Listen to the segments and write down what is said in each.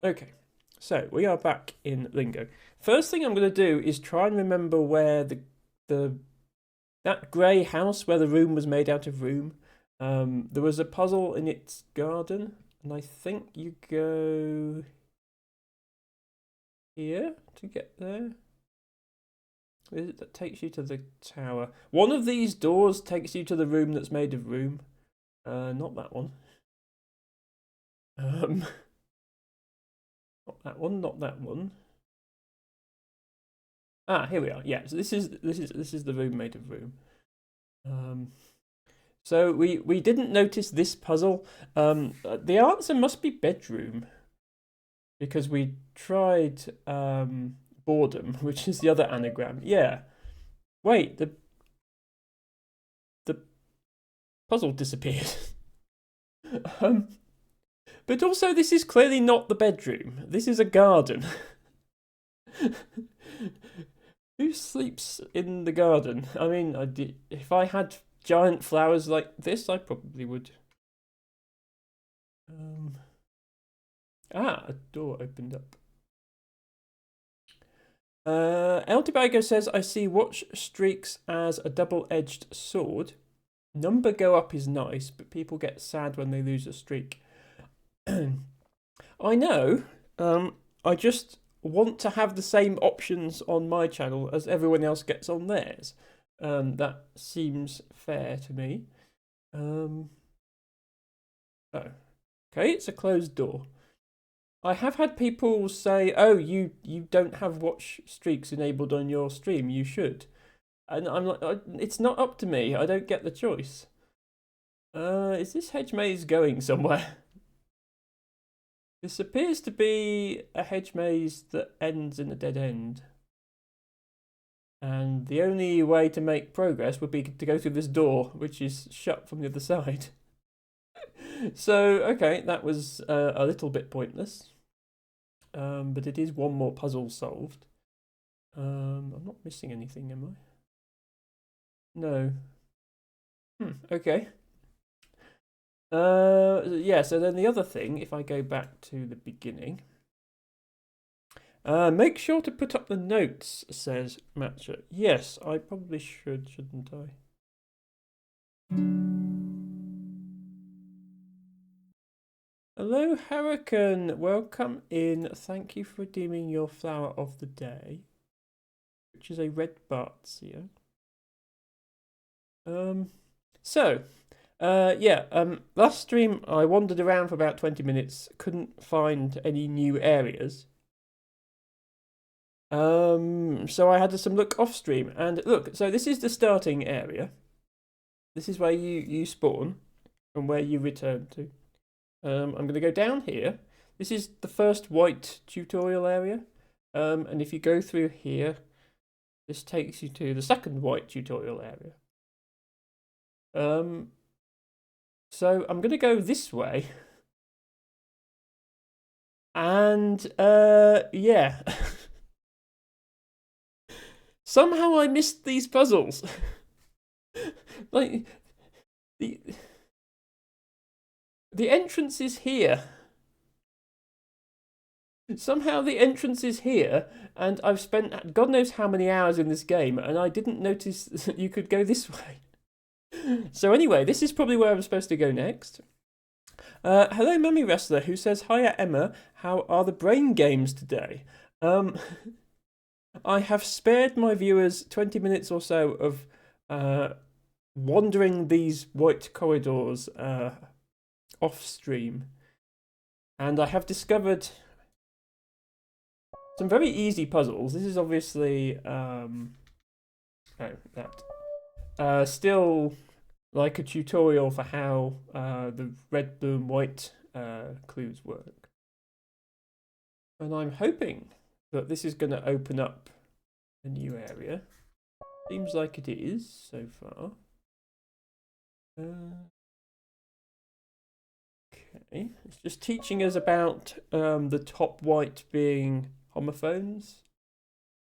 Okay, so we are back in Lingo. First thing I'm going to do is try and remember where the that grey house where the room was made out of room. There was a puzzle in its garden, and I think you go here to get there. Is it that takes you to the tower? One of these doors takes you to the room that's made of room. Not that one. Um, not that one. Not that one. Ah, here we are. Yeah, so this is the room made of room. Um, so we didn't notice this puzzle. The answer must be bedroom because we tried boredom, which is the other anagram. Yeah. Wait, the puzzle disappeared. um, but also this is clearly not the bedroom. This is a garden. Who sleeps in the garden? I mean, if I had giant flowers like this, I probably would. Um, a door opened up. El Debago says, I see watch streaks as a double-edged sword. Number go up is nice, but people get sad when they lose a streak. I know. I just want to have the same options on my channel as everyone else gets on theirs. That seems fair to me. Oh, okay, it's a closed door. I have had people say, "Oh, you don't have watch streaks enabled on your stream. You should." And I'm like, "It's not up to me. I don't get the choice." Is this hedge maze going somewhere? This appears to be a hedge maze that ends in a dead end. And the only way to make progress would be to go through this door, which is shut from the other side. So, okay, that was a little bit pointless. But it is one more puzzle solved. I'm not missing anything, am I? No. Okay. Yeah, so then the other thing, if I go back to the beginning, make sure to put up the notes, says Matcha. Yes, I probably should, shouldn't I? Hello, Hurricane. Welcome in. Thank you for redeeming your flower of the day, which is a red Bartsia. So, yeah, last stream I wandered around for about 20 minutes, couldn't find any new areas. So I had some look off stream, and look, so this is the starting area. This is where you spawn and where you return to. I'm going to go down here. This is the first white tutorial area. And if you go through here, this takes you to the second white tutorial area. So I'm going to go this way. And, yeah. Somehow I missed these puzzles. Like, the, the entrance is here. Somehow the entrance is here, and I've spent God knows how many hours in this game, and I didn't notice that you could go this way. So anyway, this is probably where I'm supposed to go next. Hello, Mummy Wrestler, who says, Hiya, Emma. How are the brain games today? Um, I have spared my viewers 20 minutes or so of wandering these white corridors off stream, and I have discovered some very easy puzzles. This is obviously still like a tutorial for how the red, blue, and white clues work. And I'm hoping that this is going to open up a new area. Seems like it is so far. Okay, it's just teaching us about the top white being homophones,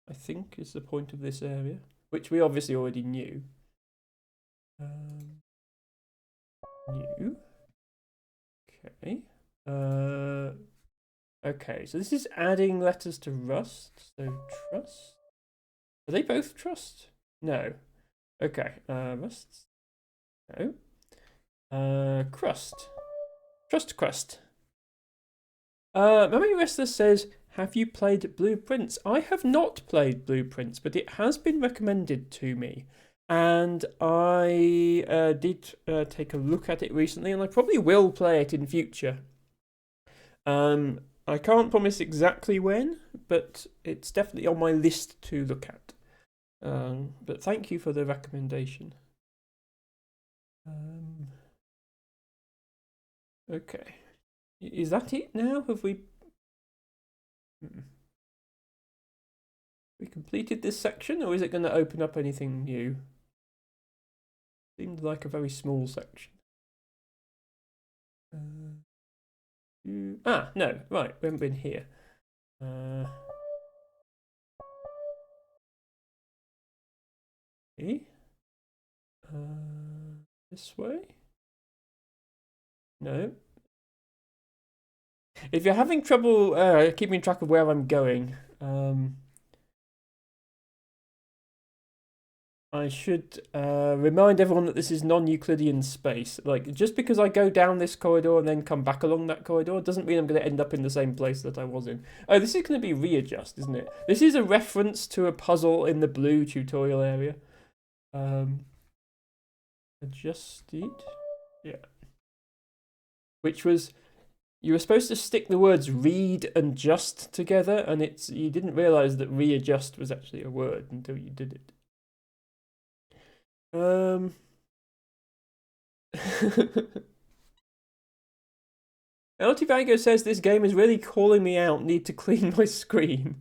I think is the point of this area, which we obviously already knew. New. Okay. Okay, so this is adding letters to Rust. So trust. Are they both trust? No. Okay. Rust. No. Crust. Trust crust. Memory Restless says, have you played Blueprints? I have not played Blueprints, but it has been recommended to me. And I did take a look at it recently, and I probably will play it in future. I can't promise exactly when, but it's definitely on my list to look at. But thank you for the recommendation. Okay. Is that it now? Have we... We completed this section, or is it going to open up anything new? Seemed like a very small section. No, right, we haven't been here. Okay. This way? No. If you're having trouble keeping track of where I'm going, I should remind everyone that this is non-Euclidean space. Like, just because I go down this corridor and then come back along that corridor doesn't mean I'm going to end up in the same place that I was in. Oh, this is going to be readjust, isn't it? This is a reference to a puzzle in the blue tutorial area. Adjusted. Yeah. Which was... You were supposed to stick the words read and just together, and you didn't realise that readjust was actually a word until you did it. Altivago says this game is really calling me out. Need to clean my screen.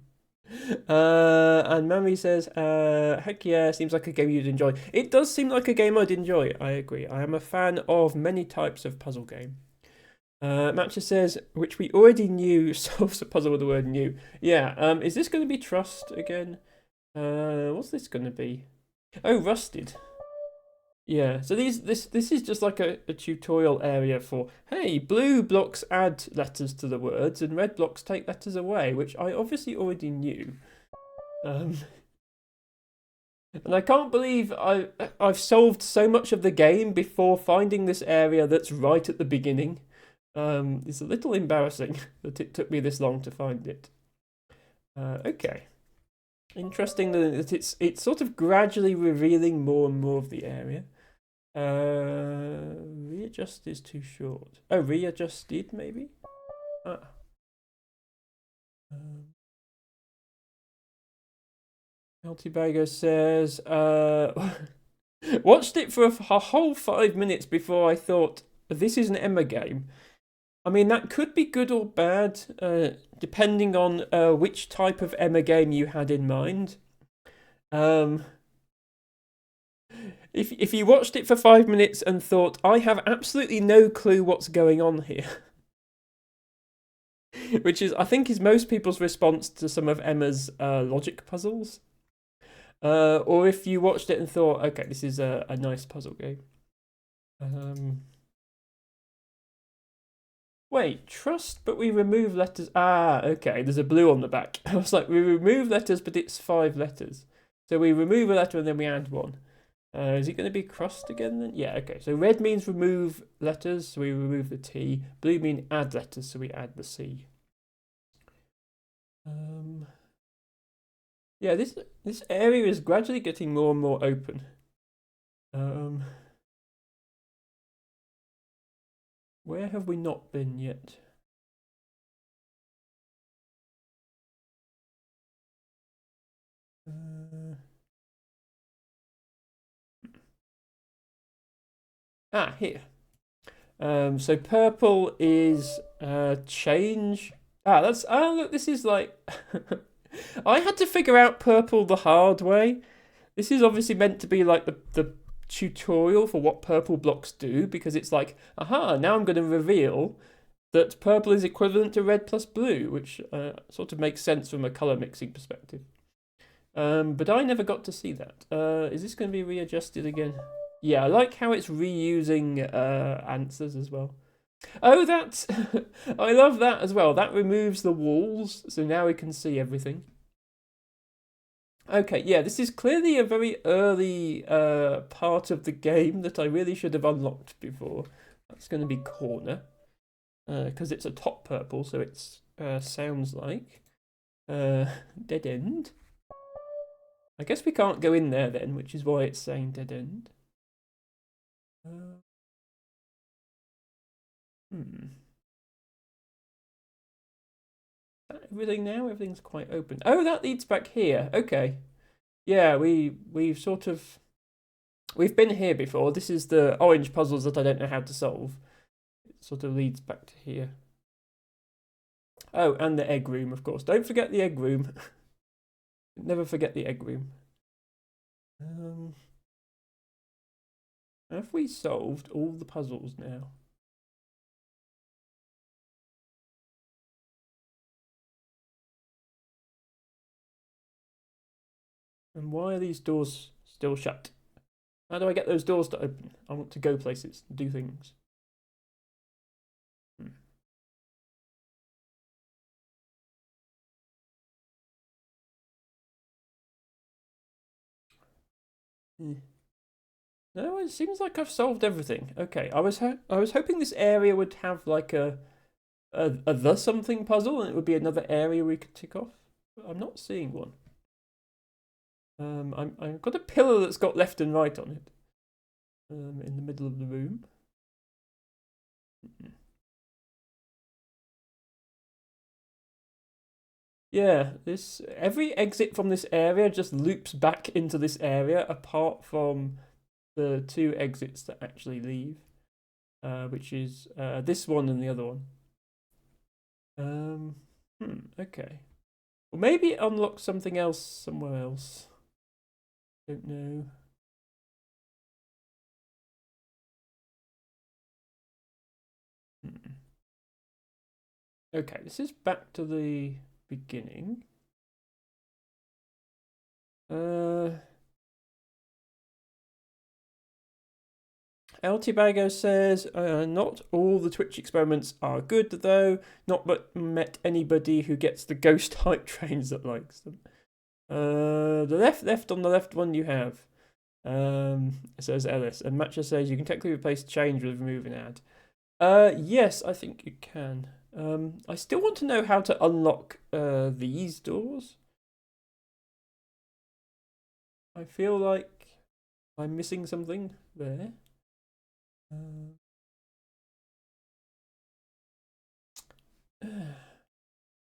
And Mami says, heck yeah, seems like a game you'd enjoy. It does seem like a game I'd enjoy. I agree. I am a fan of many types of puzzle game. Matcha says, which we already knew solves a puzzle with the word new. Yeah. Is this going to be trust again? What's this going to be? Oh, rusted. Yeah, so this is just like a tutorial area for, hey, blue blocks add letters to the words and red blocks take letters away, which I obviously already knew. And I can't believe I've solved so much of the game before finding this area that's right at the beginning. It's a little embarrassing that it took me this long to find it. Okay. Interesting that it's sort of gradually revealing more and more of the area. Readjust is too short. Oh, readjusted maybe? Altibago says, watched it for a whole 5 minutes before I thought, this is an Emma game. I mean, that could be good or bad, depending on which type of Emma game you had in mind. If you watched it for 5 minutes and thought, I have absolutely no clue what's going on here, which is, I think, is most people's response to some of Emma's logic puzzles, or if you watched it and thought, okay, this is a nice puzzle game. Wait, trust, but we remove letters. Okay, there's a blue on the back. I was like, we remove letters, but it's 5 letters. So we remove a letter and then we add one. Is it going to be crust again then? Yeah, okay. So red means remove letters, so we remove the T. Blue means add letters, so we add the C. Yeah, this area is gradually getting more and more open. Where have we not been yet? Here. So purple is change. Look, this is like I had to figure out purple the hard way. This is obviously meant to be like the tutorial for what purple blocks do, because it's like, aha, now I'm going to reveal that purple is equivalent to red plus blue, which sort of makes sense from a color mixing perspective. But I never got to see that. Is this going to be readjusted again? Yeah, I like how it's reusing answers as well. Oh, that's... I love that as well. That removes the walls, so now we can see everything. Okay, yeah, this is clearly a very early part of the game that I really should have unlocked before. That's going to be corner, because it's a top purple, so it sounds like dead end. I guess we can't go in there then, which is why it's saying dead end. Hmm. Everything now? Everything's quite open. Oh, that leads back here. Okay. Yeah, we've sort of... We've been here before. This is the orange puzzles that I don't know how to solve. It sort of leads back to here. Oh, and the egg room, of course. Don't forget the egg room. Never forget the egg room. Have we solved all the puzzles now? And why are these doors still shut? How do I get those doors to open? I want to go places, do things. No, it seems like I've solved everything. Okay, I was hoping this area would have like a the something puzzle, and it would be another area we could tick off. But I'm not seeing one. I've got a pillar that's got left and right on it. In the middle of the room. Yeah, this every exit from this area just loops back into this area, apart from the two exits that actually leave, which is this one and the other one. Okay. Well, maybe unlock something else somewhere else. Don't know. Okay, this is back to the beginning. El Tibago says, not all the Twitch experiments are good, though. Not but met anybody who gets the ghost hype trains that likes them. The left on the left one you have. Says Ellis. And Matcha says you can technically replace change with remove an ad. Yes, I think you can. I still want to know how to unlock these doors. I feel like I'm missing something there.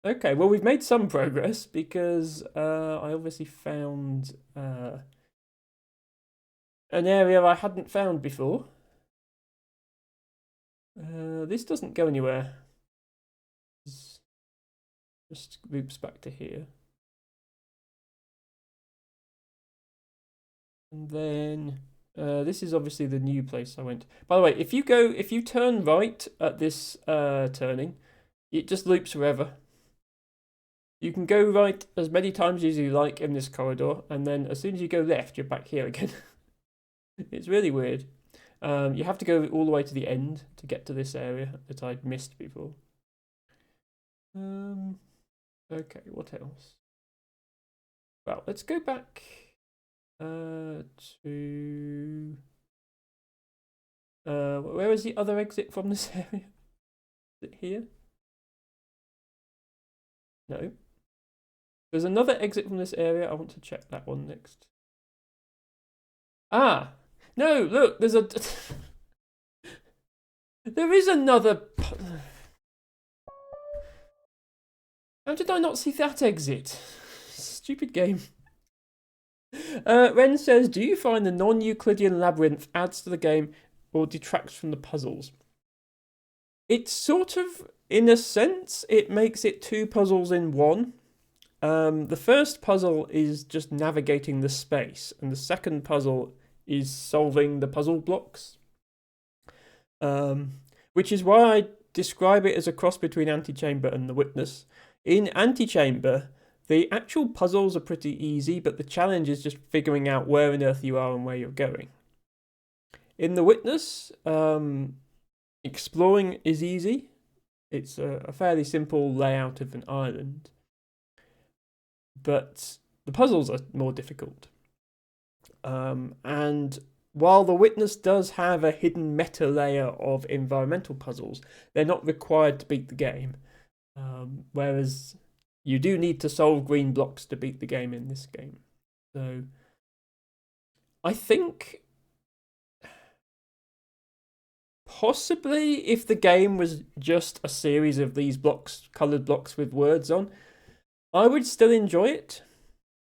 Okay, well, we've made some progress because I obviously found an area I hadn't found before. This doesn't go anywhere. This just loops back to here. And then this is obviously the new place I went. By the way, if you turn right at this turning, it just loops forever. You can go right as many times as you like in this corridor, and then as soon as you go left, you're back here again. It's really weird. You have to go all the way to the end to get to this area that I'd missed before. Okay, what else? Well, let's go back to where is the other exit from this area? Is it here? No. There's another exit from this area. I want to check that one next. Ah, no, look, there's a... There is another... How did I not see that exit? Stupid game. Ren says, do you find the non-Euclidean labyrinth adds to the game or detracts from the puzzles? It's sort of, in a sense, it makes it two puzzles in one. The first puzzle is just navigating the space, and the second puzzle is solving the puzzle blocks. Which is why I describe it as a cross between Antechamber and The Witness. In Antechamber, the actual puzzles are pretty easy, but the challenge is just figuring out where on earth you are and where you're going. In The Witness, Exploring is easy. It's a fairly simple layout of an island. But the puzzles are more difficult. And while The Witness does have a hidden meta layer of environmental puzzles, they're not required to beat the game. Whereas you do need to solve green blocks to beat the game in this game. So I think possibly if the game was just a series of these blocks, coloured blocks with words on, I would still enjoy it.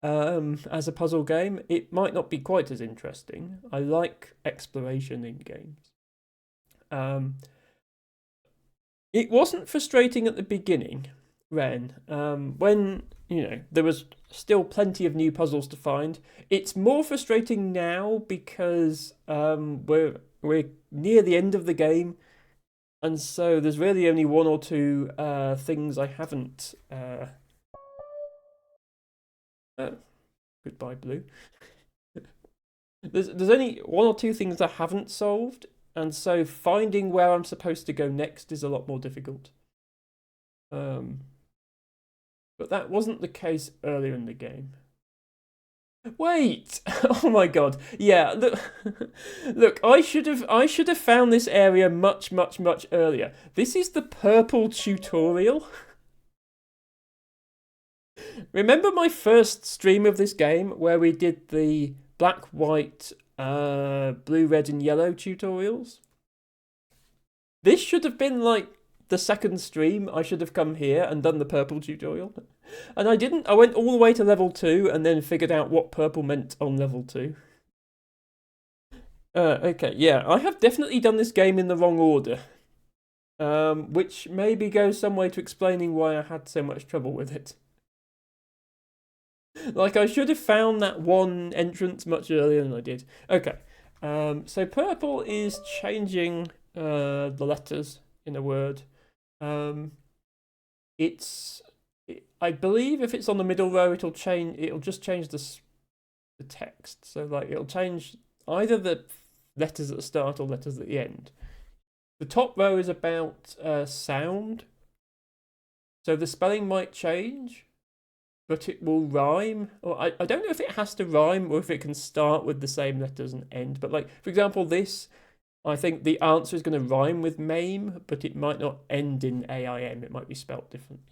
As a puzzle game, it might not be quite as interesting. I like exploration in games. It wasn't frustrating at the beginning, Ren, when there was still plenty of new puzzles to find. It's more frustrating now because we're near the end of the game, and so there's really only one or two things I haven't. Goodbye, Blue. There's only one or two things I haven't solved, and so finding where I'm supposed to go next is a lot more difficult. But that wasn't the case earlier in the game. Wait! Oh my god! Yeah, look. I should have found this area much earlier. This is the purple tutorial. Remember my first stream of this game where we did the black, white, blue, red, and yellow tutorials? This should have been like the second stream. I should have come here and done the purple tutorial. And I didn't. I went all the way to level 2 and then figured out what purple meant on level 2. Okay, yeah, I have definitely done this game in the wrong order. Which maybe goes some way to explaining why I had so much trouble with it. Like, I should have found that one entrance much earlier than I did. Okay, so purple is changing the letters in a word. I believe if it's on the middle row, it'll just change the text. So like it'll change either the letters at the start or letters at the end. The top row is about sound. So the spelling might change, but it will rhyme. Or I don't know if it has to rhyme or if it can start with the same letters and end. But like, for example, this, I think the answer is going to rhyme with MAME, but it might not end in AIM. It might be spelt differently.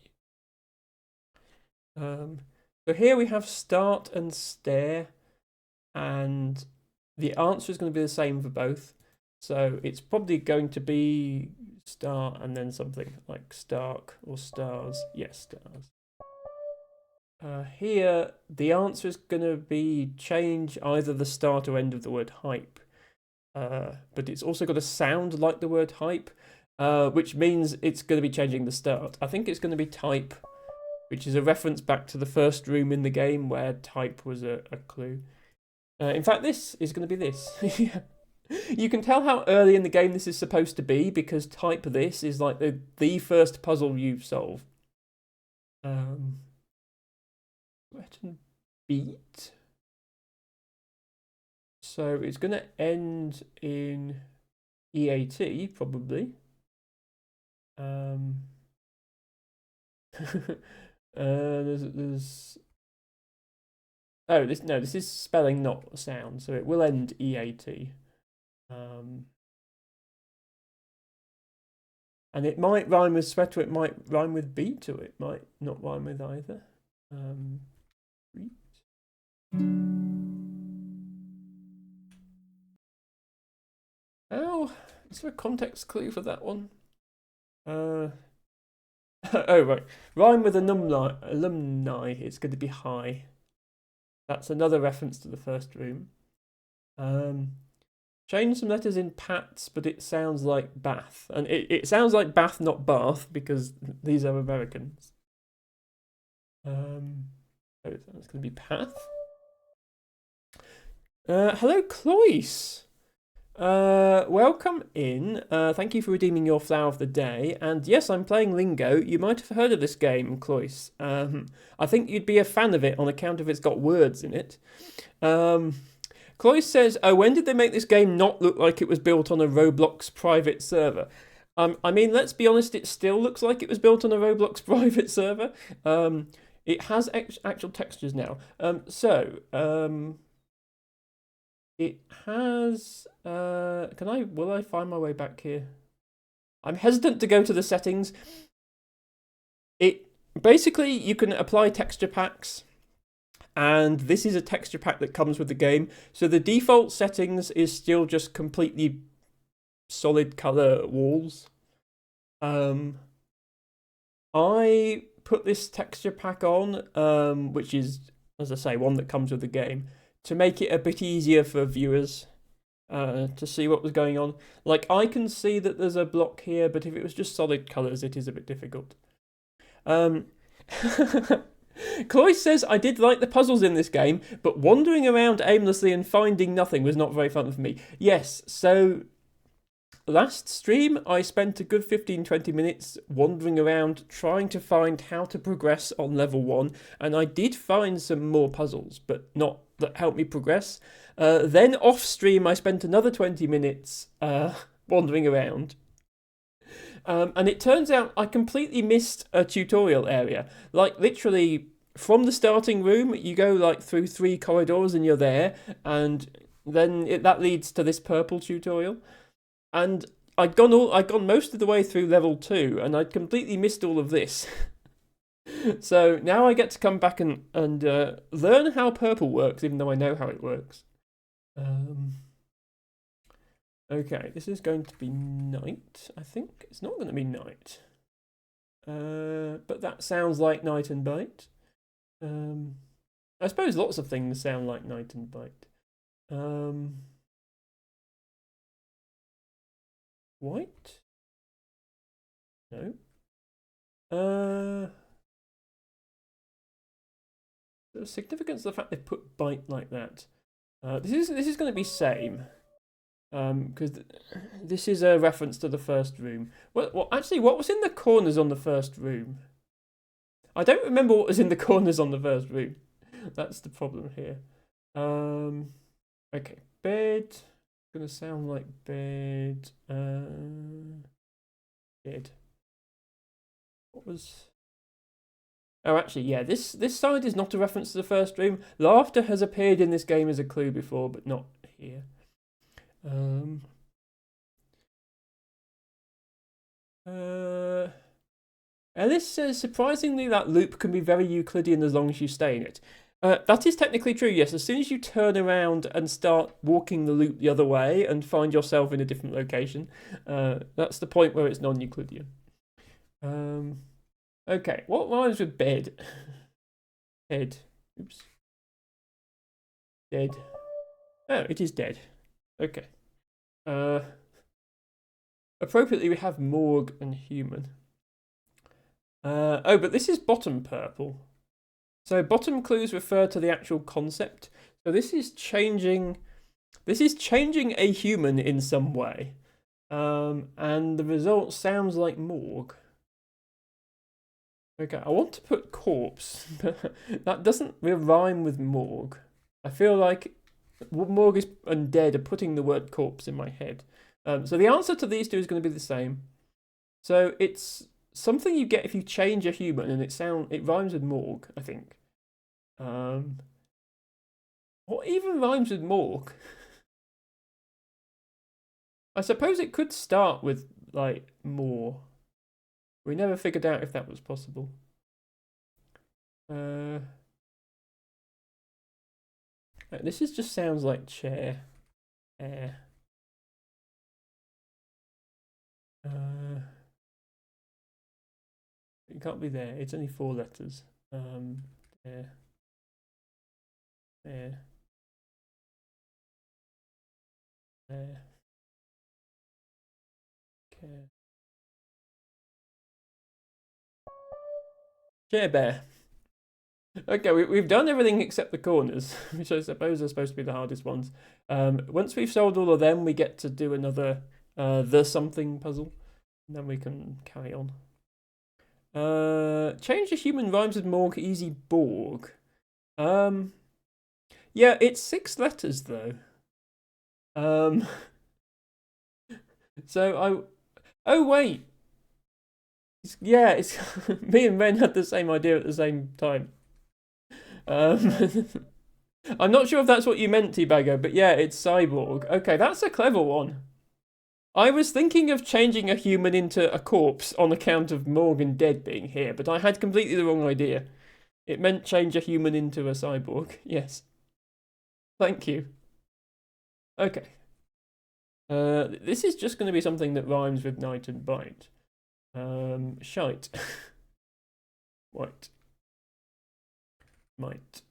So here we have start and stare, and the answer is going to be the same for both. So it's probably going to be star and then something like stark or stars. Yes, stars. Here, the answer is going to be change either the start or end of the word hype. But it's also got to sound like the word hype, which means it's going to be changing the start. I think it's going to be type, which is a reference back to the first room in the game where type was a clue. In fact, this is going to be this. You can tell how early in the game this is supposed to be because type this is like the first puzzle you solve. Wet and beat. So it's going to end in EAT probably. There's this is spelling, not sound, so it will end EAT. And it might rhyme with sweater, it might rhyme with beat, or it might not rhyme with either. Oh, is there a context clue for that one? Oh, right. Rhyme with alumni, it's going to be high. That's another reference to the first room. Change some letters in Pats, but it sounds like Bath. And it sounds like Bath, not Bath, because these are Americans. So it's going to be Path. Hello, Cloyce. Welcome in. Thank you for redeeming your flower of the day. And yes, I'm playing Lingo. You might have heard of this game, Cloyce. I think you'd be a fan of it on account of it's got words in it. Chloe says, "Oh, when did they make this game not look like it was built on a Roblox private server?" I mean, let's be honest, it still looks like it was built on a Roblox private server. It has actual textures now. It has. Will I find my way back here? I'm hesitant to go to the settings. It basically, you can apply texture packs, and this is a texture pack that comes with the game. So the default settings is still just completely solid color walls. I put this texture pack on, which is, as I say, one that comes with the game, to make it a bit easier for viewers to see what was going on. Like, I can see that there's a block here, but if it was just solid colors, it is a bit difficult. Chloe says, "I did like the puzzles in this game, but wandering around aimlessly and finding nothing was not very fun for me." Yes, so last stream I spent a good 15-20 minutes wandering around trying to find how to progress on level 1, and I did find some more puzzles, but not that helped me progress. Then off stream I spent another 20 minutes wandering around. And it turns out I completely missed a tutorial area. Like, literally, from the starting room, you go like through 3 corridors and you're there, and then that leads to this purple tutorial. And I'd gone most of the way through level 2, and I'd completely missed all of this. So now I get to come back and learn how purple works, even though I know how it works. Okay, this is going to be night, I think. It's not going to be night. But that sounds like Night and Bite. I suppose lots of things sound like Night and Bite. White? No. The significance of the fact they put bite like that. This is going to be same. Because this is a reference to the first room. Well, actually, what was in the corners on the first room? I don't remember what was in the corners on the first room. That's the problem here. Okay, bed. Gonna sound like bed. Bed. What was? Oh, actually, yeah. This side is not a reference to the first room. Laughter has appeared in this game as a clue before, but not here. Ellis says, "Surprisingly, that loop can be very Euclidean as long as you stay in it." That is technically true, yes. As soon as you turn around and start walking the loop the other way and find yourself in a different location, that's the point where it's non-Euclidean. Okay, what rhymes with bed? Head. Oops. Dead. Oh, it is dead. Okay. Appropriately, we have morgue and human. Oh, but this is bottom purple. So bottom clues refer to the actual concept. So this is changing a human in some way. And the result sounds like morgue. Okay, I want to put corpse, but that doesn't rhyme with morgue. I feel like morgue and dead are putting the word corpse in my head. So the answer to these two is going to be the same. So it's something you get if you change a human, and it rhymes with morgue, I think. What even rhymes with morgue? I suppose it could start with like more. We never figured out if that was possible. This just sounds like chair. Air. It can't be there. It's only 4 letters. There. There. There. Okay. Chair bear. Okay, we've done everything except the corners, which I suppose are supposed to be the hardest ones. Once we've solved all of them, we get to do another the something puzzle, and then we can carry on. Change the human rhymes with morgue, easy Borg. Yeah, it's 6 letters though. Um, so oh wait, yeah, it's me and Ren had the same idea at the same time. Um, I'm not sure if that's what you meant, T-Bagger, but yeah, it's Cyborg. Okay, that's a clever one. I was thinking of changing a human into a corpse on account of Morgan dead being here, but I had completely the wrong idea. It meant change a human into a cyborg. Yes. Thank you. Okay. This is just going to be something that rhymes with night and bite. Shite. White. Might.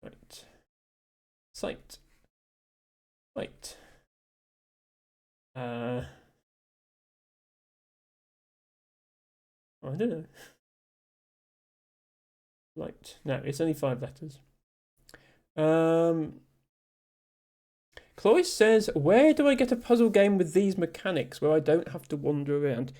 Right. Sight. Light. I don't know. Light. No, it's only 5 letters. Cloyce says, where do I get a puzzle game with these mechanics where I don't have to wander around?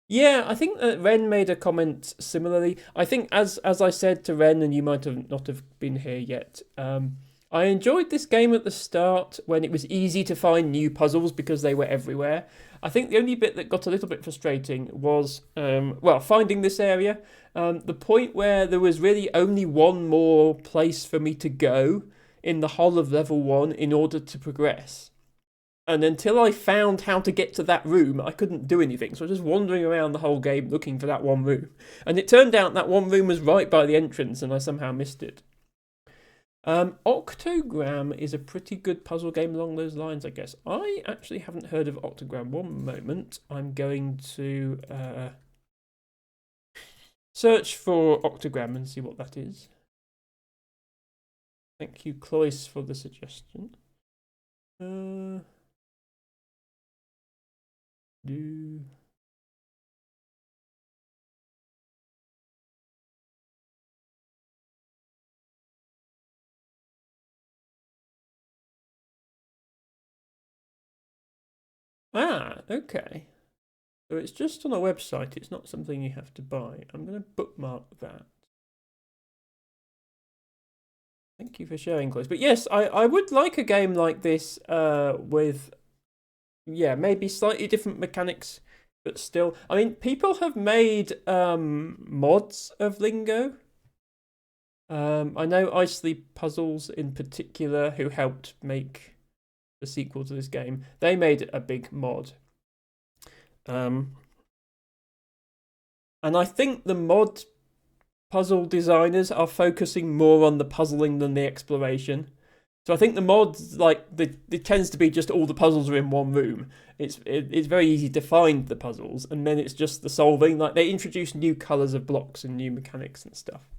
Yeah, I think that Ren made a comment similarly. I think as I said to Ren, and you might have not have been here yet, I enjoyed this game at the start when it was easy to find new puzzles because they were everywhere. I think the only bit that got a little bit frustrating was, well, finding this area. The point where there was really only one more place for me to go in the whole of level 1 in order to progress. And until I found how to get to that room, I couldn't do anything. So I was just wandering around the whole game looking for that one room. And it turned out that one room was right by the entrance and I somehow missed it. Octogram is a pretty good puzzle game along those lines, I guess. I actually haven't heard of Octogram. One moment. I'm going to search for Octogram and see what that is. Thank you, Cloyce, for the suggestion. Okay. So it's just on a website, it's not something you have to buy. I'm going to bookmark that. Thank you for sharing, Cloyce. But yes, I would like a game like this with, yeah, maybe slightly different mechanics, but still. I mean, people have made mods of Lingo. I know Ice Sleep Puzzles in particular, who helped make the sequel to this game. They made a big mod. And I think the mod puzzle designers are focusing more on the puzzling than the exploration. So I think the mods, like, it tends to be just all the puzzles are in one room. It's very easy to find the puzzles, and then it's just the solving. Like, they introduce new colours of blocks and new mechanics and stuff.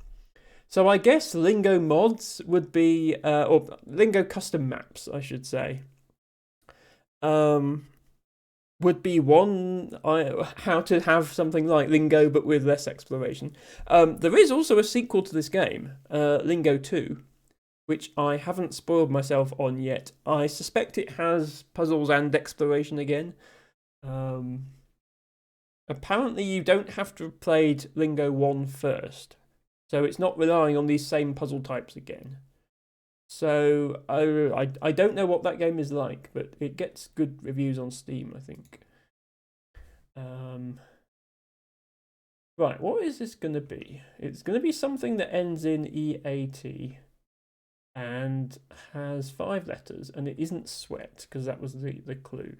So I guess Lingo mods would be, or Lingo custom maps, I should say. Would be one, how to have something like Lingo but with less exploration. There is also a sequel to this game, Lingo 2, which I haven't spoiled myself on yet. I suspect it has puzzles and exploration again. Apparently you don't have to have played Lingo 1 first, so it's not relying on these same puzzle types again. So I don't know what that game is like, but it gets good reviews on Steam, I think. Right, what is this going to be? It's going to be something that ends in EAT and has 5 letters, and it isn't sweat, because that was the clue.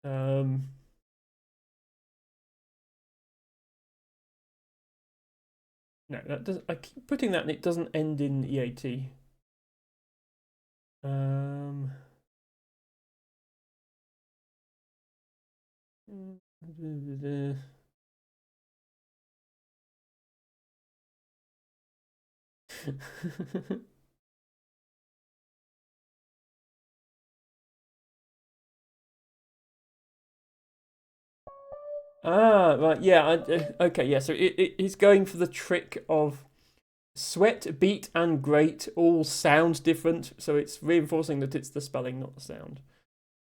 No, that doesn't. I keep putting that, and it doesn't end in EAT. Right, yeah, okay, yeah, so it's going for the trick of sweat, beat, and great all sound different, so it's reinforcing that it's the spelling, not the sound.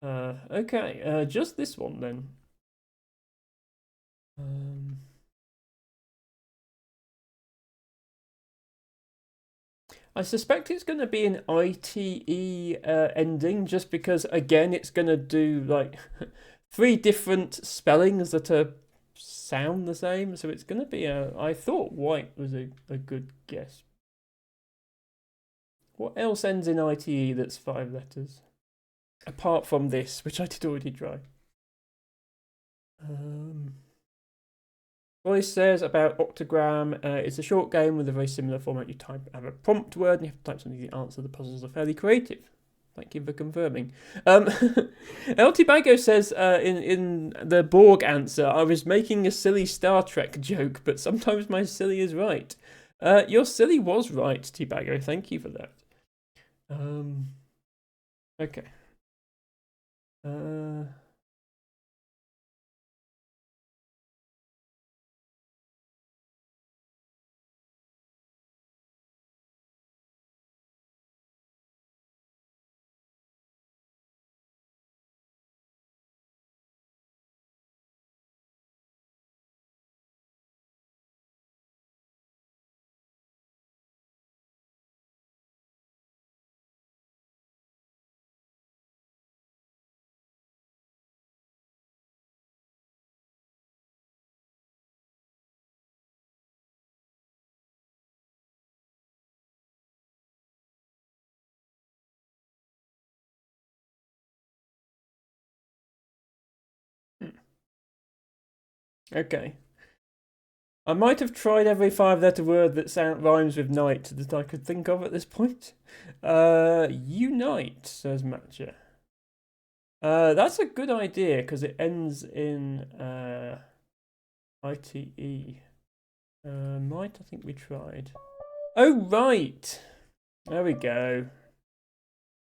Okay, just this one then. I suspect it's going to be an ITE ending, just because, again, it's going to do like 3 different spellings that are sound the same. So it's going to be a. I thought white was a good guess. What else ends in ITE that's 5 letters? Apart from this, which I did already try. Voice says about Octagram, it's a short game with a very similar format. You have a prompt word and you have to type something to answer. The puzzles are fairly creative. Thank you for confirming. El Tibago says in the Borg answer, I was making a silly Star Trek joke, but sometimes my silly is right. Your silly was right, Tibago. Thank you for that. Okay. Okay. I might have tried every 5-letter word that rhymes with night that I could think of at this point. Unite, says Matcha. That's a good idea because it ends in ITE. Might, I think we tried. Oh, right. There we go.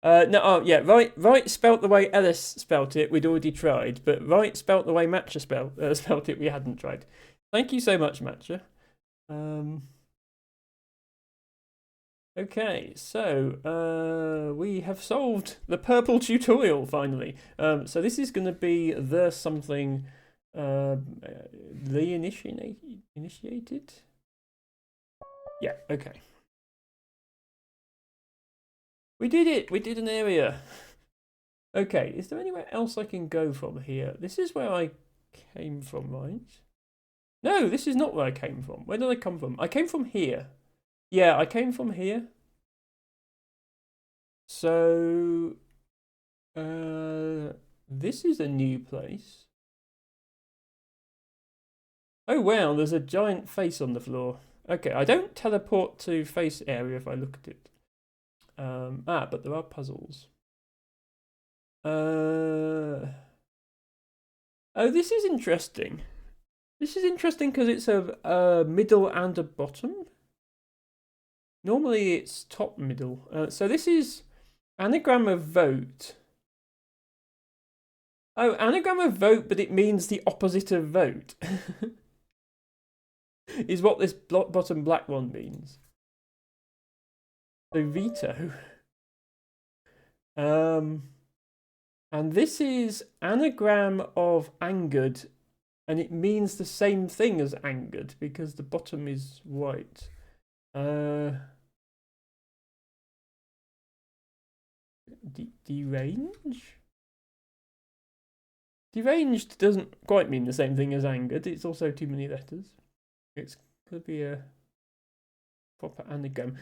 No, oh, yeah, right spelt the way Ellis spelt it, we'd already tried, but right spelt the way Matcha spelt it, we hadn't tried. Thank you so much, Matcha. Okay, so we have solved the purple tutorial finally. So this is going to be the something initiated. Yeah. Okay. We did it. We did an area. Okay. Is there anywhere else I can go from here? This is where I came from, right? No, this is not where I came from. Where did I come from? I came from here. Yeah, I came from here. So, this is a new place. Oh wow, there's a giant face on the floor. Okay, I don't teleport to face area if I look at it. But there are puzzles. Oh, this is interesting. This is interesting because it's a middle and a bottom. Normally it's top middle. So this is anagram of vote. Oh, anagram of vote, but it means the opposite of vote. Is what this bottom black one means. So veto. And this is anagram of angered, and it means the same thing as angered because the bottom is white. Derange? Deranged doesn't quite mean the same thing as angered. It's also too many letters. It's could be a proper anagram.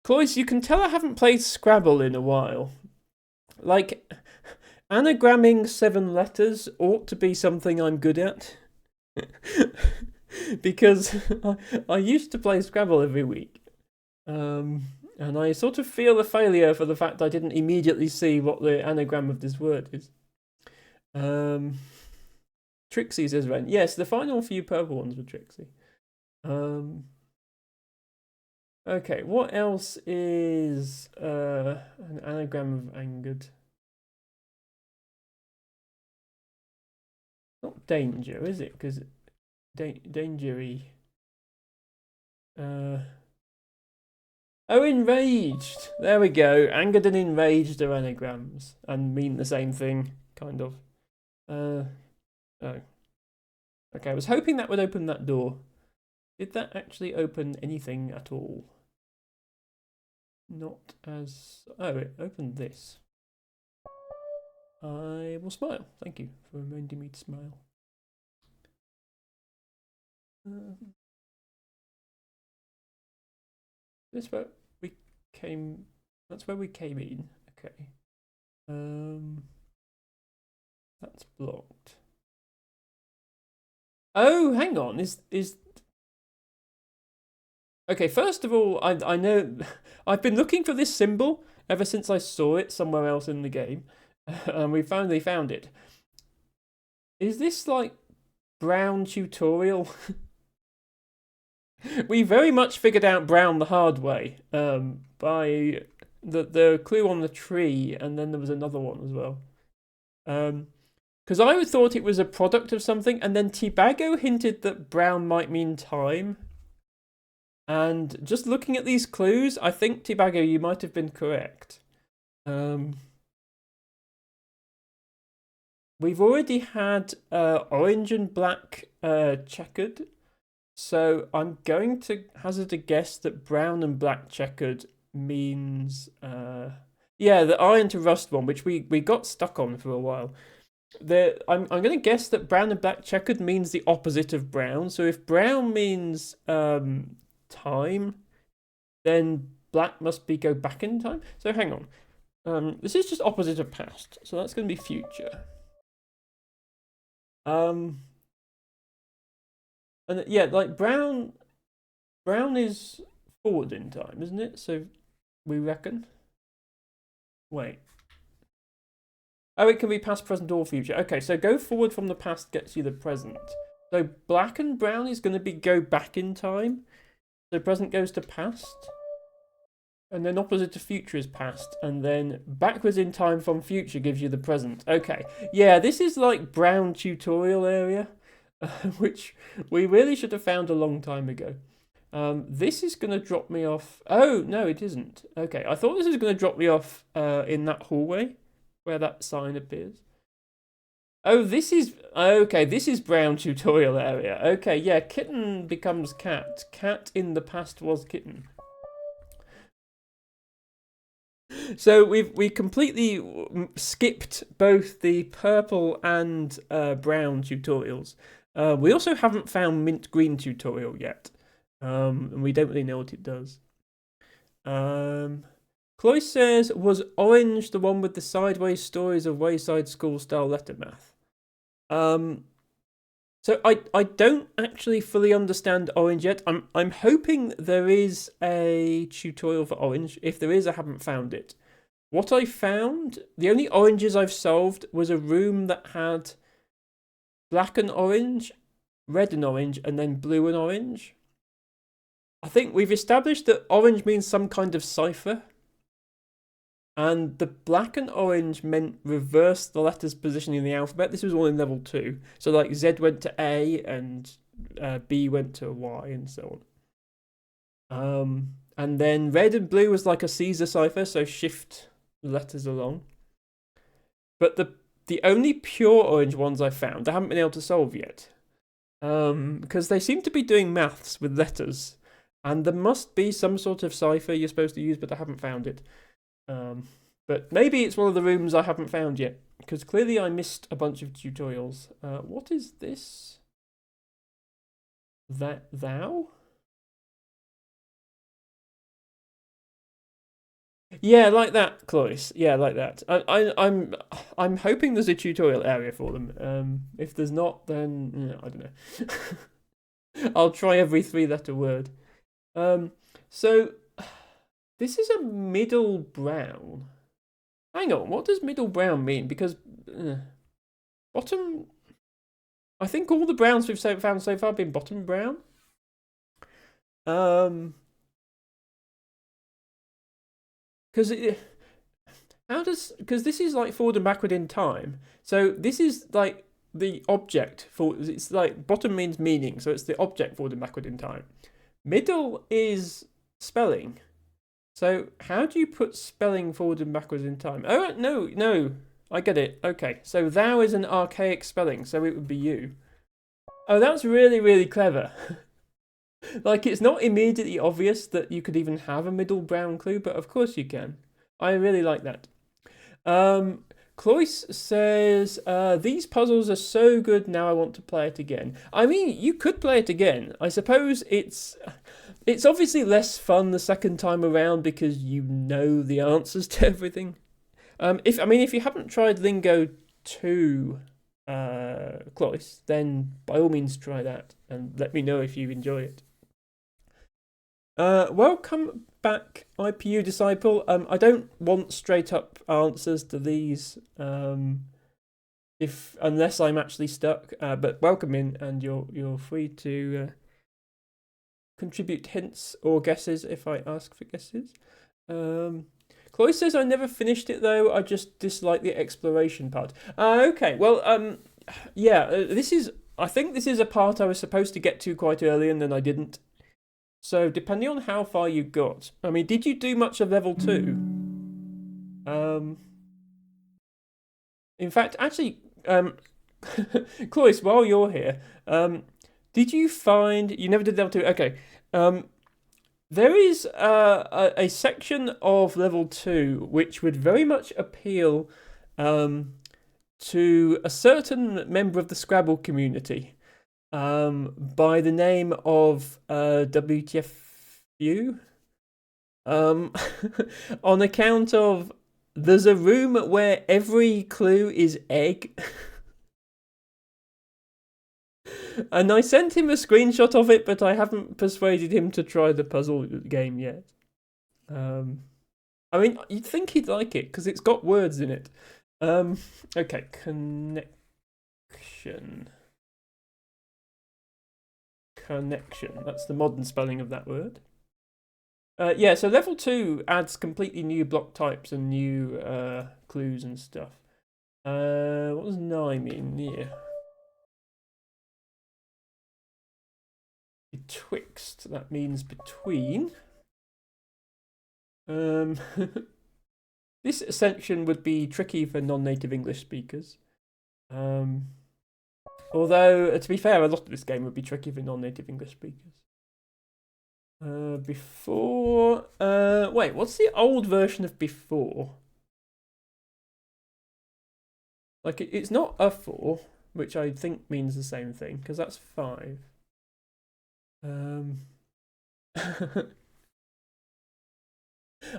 Cloyce, you can tell I haven't played Scrabble in a while. Like, anagramming 7 letters ought to be something I'm good at. Because I used to play Scrabble every week. And I sort of feel a failure for the fact I didn't immediately see what the anagram of this word is. Trixie says Ren. Yes, the final few purple ones were Trixie. Okay, what else is an anagram of angered? Not danger, is it? Because dangery. Oh, enraged. There we go. Angered and enraged are anagrams and mean the same thing, kind of. Oh. Okay, I was hoping that would open that door. Did that actually open anything at all? not as... Oh, it opened this. I will smile. Thank you for reminding me to smile. This where we came. That's where we came in. Okay. That's blocked. Oh, hang on. Is okay? First of all, I know I've been looking for this symbol ever since I saw it somewhere else in the game, and we finally found it. Is this like Brown tutorial? We very much figured out Brown the hard way by the clue on the tree, and then there was another one as well. Because I thought it was a product of something, and then Tibago hinted that brown might mean time. And just looking at these clues, I think, Tibago, you might have been correct. We've already had orange and black checkered. So I'm going to hazard a guess that brown and black checkered means... yeah, the iron to rust one, which we got stuck on for a while. I'm going to guess that brown and black checkered means the opposite of brown. So if brown means time, then black must be go back in time. So hang on. This is just opposite of past. So that's going to be future. And yeah, like brown is forward in time, isn't it? So we reckon. Wait. Oh, it can be past, present, or future. Okay, so go forward from the past gets you the present. So black and brown is going to be go back in time. So present goes to past. And then opposite to future is past. And then backwards in time from future gives you the present. Okay. Yeah, this is like brown tutorial area. Which we really should have found a long time ago. This is going to drop me off... Oh, no, it isn't. Okay, I thought this was going to drop me off in that hallway where that sign appears. Oh, this is... Okay, this is brown tutorial area. Okay, yeah, kitten becomes cat. Cat in the past was kitten. So we completely skipped both the purple and brown tutorials. We also haven't found mint green tutorial yet, and we don't really know what it does. Chloe says, was orange the one with the sideways stories of Wayside School style letter math? So I don't actually fully understand orange yet. I'm hoping there is a tutorial for orange. If there is, I haven't found it. What I found, the only oranges I've solved was a room that had black and orange, red and orange, and then blue and orange. I think we've established that orange means some kind of cipher. And the black and orange meant reverse the letters positioning in the alphabet. This was all in level 2. So like Z went to A and B went to Y and so on. And then red and blue was like a Caesar cipher, so shift the letters along. But the only pure orange ones I found, I haven't been able to solve yet. Because they seem to be doing maths with letters. And there must be some sort of cipher you're supposed to use, but I haven't found it. But maybe it's one of the rooms I haven't found yet, because clearly I missed a bunch of tutorials. What is this? That thou? Yeah, like that, Cloyce. Yeah, like that. I'm hoping there's a tutorial area for them. If there's not, then I don't know. I'll try every 3-letter word. So this is a middle brown. Hang on, what does middle brown mean? Because bottom... I think all the browns we've found so far have been bottom brown. Because because this is like forward and backward in time. So this is like the object for... It's like bottom means meaning, so it's the object forward and backward in time. Middle is spelling. So how do you put spelling forward and backwards in time? Oh, no, I get it. Okay, so thou is an archaic spelling, so it would be you. Oh, that's really, really clever. Like, it's not immediately obvious that you could even have a middle brown clue, but of course you can. I really like that. Cloyce says, these puzzles are so good, now I want to play it again. I mean, you could play it again. I suppose it's obviously less fun the second time around because you know the answers to everything. If you haven't tried Lingo 2, Cloyce, then by all means try that and let me know if you enjoy it. Welcome back, IPU Disciple. I don't want straight up answers to these, unless I'm actually stuck. But welcome in, and you're free to contribute hints or guesses if I ask for guesses. Chloe says I never finished it though. I just dislike the exploration part. Okay, well, yeah, I think this is a part I was supposed to get to quite early and then I didn't. So, depending on how far you got, I mean, did you do much of level 2? In fact, actually, Cloyce, while you're here, did you find... You never did level 2? Okay. There is a section of level 2 which would very much appeal to a certain member of the Scrabble community. By the name of WTFU, on account of there's a room where every clue is egg. And I sent him a screenshot of it, but I haven't persuaded him to try the puzzle game yet. I mean, you'd think he'd like it because it's got words in it. Okay, connection. That's the modern spelling of that word. Yeah, so level 2 adds completely new block types and new clues and stuff. What does 9 mean? Yeah. Betwixt, that means between. This section would be tricky for non-native English speakers. Although, to be fair, a lot of this game would be tricky for non-native English speakers. Before... wait, what's the old version of before? Like, it's not a 4, which I think means the same thing, because that's 5.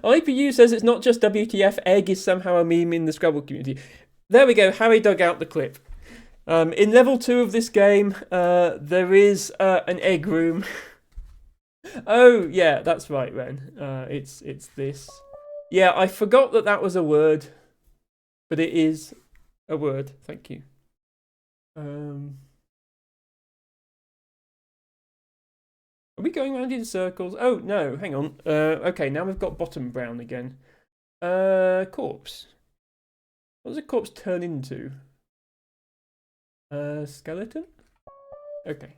IPU says it's not just WTF, egg is somehow a meme in the Scrabble community. There we go, Harry dug out the clip. In level 2 of this game, there is an egg room. Oh, yeah, that's right, Ren. It's this. Yeah, I forgot that was a word. But it is a word. Thank you. Are we going around in circles? Oh, no, hang on. Okay, now we've got bottom brown again. Corpse. What does a corpse turn into? Skeleton? Okay.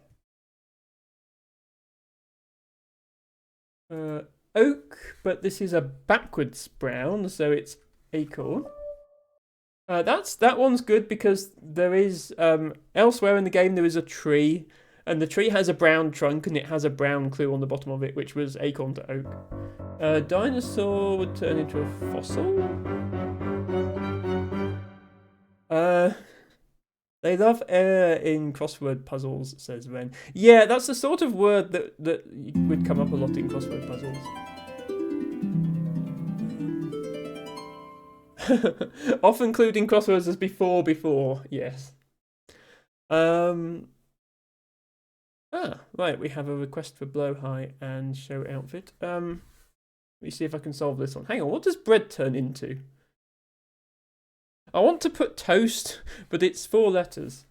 Oak, but this is a backwards brown, so it's acorn. That one's good because there is elsewhere in the game there is a tree, and the tree has a brown trunk and it has a brown clue on the bottom of it, which was acorn to oak. Dinosaur would turn into a fossil. They love air in crossword puzzles, says Ren. Yeah, that's the sort of word that would come up a lot in crossword puzzles. Often including crosswords as before, yes. Right, we have a request for Blowhigh and show outfit. Let me see if I can solve this one. Hang on, what does bread turn into? I want to put toast, but it's 4 letters.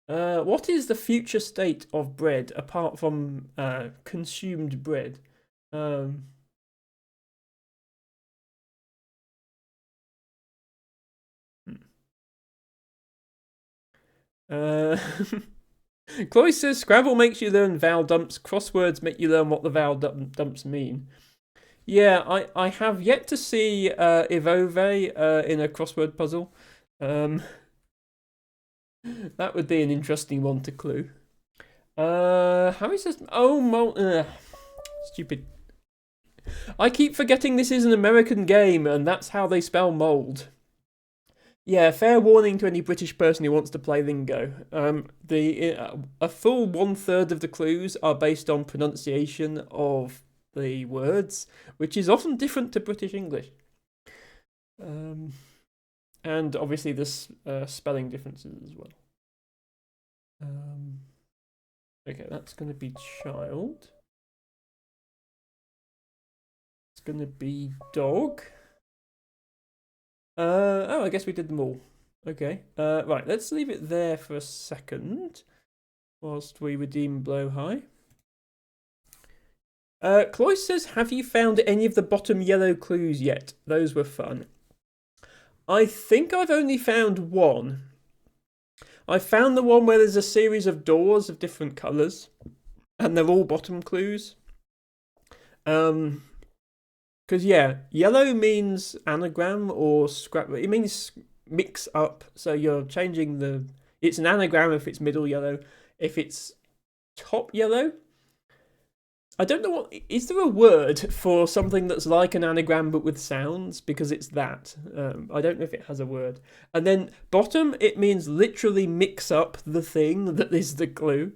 What is the future state of bread apart from consumed bread? Chloe says Scrabble makes you learn vowel dumps. Crosswords make you learn what the vowel dumps mean. Yeah, I have yet to see Ivove in a crossword puzzle. That would be an interesting one to clue. Harry says, oh, stupid. I keep forgetting this is an American game, and that's how they spell mold. Yeah, fair warning to any British person who wants to play lingo. A full 1/3 of the clues are based on pronunciation of the words, which is often different to British English. And obviously there's spelling differences as well. Okay, that's going to be child. It's going to be dog. Oh, I guess we did them all. Okay. Right, let's leave it there for a second whilst we redeem Blow High. Cloyce says, have you found any of the bottom yellow clues yet? Those were fun. I think I've only found one. I found the one where there's a series of doors of different colours, and they're all bottom clues. Because, yeah, yellow means anagram or scrap. It means mix up. So you're changing the... It's an anagram if it's middle yellow. If it's top yellow... I don't know what... Is there a word for something that's like an anagram but with sounds? Because it's that. I don't know if it has a word. And then bottom, it means literally mix up the thing that is the clue.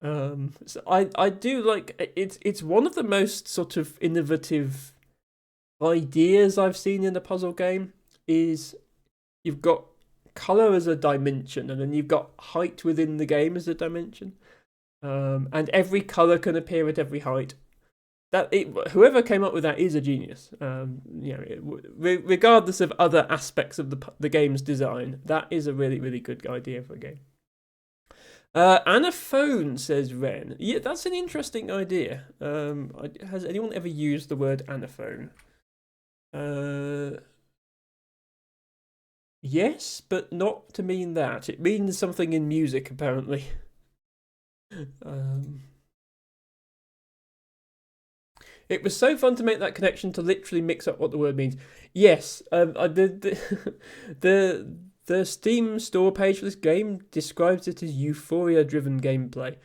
So I do like... It's one of the most sort of innovative ideas I've seen in a puzzle game. Is you've got colour as a dimension, and then you've got height within the game as a dimension. And every color can appear at every height. Whoever came up with that is a genius. Regardless of other aspects of the game's design, that is a really, really good idea for a game. Anaphone, says Ren. Yeah, that's an interesting idea. Has anyone ever used the word anaphone? Yes, but not to mean that. It means something in music, apparently. It was so fun to make that connection to literally mix up what the word means. Yes, the Steam store page for this game describes it as euphoria-driven gameplay.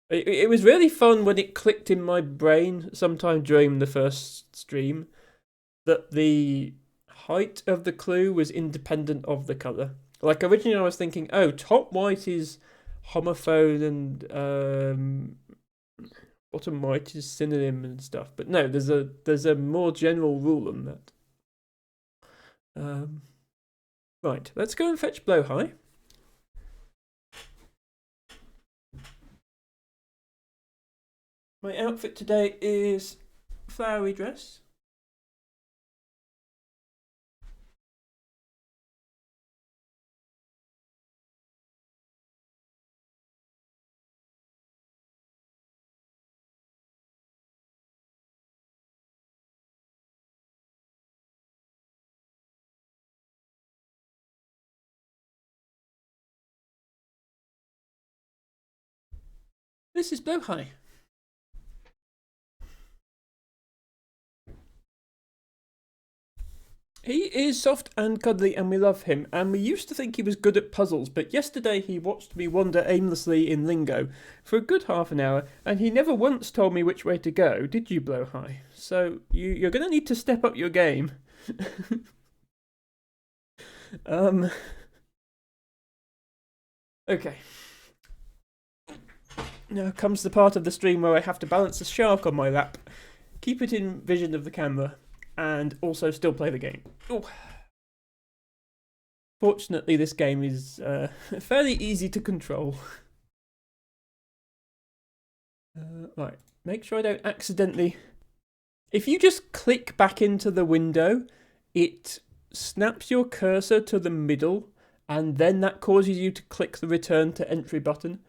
It was really fun when it clicked in my brain sometime during the first stream that the height of the clue was independent of the colour. Like originally I was thinking, oh, top white is homophone and bottom right is synonym and stuff, but no, there's a more general rule than that. Right, let's go and fetch Blow High. My outfit today is flowery dress. This is Blow High. He is soft and cuddly and we love him, and we used to think he was good at puzzles, but yesterday he watched me wander aimlessly in Lingo for a good half an hour, and he never once told me which way to go, did you, Blow High? So you're going to need to step up your game. Okay. Now comes the part of the stream where I have to balance a shark on my lap, keep it in vision of the camera, and also still play the game. Ooh. Fortunately, this game is fairly easy to control. Right, make sure I don't accidentally... If you just click back into the window, it snaps your cursor to the middle, and then that causes you to click the return to entry button.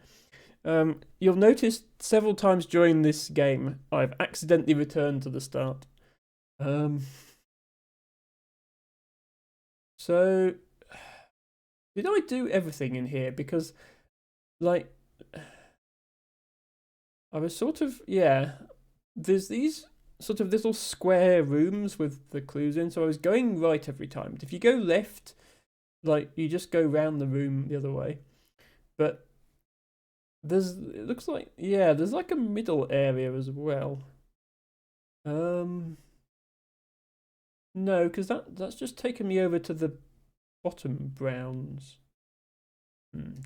You'll notice several times during this game, I've accidentally returned to the start. So, did I do everything in here? Because, like, I was sort of, yeah, there's these sort of little square rooms with the clues in, so I was going right every time. But if you go left, like, you just go round the room the other way. But it looks like, yeah, there's like a middle area as well. No, because that's just taken me over to the bottom browns.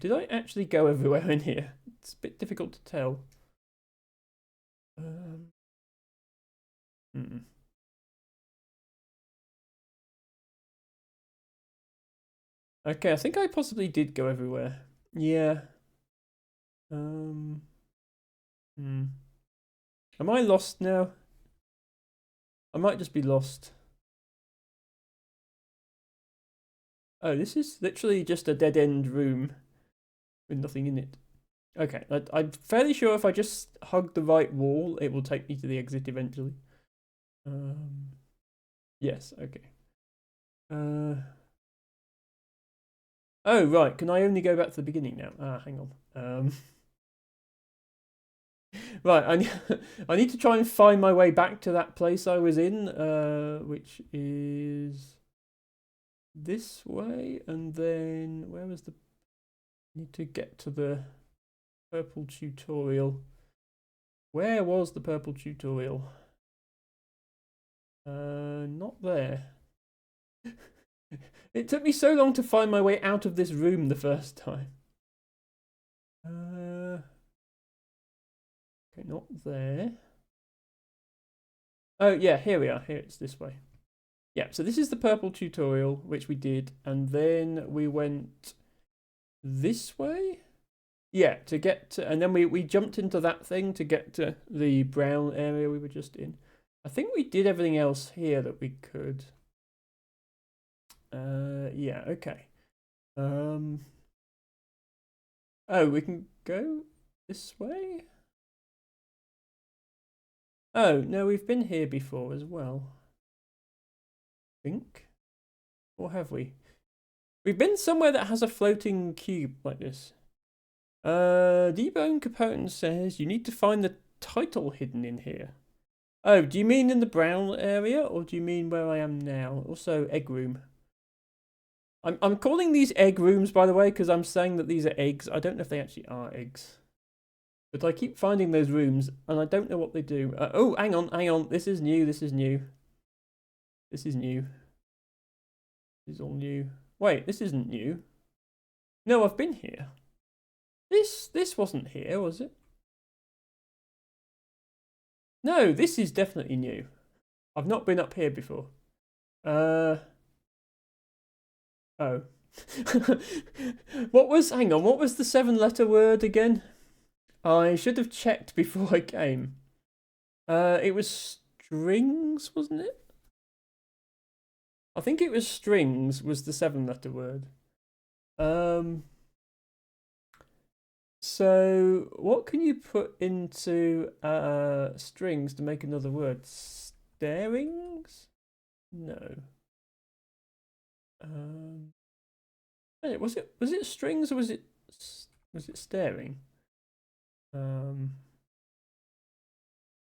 Did I actually go everywhere in here? It's a bit difficult to tell. Hmm. Okay, I think I possibly did go everywhere. Yeah. Um. Hmm. Am I lost now? I might just be lost. Oh, this is literally just a dead end room with nothing in it. Okay, I'm fairly sure if I just hug the right wall, it will take me to the exit eventually. Yes, okay. Oh, right, can I only go back to the beginning now? Ah, hang on. Right, I need to try and find my way back to that place I was in, which is this way, and then where was the... Need to get to the purple tutorial. Where was the purple tutorial? Not there. It took me so long to find my way out of this room the first time. Okay, not there. Oh, yeah, here we are. Here, it's this way. Yeah, so this is the purple tutorial, which we did, and then we went this way? Yeah, to get to, and then we jumped into that thing to get to the brown area we were just in. I think we did everything else here that we could. Yeah, okay. Oh, we can go this way? Oh, no, we've been here before as well. I think. Or have we? We've been somewhere that has a floating cube like this. Debone Capone says you need to find the title hidden in here. Oh, do you mean in the brown area or do you mean where I am now? Also, egg room. I'm calling these egg rooms, by the way, because I'm saying that these are eggs. I don't know if they actually are eggs. But I keep finding those rooms and I don't know what they do. Oh, hang on. This is new. This is new. This is new. This is all new. Wait, this isn't new. No, I've been here. This wasn't here, was it? No, this is definitely new. I've not been up here before. Oh. Hang on, what was the 7-letter word again? I should have checked before I came. It was strings, wasn't it? I think it was strings was the 7-letter word. So what can you put into strings to make another word? Starings? No. Was it strings or was it staring? Can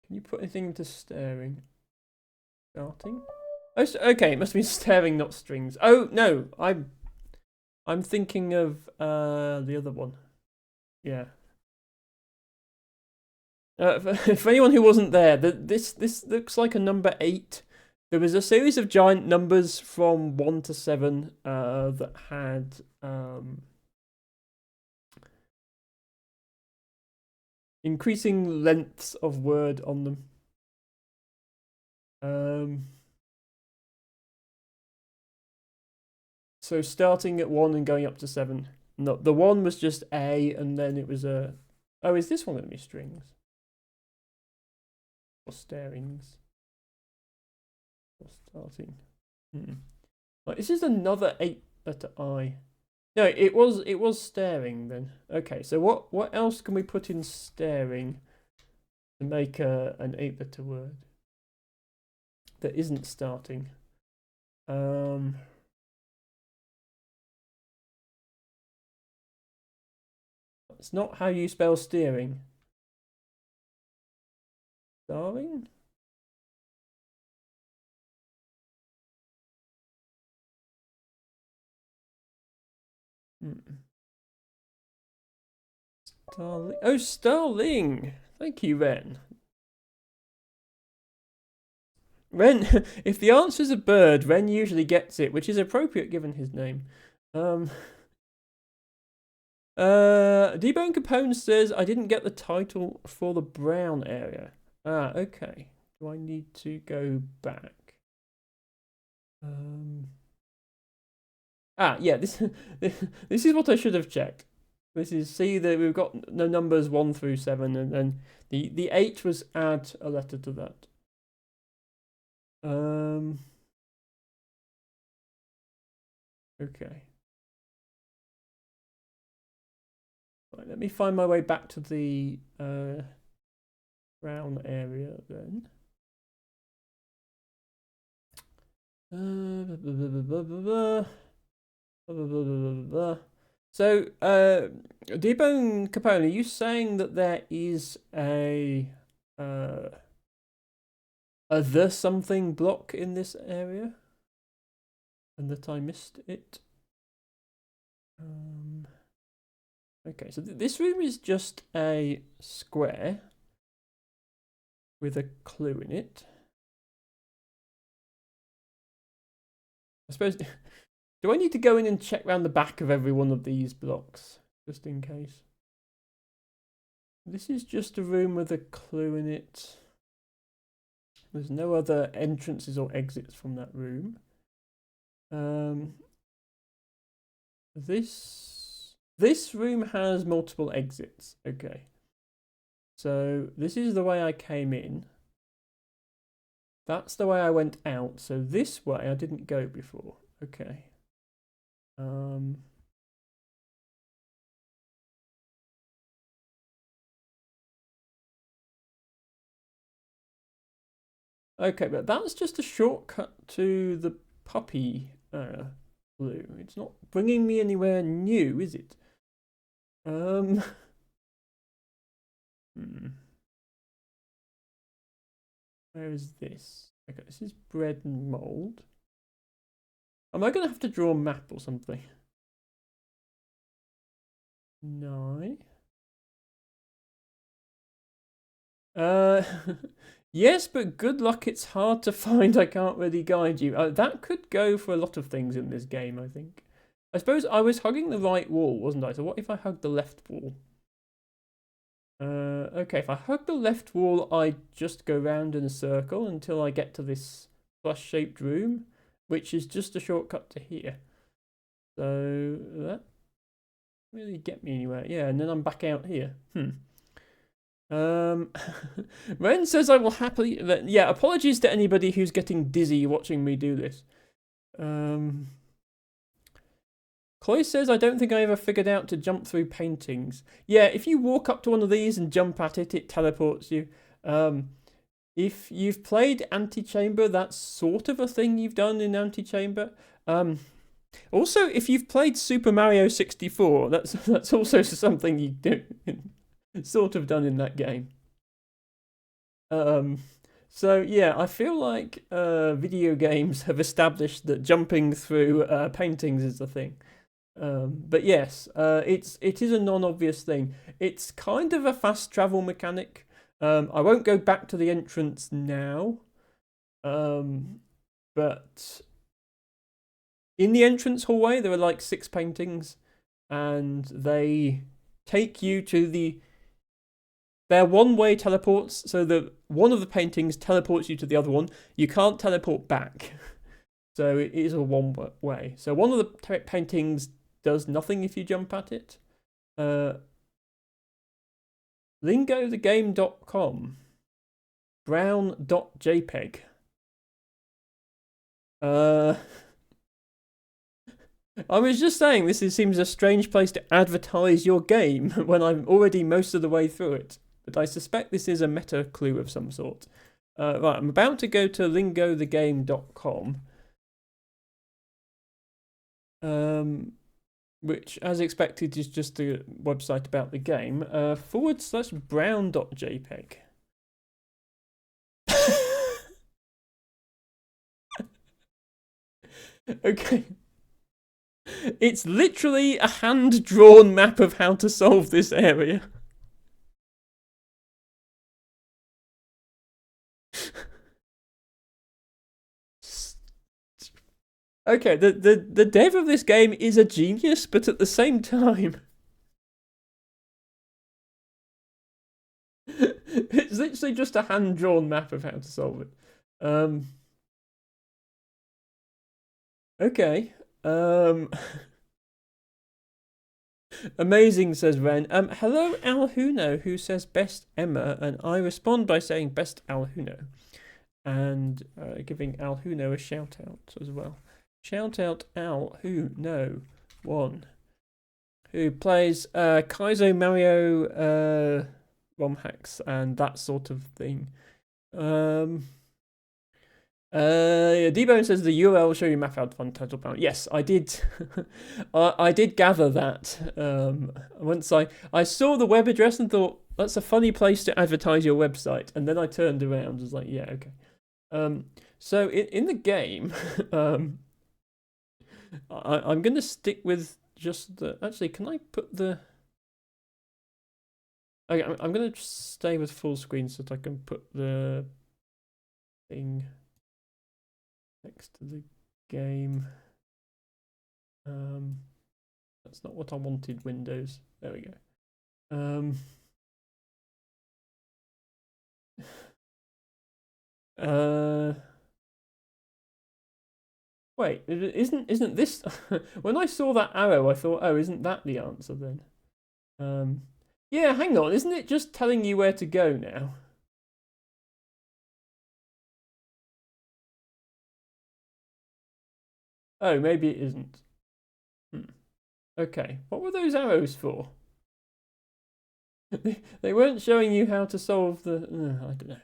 you put anything into staring? Starting? Oh, okay, it must be staring, not strings. Oh no, I'm thinking of the other one. Yeah. For anyone who wasn't there, this looks like a number 8. There was a series of giant numbers from 1 to 7 that had increasing lengths of word on them. So starting at 1 and going up to 7. No, the 1 was just A, and then it was a... Oh, is this one going to be strings? Or starings? Or starting? Like, this is another 8-letter I. No, it was staring then. Okay, so what else can we put in staring to make an 8-letter word that isn't starting? It's not how you spell steering. Starring? Starling. Oh, Starling. Thank you, Ren. Ren, if the answer's a bird, Ren usually gets it, which is appropriate given his name. Debone Capone says, I didn't get the title for the brown area. Ah, okay. Do I need to go back? Yeah, this is what I should have checked. This is, see that we've got the numbers 1 through 7, and then the 8 was add a letter to that. Okay. Right, let me find my way back to the brown area then. So, Debone Capone, are you saying that there is a the something block in this area, and that I missed it? Okay, so this room is just a square with a clue in it. I suppose. Do I need to go in and check around the back of every one of these blocks, just in case? This is just a room with a clue in it. There's no other entrances or exits from that room. This room has multiple exits. Okay. So this is the way I came in. That's the way I went out. So this way I didn't go before. Okay. Okay, but that's just a shortcut to the puppy blue. It's not bringing me anywhere new, is it? Where is this? Okay, this is bread and mold. Am I going to have to draw a map or something? No. Yes, but good luck, it's hard to find. I can't really guide you. That could go for a lot of things in this game, I think. I suppose I was hugging the right wall, wasn't I? So what if I hug the left wall? Okay, if I hug the left wall, I just go round in a circle until I get to this plus-shaped room, which is just a shortcut to here. So that really get me anywhere. Yeah, and then I'm back out here. Ren says I will happily. Yeah, apologies to anybody who's getting dizzy watching me do this. Chloe says, I don't think I ever figured out to jump through paintings. Yeah, if you walk up to one of these and jump at it, it teleports you. If you've played Antichamber, that's sort of a thing you've done in Antichamber. Also, if you've played Super Mario 64, that's also something you do sort of done in that game. So yeah, I feel like video games have established that jumping through paintings is a thing. But yes, it is a non-obvious thing. It's kind of a fast travel mechanic. I won't go back to the entrance now. But in the entrance hallway, there are like 6 paintings, and they take you to they're one-way teleports, so that one of the paintings teleports you to the other one. You can't teleport back. So it is a one-way. So one of the paintings does nothing if you jump at it. lingothegame.com brown.jpg. I was just saying, seems a strange place to advertise your game when I'm already most of the way through it. But I suspect this is a meta clue of some sort. Right, I'm about to go to lingothegame.com. Which, as expected, is just a website about the game. /brown.jpg. Okay. It's literally a hand-drawn map of how to solve this area. Okay, the dev of this game is a genius, but at the same time, it's literally just a hand-drawn map of how to solve it. Okay. Amazing, says Ren. Hello, Alhuno, who says best Emma, and I respond by saying best Alhuno, and giving Alhuno a shout out as well. Shout out Alhuno one, who plays Kaizo Mario ROM hacks and that sort of thing. D-Bone says the URL will show you map out fun title panel. Yes, I did. I did gather that. Once I saw the web address and thought that's a funny place to advertise your website, and then I turned around and was like, yeah, okay. So in the game, I'm going to stick with just the. Actually, can I put the? Okay, I'm going to stay with full screen so that I can put the thing next to the game. That's not what I wanted, Windows. There we go. Wait, isn't this when I saw that arrow I thought, oh, isn't that the answer then? Yeah, hang on, isn't it just telling you where to go now? Oh, maybe it isn't. Okay, what were those arrows for? They weren't showing you how to solve the. I don't know.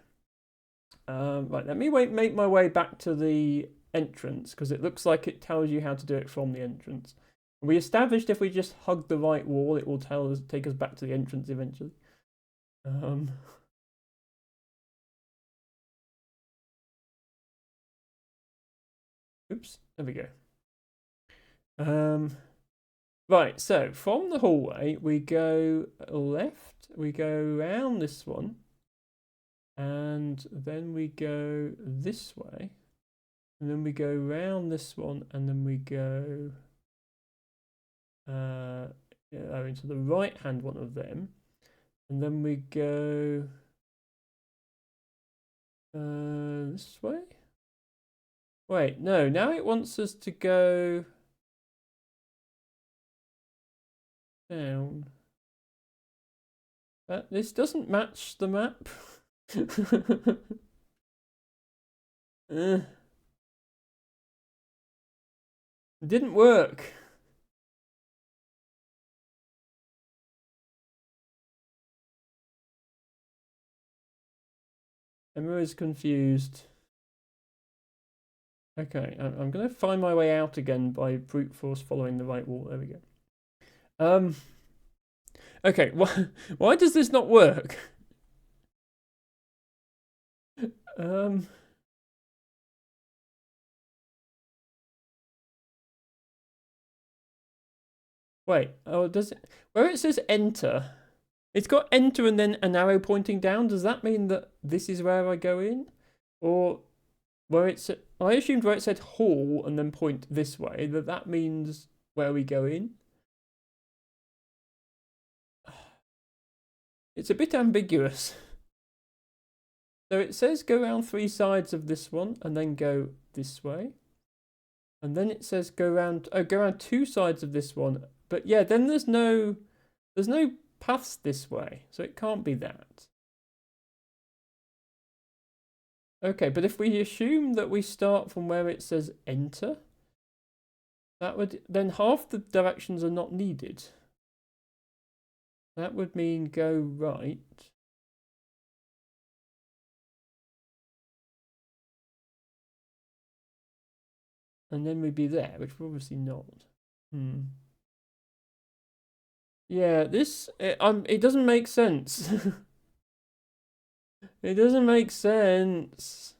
Right, let me make my way back to the entrance because it looks like it tells you how to do it from the entrance. We established if we just hug the right wall, it will take us back to the entrance eventually. Oops, there we go. Right, so from the hallway we go left, we go around this one, and then we go this way, and then we go around this one, and then we go into the right hand one of them, and then we go this way. Wait, no, now it wants us to go down. This doesn't match the map. It didn't work. Emma is confused. Okay, I'm going to find my way out again by brute force following the right wall. There we go. Okay, why does this not work? Wait, oh, does it? Where it says enter, it's got enter and then an arrow pointing down. Does that mean that this is where I go in? Or where it's, I assumed where it said hall and then point this way, that means where we go in. It's a bit ambiguous. So it says go around 3 sides of this one and then go this way. And then it says go around 2 sides of this one. But yeah, then there's no paths this way, so it can't be that. Okay, but if we assume that we start from where it says enter, that would then half the directions are not needed. That would mean go right. And then we'd be there, which we're obviously not. Yeah, it doesn't make sense. It doesn't make sense.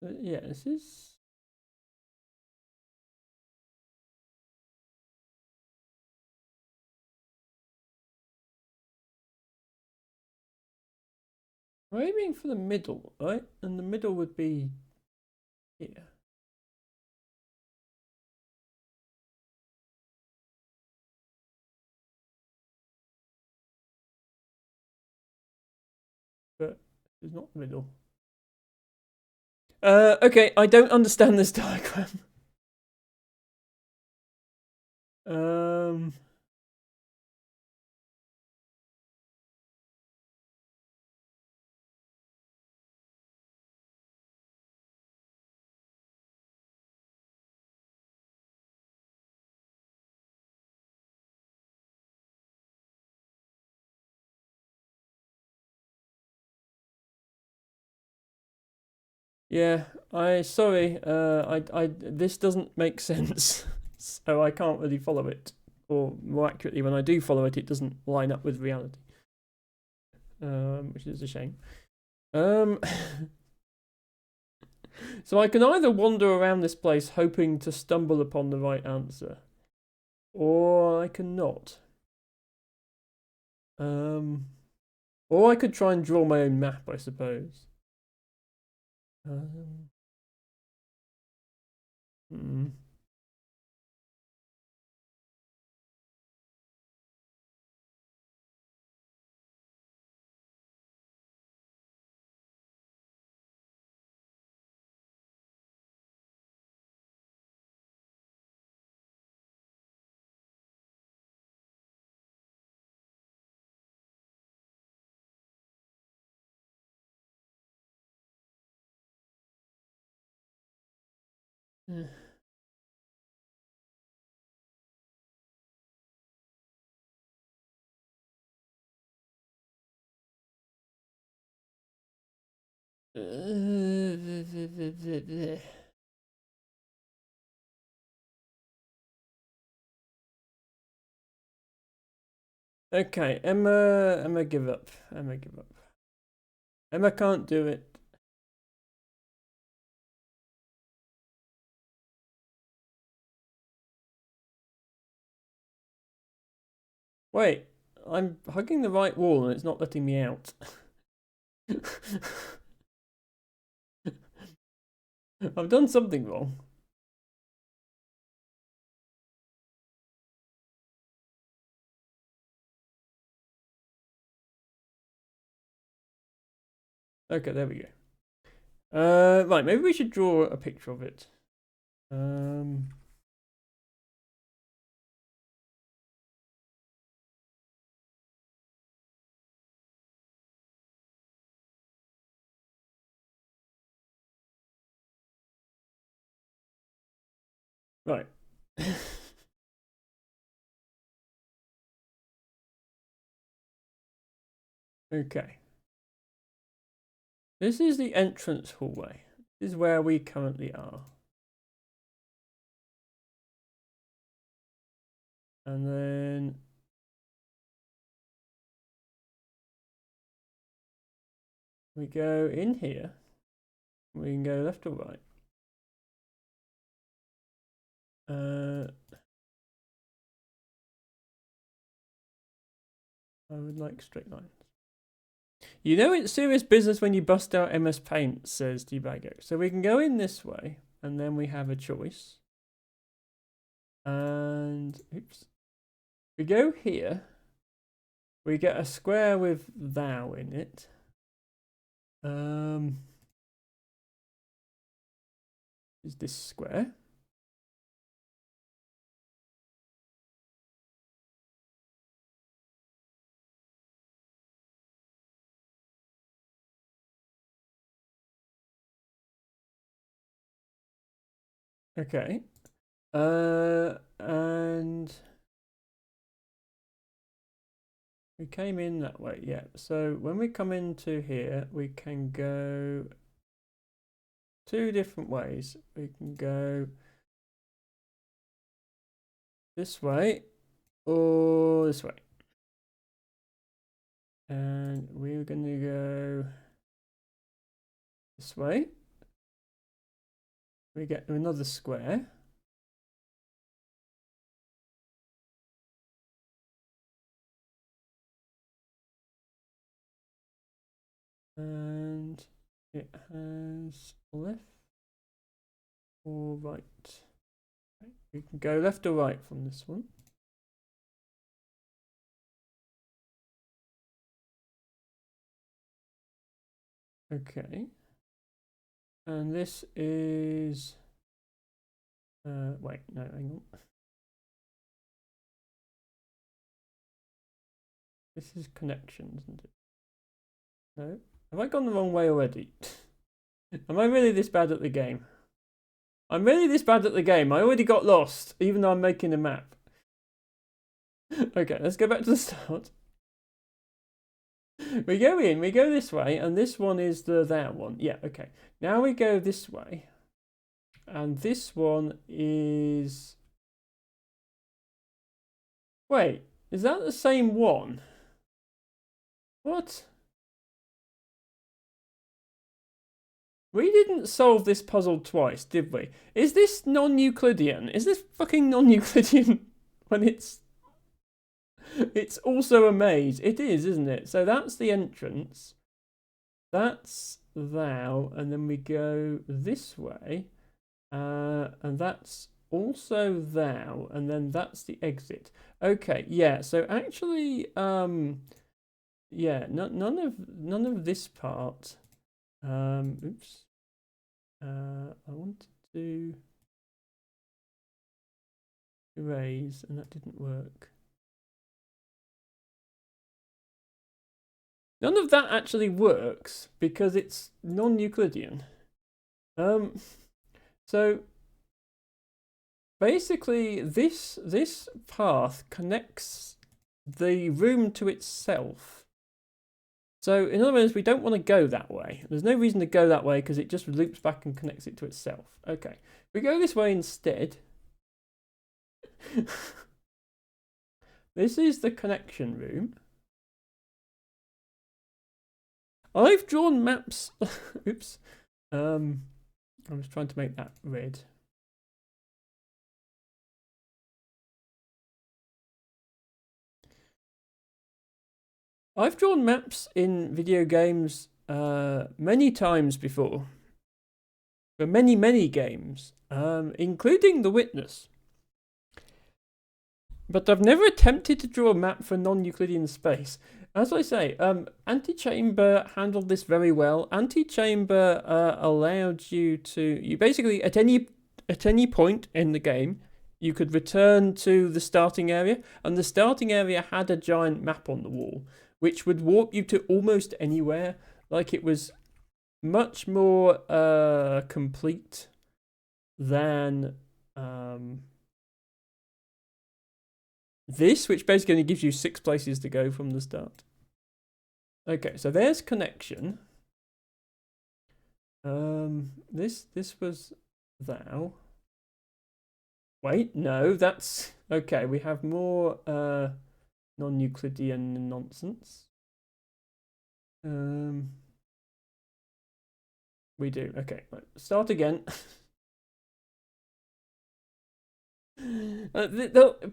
Yeah, this is... We're aiming for the middle, right? And the middle would be here. But it's not the middle. Okay, I don't understand this diagram. Um... Yeah, sorry, this doesn't make sense, so I can't really follow it. Or more accurately, when I do follow it, it doesn't line up with reality, which is a shame. So I can either wander around this place hoping to stumble upon the right answer, or I can not. Or I could try and draw my own map, I suppose. Hmm. Okay, Emma, give up. Emma, give up. Emma can't do it. Wait, I'm hugging the right wall and it's not letting me out. I've done something wrong. Okay, there we go. Right, maybe we should draw a picture of it. Right. Okay. This is the entrance hallway. This is where we currently are. And then we go in here. We can go left or right. I would like straight lines. You know it's serious business when you bust out MS Paint, says Debago. So we can go in this way, and then we have a choice. And, oops. We go here. We get a square with thou in it. Is this square? Okay. And we came in that way, yeah. So when we come into here, we can go two different ways. We can go this way or this way. And we're going to go this way. We get another square. And it has left or right. We can go left or right from this one. Okay. And this is... wait, no, hang on. This is connections, isn't it? No? Have I gone the wrong way already? Am I really this bad at the game? I'm really this bad at the game. I already got lost, even though I'm making a map. Okay, let's go back to the start. We go in, we go this way, and this one is that one. Yeah, okay. Now we go this way. And this one is... Wait, is that the same one? What? We didn't solve this puzzle twice, did we? Is this non-Euclidean? Is this fucking non-Euclidean when it's also a maze? It is, isn't it? So that's the entrance. That's thou, and then we go this way. And that's also thou, and then that's the exit. Okay, yeah, so actually, yeah, none of this part. Oops. I wanted to erase, and that didn't work. None of that actually works because it's non-Euclidean. So basically, this path connects the room to itself. So in other words, we don't want to go that way. There's no reason to go that way because it just loops back and connects it to itself. Okay, we go this way instead. This is the connection room. I've drawn maps. Oops. I'm just trying to make that red. I've drawn maps in video games many times before. For many games, including The Witness. But I've never attempted to draw a map for non-Euclidean space. As I say, Antichamber handled this very well. Antichamber allowed you basically at any point in the game, you could return to the starting area, and the starting area had a giant map on the wall, which would warp you to almost anywhere. Like, it was much more complete than this, which basically only gives you 6 places to go from the start. Okay, so there's connection. This was thou. Wait, no, that's okay. We have more non-Euclidean nonsense. We do. Okay, right, start again.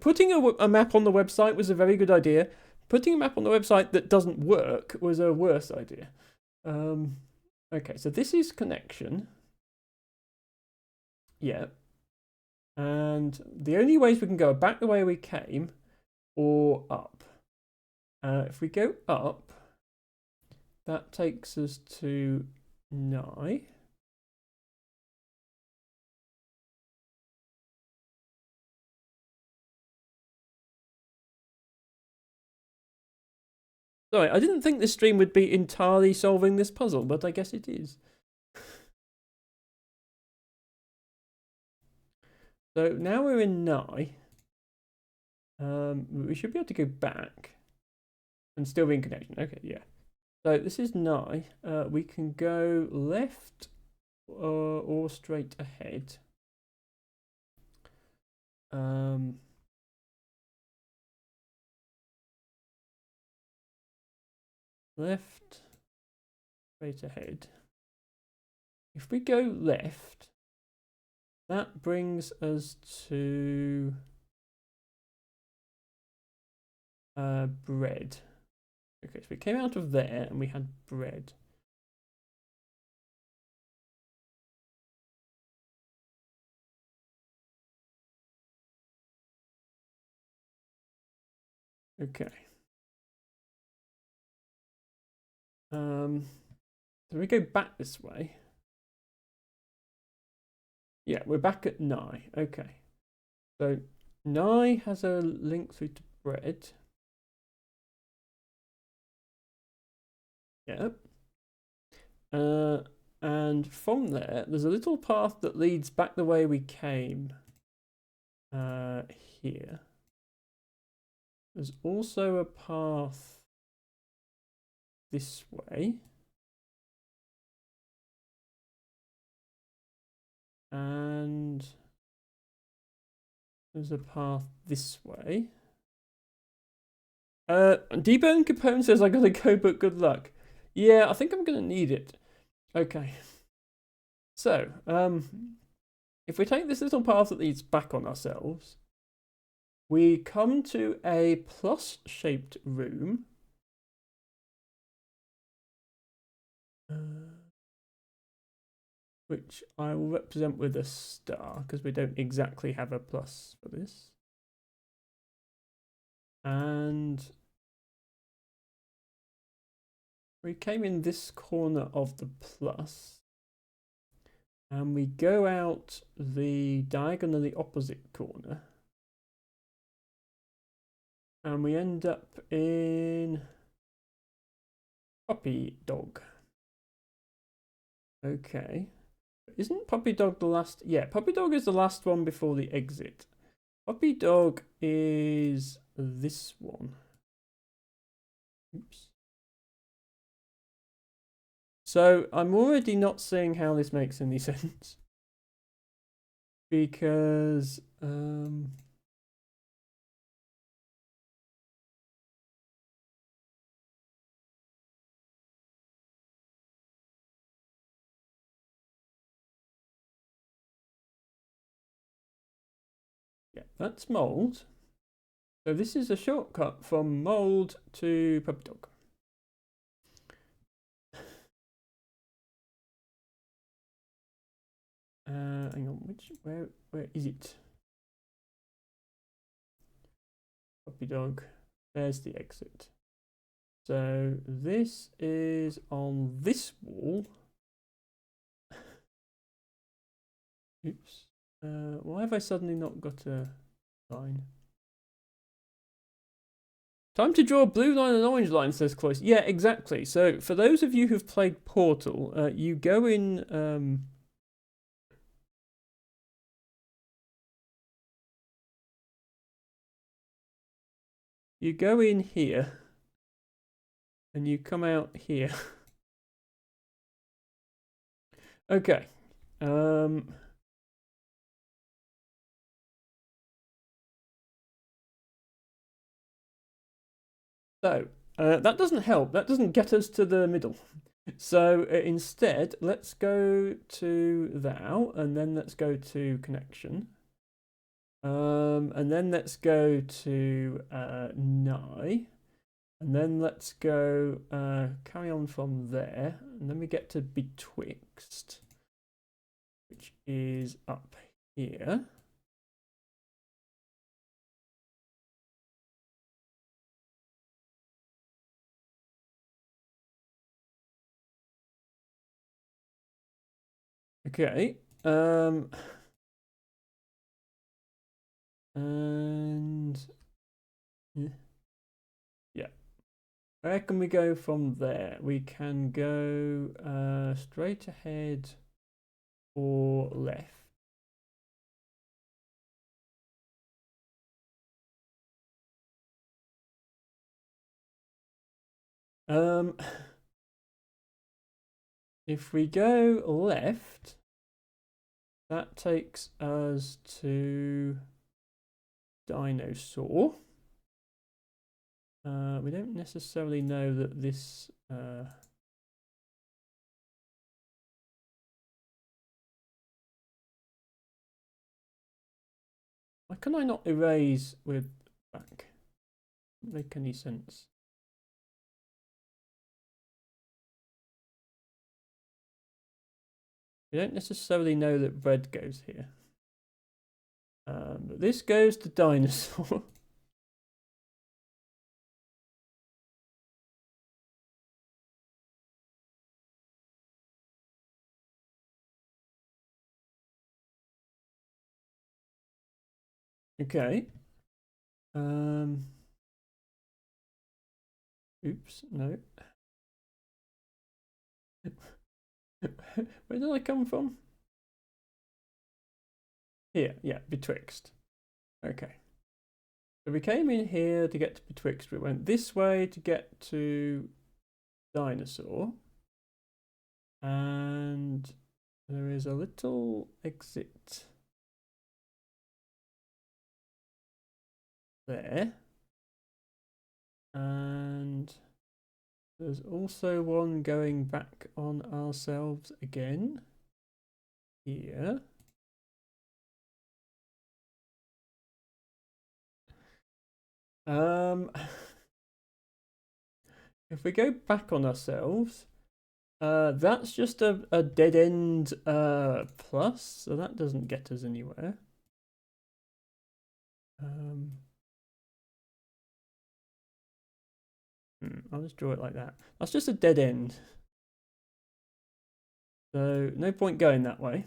Putting a map on the website was a very good idea. Putting a map on the website that doesn't work was a worse idea. Okay, so this is connection. Yeah. And the only ways we can go are back the way we came or up. If we go up, that takes us to Nye. Sorry, I didn't think this stream would be entirely solving this puzzle, but I guess it is. So now we're in Nye. We should be able to go back and still be in connection. Okay, yeah. So this is Nye. We can go left or straight ahead. Left, straight ahead. If we go left, that brings us to bread. Okay, so we came out of there and we had bread. Okay. So we go back this way. Yeah, we're back at Nye. Okay. So Nye has a link through to bread. Yep. And from there, there's a little path that leads back the way we came. Here. There's also a path this way. And there's a path this way. Debone Capone says I gotta go, but good luck. Yeah, I think I'm gonna need it. Okay. So, if we take this little path that leads back on ourselves, we come to a plus-shaped room. Which I will represent with a star, because we don't exactly have a plus for this. And we came in this corner of the plus. And we go out the diagonally opposite corner. And we end up in Puppy Dog. Okay. Isn't Puppy Dog the last? Yeah, Puppy Dog is the last one before the exit. Puppy Dog is this one. Oops. So I'm already not seeing how this makes any sense. Because yeah, that's mold. So this is a shortcut from mold to Puppy Dog. Hang on, where is it? Puppy Dog. There's the exit. So this is on this wall. Oops. Why have I suddenly not got a line? Time to draw a blue line and an orange line, says Cloyce. Yeah, exactly. So for those of you who've played Portal, you go in... you go in here, and you come out here. Okay. So, that doesn't help. That doesn't get us to the middle. So instead, let's go to thou, and then let's go to connection. And then let's go to Nye. And then let's go carry on from there. And then we get to betwixt, which is up here. Okay. And yeah. Where can we go from there? We can go straight ahead or left. If we go left, that takes us to Dinosaur. We don't necessarily know that this Why can I not erase with back? Doesn't make any sense. We don't necessarily know that bread goes here. But this goes to dinosaur. Okay. Oops, no. Where did I come from? Here, yeah, betwixt. Okay. So we came in here to get to betwixt. We went this way to get to dinosaur. And there is a little exit there. And there's also one going back on ourselves again here. If we go back on ourselves, that's just a dead end plus, so that doesn't get us anywhere. I'll just draw it like that. That's just a dead end. So no point going that way.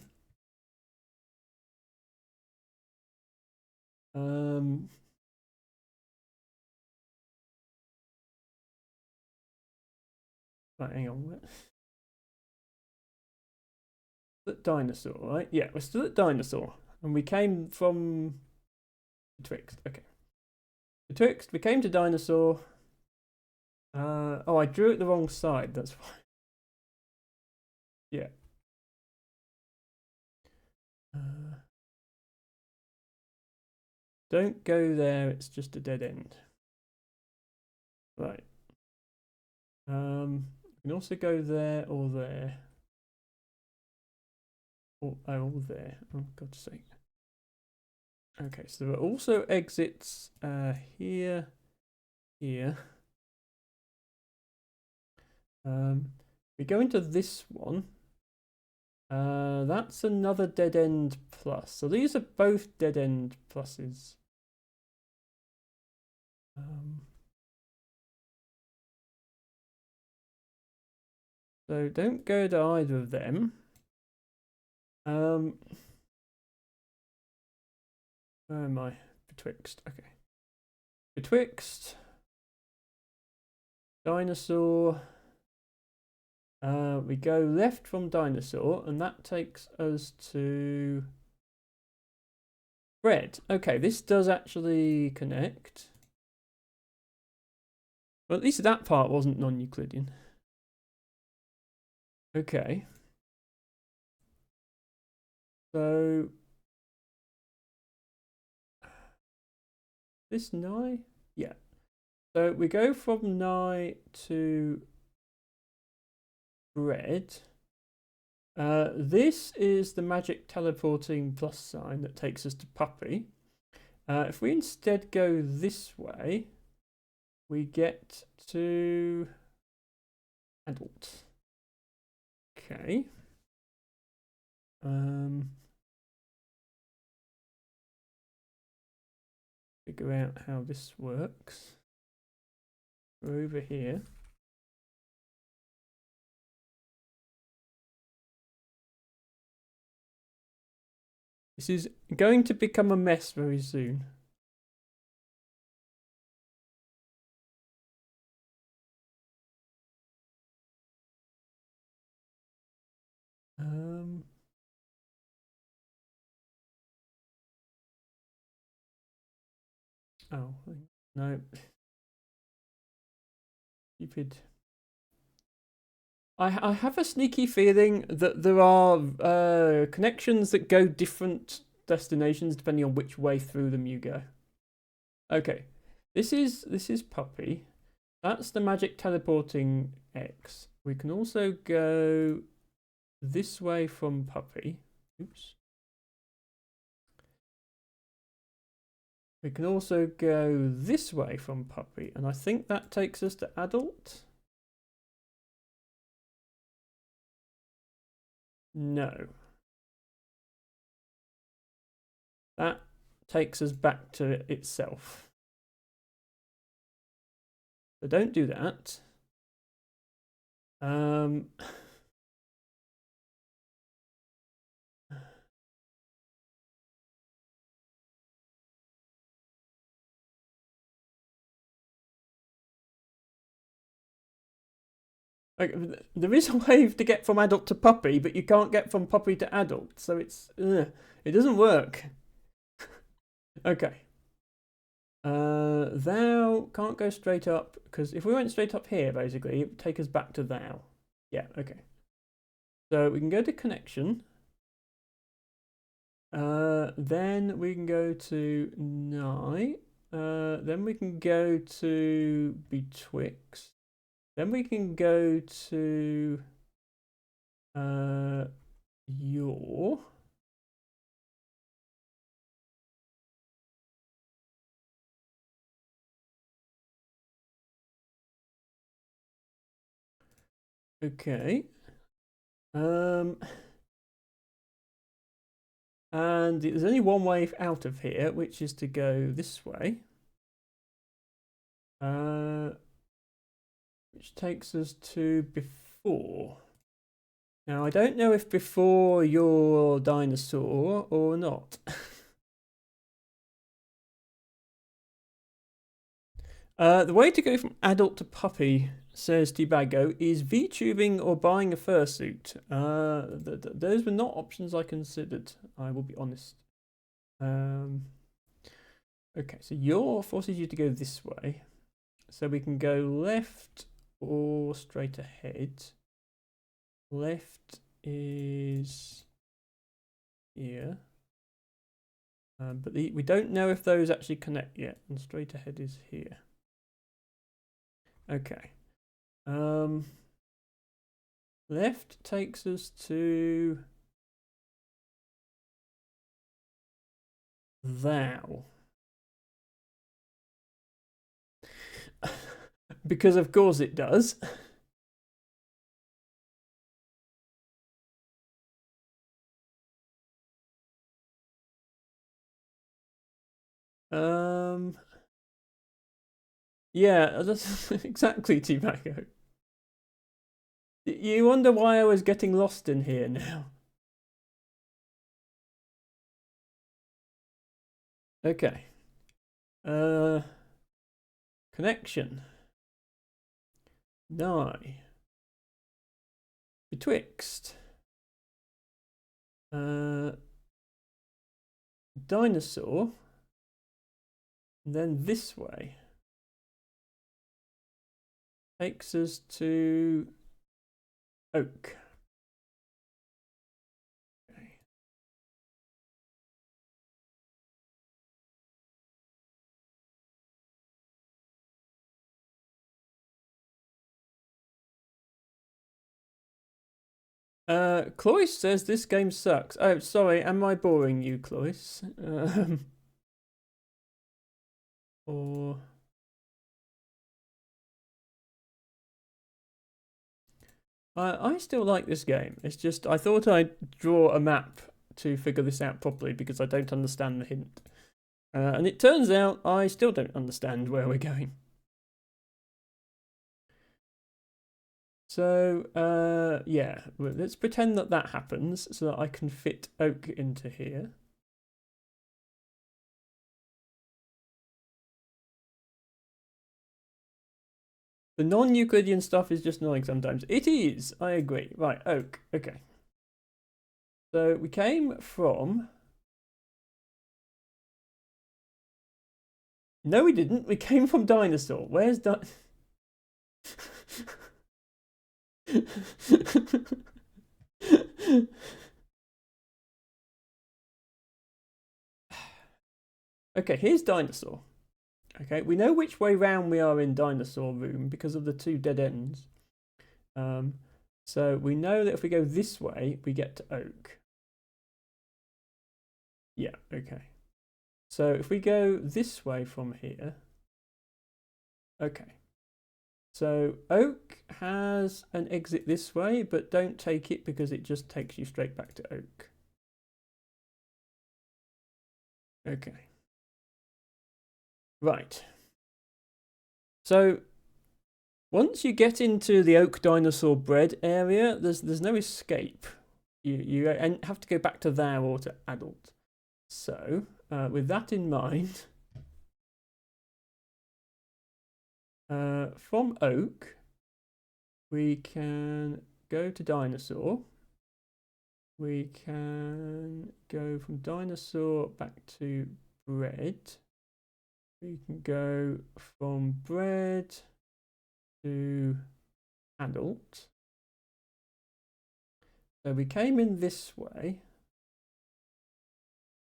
Right, hang on. At dinosaur, right? Yeah, we're still at dinosaur. And we came from betwixt. Okay. Betwixt, we came to dinosaur. Oh, I drew it the wrong side, that's why. Yeah. Don't go there, it's just a dead end. Right. We can also go there or there. Or there. Oh, God's sake. Okay, so there are also exits here, here. We go into this one. That's another dead end plus. So these are both dead end pluses. So don't go to either of them. Where am I? Betwixt. Okay. Betwixt. Dinosaur. We go left from dinosaur, and that takes us to bread. Okay, this does actually connect. Well, at least that part wasn't non-Euclidean. Okay. So this Nye? Yeah. So we go from Nye to bread. This is the magic teleporting plus sign that takes us to puppy. If we instead go this way, we get to adult. Okay. Figure out how this works. We're over here. This is going to become a mess very soon. Oh, no. Stupid. I have a sneaky feeling that there are connections that go different destinations depending on which way through them you go. Okay, this is puppy. That's the magic teleporting X. We can also go this way from puppy. Oops. We can also go this way from puppy, and I think that takes us to adult. No. That takes us back to it itself. So don't do that. Like, there is a way to get from adult to puppy, but you can't get from puppy to adult. So it doesn't work. Okay. Thou can't go straight up, because if we went straight up here, basically, it would take us back to thou. Yeah, okay. So we can go to connection. Then we can go to nigh. Then we can go to betwixt. Then we can go to your. Okay. And there's only one way out of here, which is to go this way. Which takes us to before. Now, I don't know if before your dinosaur or not. The way to go from adult to puppy, says Debago, is VTubing or buying a fursuit. Those were not options I considered, I will be honest. Okay, so your forces you to go this way. So we can go left or straight ahead. Left is here. But we don't know if those actually connect yet, and straight ahead is here. Okay. Left takes us to thou. Because of course it does. Yeah, that's exactly, Tobacco. You wonder why I was getting lost in here now. Okay. Connection. Nigh. Betwixt. Dinosaur. And then this way. Takes us to oak. Cloyce says this game sucks. Oh, sorry, am I boring you, Cloyce? Or I still like this game. It's just I thought I'd draw a map to figure this out properly because I don't understand the hint. And it turns out I still don't understand where we're going. So, yeah, let's pretend that that happens so that I can fit oak into here. The non-Euclidean stuff is just annoying sometimes. It is, I agree. Right, oak, okay. So we came from... No, we didn't. We came from dinosaur. Where's Okay, here's dinosaur. Okay, we know which way round we are in dinosaur room because of the two dead ends. So we know that if we go this way, we get to oak. Yeah, okay. So if we go this way from here, okay. So Oak has an exit this way, but don't take it because it just takes you straight back to Oak. Okay. Right. So once you get into the Oak Dinosaur Bread area, there's no escape. You have to go back to there or to Adult. So with that in mind, from Oak, we can go to Dinosaur. We can go from Dinosaur back to Bread. We can go from Bread to Adult. So we came in this way.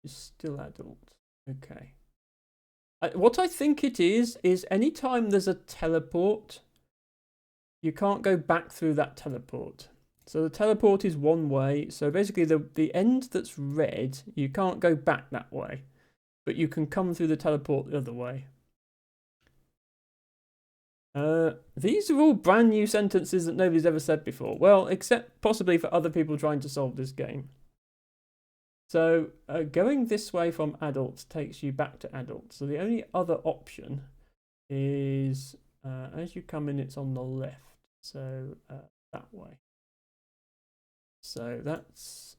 It's still Adult. Okay. What I think it is anytime there's a teleport, you can't go back through that teleport. So the teleport is one way. So basically the end that's red, you can't go back that way. But you can come through the teleport the other way. These are all brand new sentences that nobody's ever said before. Well, except possibly for other people trying to solve this game. So going this way from Adult takes you back to Adult. So the only other option is as you come in, it's on the left. So that way. So that's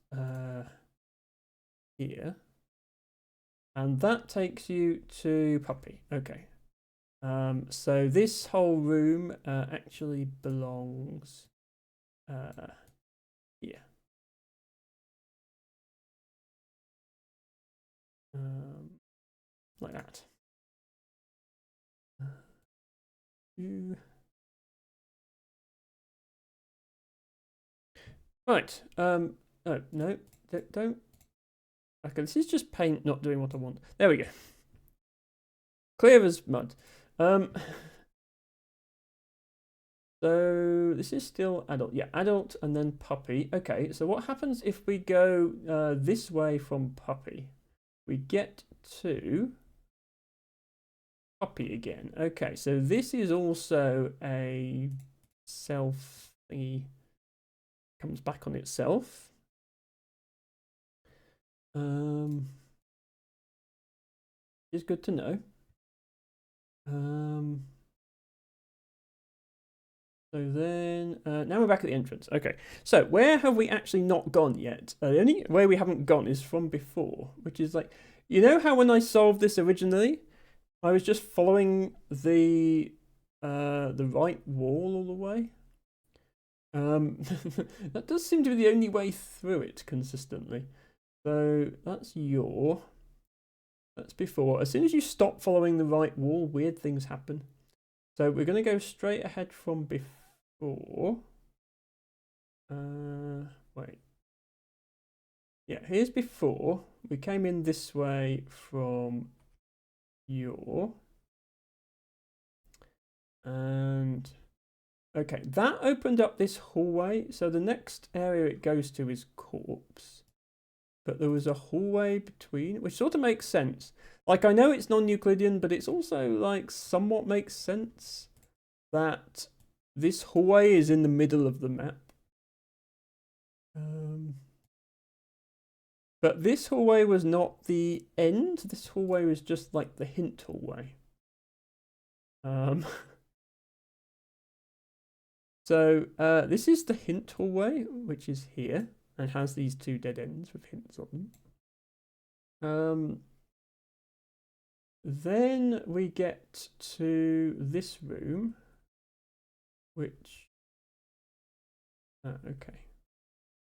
here. And that takes you to Puppy. Okay. So this whole room actually belongs here. Like that. Right. Oh, no, don't. Okay, this is just paint not doing what I want. There we go. Clear as mud. So this is still Adult. Yeah, Adult and then Puppy. Okay, so what happens if we go this way from Puppy? We get to Puppy again. Okay, so this is also a self thingy. Comes back on itself. It's good to know. So then, now we're back at the entrance. Okay, so where have we actually not gone yet? The only way we haven't gone is from before, which is like, you know how when I solved this originally, I was just following the right wall all the way? That does seem to be the only way through it consistently. So that's that's before. As soon as you stop following the right wall, weird things happen. So we're going to go straight ahead from before. Wait. Yeah, here's before. We came in this way from and okay, that opened up this hallway. So the next area it goes to is Corpse. But there was a hallway between, which sort of makes sense. Like, I know it's non-Euclidean, but it's also, like, somewhat makes sense that this hallway is in the middle of the map. But this hallway was not the end. This hallway was just, like, the hint hallway. So, this is the hint hallway, which is here, and has these two dead ends with hints on them. Then we get to this room, which okay.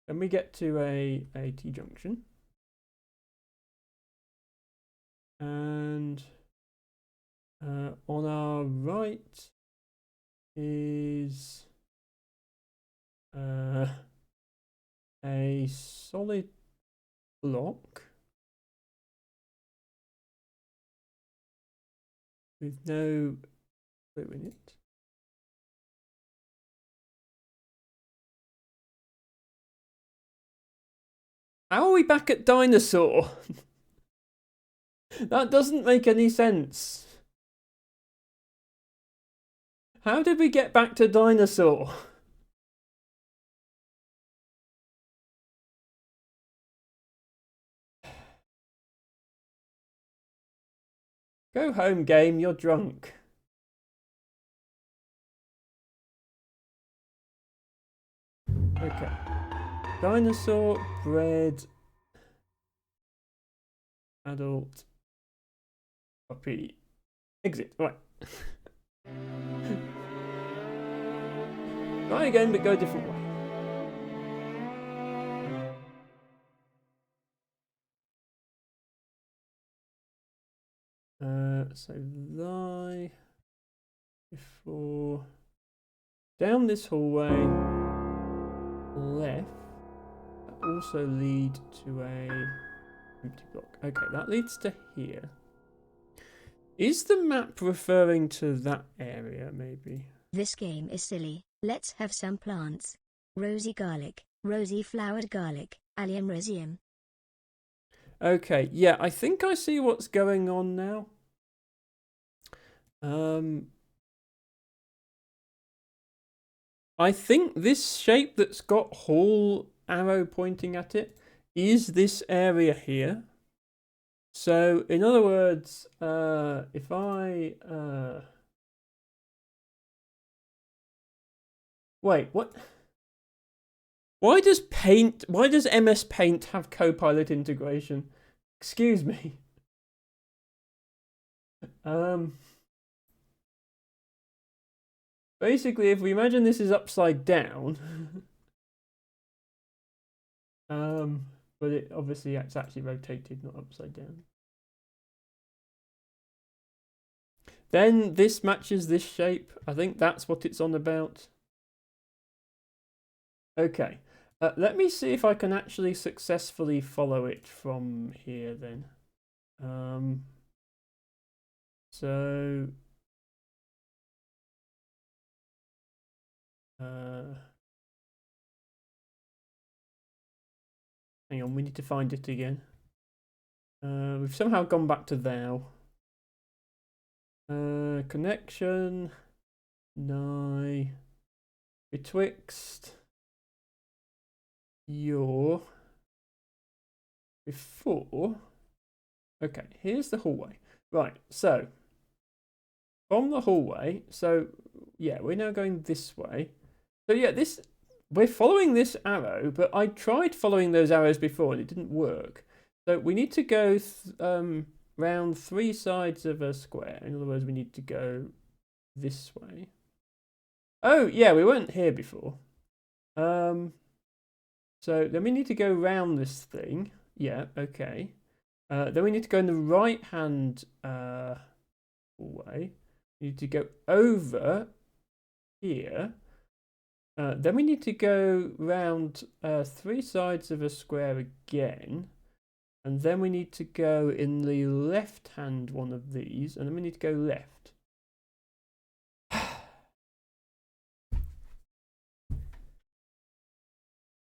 Then we get to a T-junction. And on our right is a solid block with no clue in it. How are we back at Dinosaur? That doesn't make any sense. How did we get back to dinosaur? Go home, game, you're drunk. Okay. Dinosaur, bread, adult, puppy, exit. Right. Try again, but go a different way. So lie before down this hallway left. That also lead to a empty block. Okay, that leads to here. Is the map referring to that area, maybe? This game is silly. Let's have some plants. Rosy garlic, rosy flowered garlic, allium rosium. Okay, yeah, I think I see what's going on now. I think this shape that's got hall arrow pointing at it is this area here. So, in other words, if I... Wait, what? Why does MS Paint have Copilot integration? Excuse me. Basically, if we imagine this is upside down, but it's actually rotated, not upside down. Then this matches this shape. I think that's what it's on about. Okay, let me see if I can actually successfully follow it from here then. So... hang on, we need to find it again. We've somehow gone back to thou. Connection. Nigh. Betwixt. Your. Before. Okay, here's the hallway. Right, so. From the hallway, so yeah, we're now going this way. So yeah, we're following this arrow, but I tried following those arrows before and it didn't work. So we need to go round 3 sides of a square. In other words, we need to go this way. Oh yeah, we weren't here before. So then we need to go round this thing. Yeah, okay. Then we need to go in the right hand way. We need to go over here. Then we need to go round 3 sides of a square again. And then we need to go in the left hand one of these. And then we need to go left.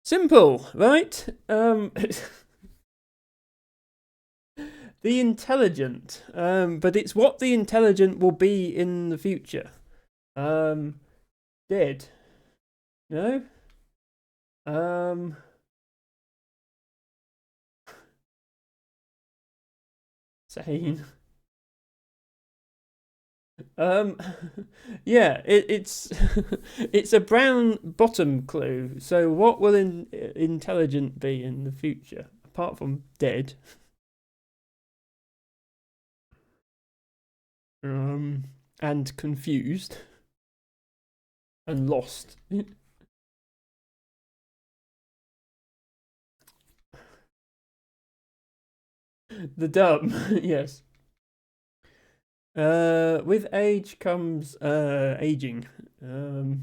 Simple, right? The intelligent. But it's what the intelligent will be in the future. Dead. No? Sane. Yeah, it's it's a brown bottom clue. So what will intelligent be in the future apart from dead? And confused and lost. The dumb, yes. With age comes aging. Hmm.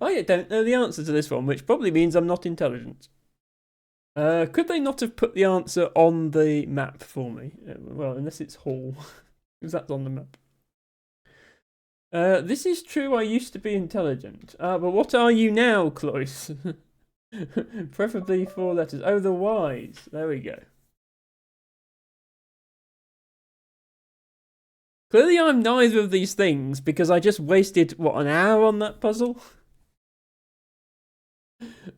I don't know the answer to this one, which probably means I'm not intelligent. Could they not have put the answer on the map for me? Well, unless it's Hall, because that's on the map. This is true, I used to be intelligent. But what are you now, Cloyce? Preferably 4 letters. Oh, the wise. There we go. Clearly I'm neither of these things, because I just wasted, what, an hour on that puzzle?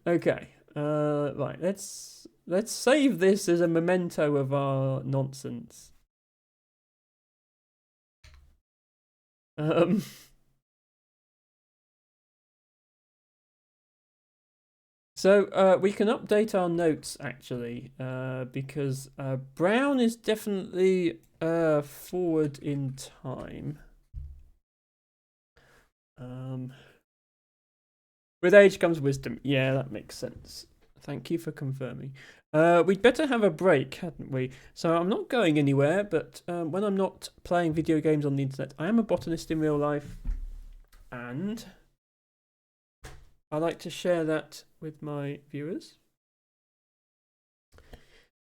Okay. Right, let's save this as a memento of our nonsense. So we can update our notes actually, because Brown is definitely forward in time. With age comes wisdom. Yeah, that makes sense. Thank you for confirming. We'd better have a break, hadn't we? So I'm not going anywhere, but when I'm not playing video games on the internet, I am a botanist in real life, and I like to share that with my viewers.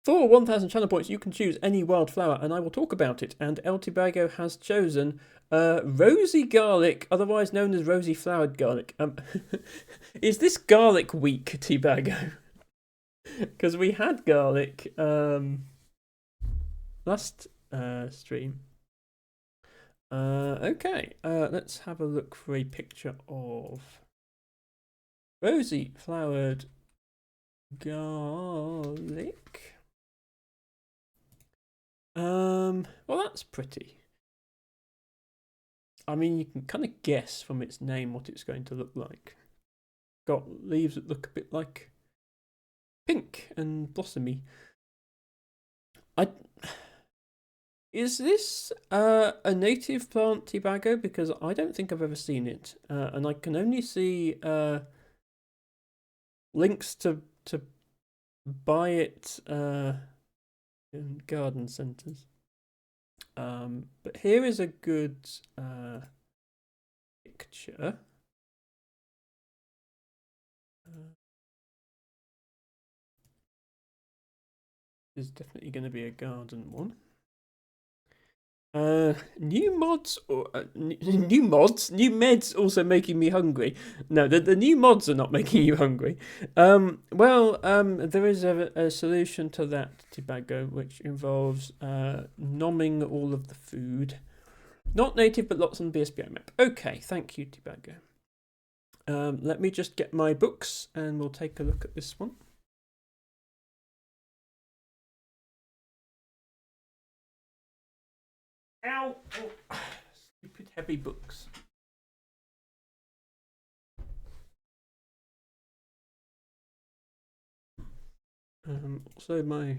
For 1,000 channel points, you can choose any wildflower, and I will talk about it. And El Tibago has chosen rosy garlic, otherwise known as rosy flowered garlic. Is this garlic week, Tibago? Because we had garlic last stream. Okay, let's have a look for a picture of rosy flowered garlic. Well, that's pretty. I mean, you can kind of guess from its name what it's going to look like. Got leaves that look a bit like pink and blossomy. Is this a native plant, Tibago? Because I don't think I've ever seen it, and I can only see links to buy it in garden centres. But here is a good picture. This is definitely going to be a garden one. New mods or new meds also making me hungry. No, the new mods are not making you hungry. There is a solution to that, Tibago, which involves nomming all of the food. Not native, but lots on the BSBI map. Okay, thank you, Tibago. Let me just get my books and we'll take a look at this one. Ow! Oh, stupid heavy books. Also, my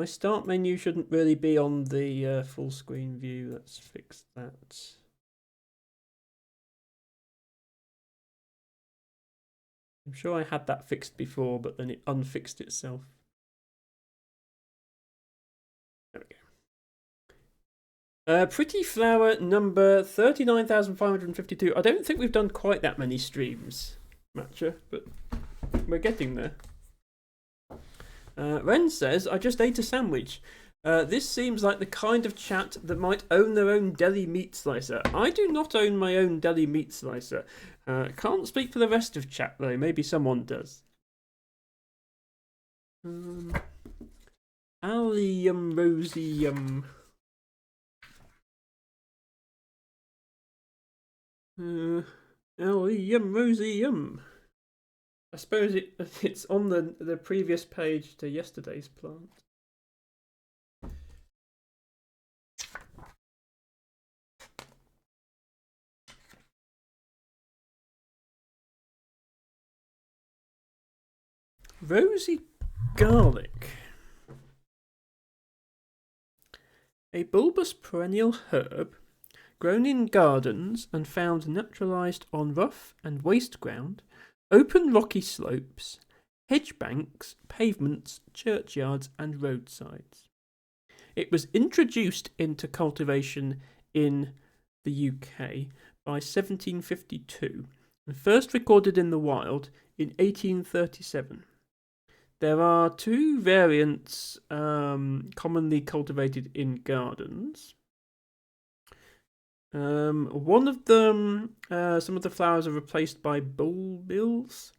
start menu shouldn't really be on the full screen view. Let's fix that. I'm sure I had that fixed before, but then it unfixed itself. There we go. Pretty flower number 39,552. I don't think we've done quite that many streams, Matcha, but we're getting there. Ren says, I just ate a sandwich. This seems like the kind of chat that might own their own deli meat slicer. I do not own my own deli meat slicer. Can't speak for the rest of chat, though. Maybe someone does. Allium Rosium. Allium Rosium. I suppose it's on the previous page to yesterday's plant. Rosy garlic. A bulbous perennial herb grown in gardens and found naturalised on rough and waste ground, open rocky slopes, hedge banks, pavements, churchyards and roadsides. It was introduced into cultivation in the UK by 1752 and first recorded in the wild in 1837. There are two variants commonly cultivated in gardens. One of them, some of the flowers are replaced by bulbils,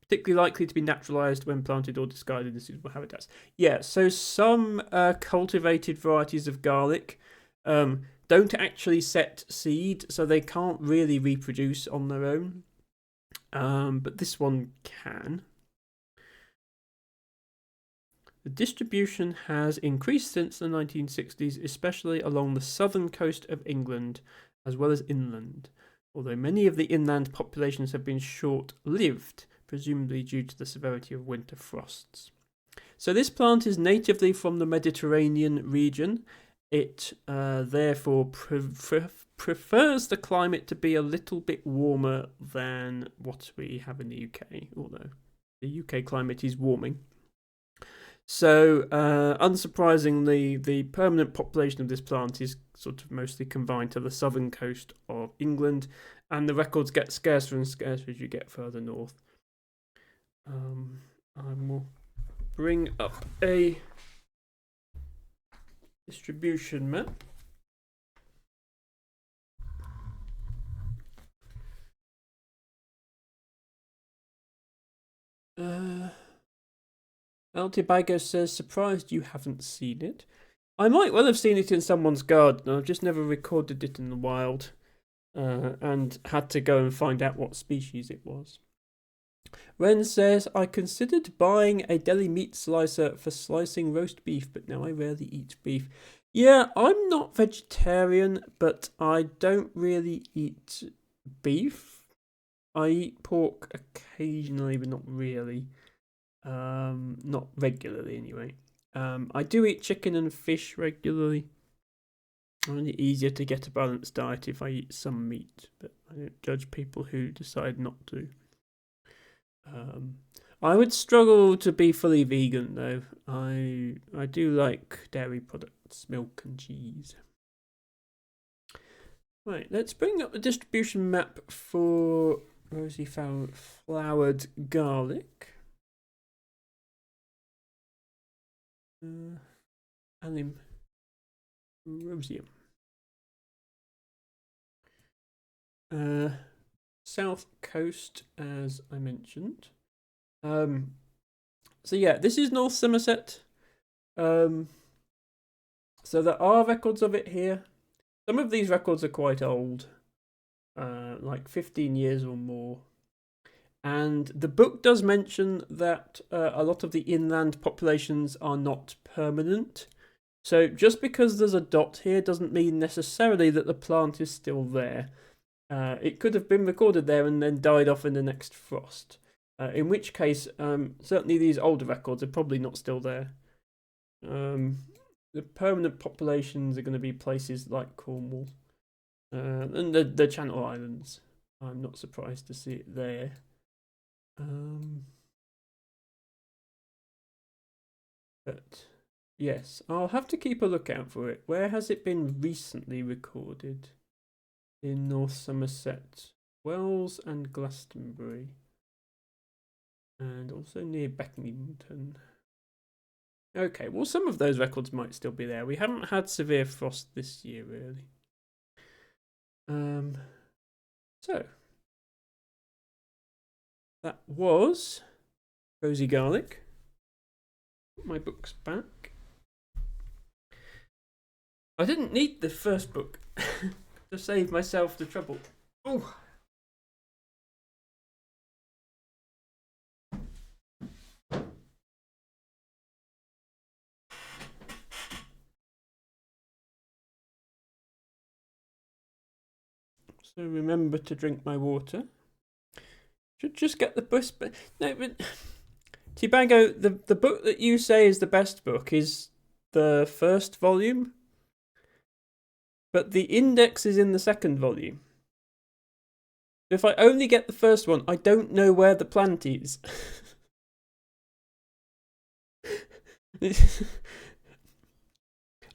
particularly likely to be naturalized when planted or discarded in suitable habitats. Yeah, so some cultivated varieties of garlic don't actually set seed, so they can't really reproduce on their own. But this one can. The distribution has increased since the 1960s, especially along the southern coast of England, as well as inland, although many of the inland populations have been short-lived, presumably due to the severity of winter frosts. So this plant is natively from the Mediterranean region. It therefore prefers the climate to be a little bit warmer than what we have in the UK, although the UK climate is warming. So, unsurprisingly, the permanent population of this plant is sort of mostly confined to the southern coast of England, and the records get scarcer and scarcer as you get further north. I will bring up a distribution map. Altibago says, surprised you haven't seen it. I might well have seen it in someone's garden. I've just never recorded it in the wild and had to go and find out what species it was. Ren says, I considered buying a deli meat slicer for slicing roast beef, but now I rarely eat beef. Yeah, I'm not vegetarian, but I don't really eat beef. I eat pork occasionally, but not really. Not regularly anyway. I do eat chicken and fish regularly. I find it easier to get a balanced diet if I eat some meat, but I don't judge people who decide not to. I would struggle to be fully vegan though. I do like dairy products, milk and cheese. Right, let's bring up the distribution map for rosy flowered garlic. Allium roseum. South coast, as I mentioned. So yeah, this is North Somerset. So there are records of it here. Some of these records are quite old, like 15 years or more. And the book does mention that a lot of the inland populations are not permanent. So just because there's a dot here doesn't mean necessarily that the plant is still there. It could have been recorded there and then died off in the next frost. In which case, certainly these older records are probably not still there. The permanent populations are going to be places like Cornwall and the Channel Islands. I'm not surprised to see it there. But yes, I'll have to keep a lookout for it. Where has it been recently recorded? In North Somerset, Wells and Glastonbury, and also near Beckington. Okay, well, some of those records might still be there. We haven't had severe frost this year, really. So that was Rosy Garlic. Put my books back. I didn't need the first book to save myself the trouble. Oh. So remember to drink my water. Should just get the best. No, but Tibago, the book that you say is the best book is the first volume, but the index is in the second volume. If I only get the first one, I don't know where the plant is.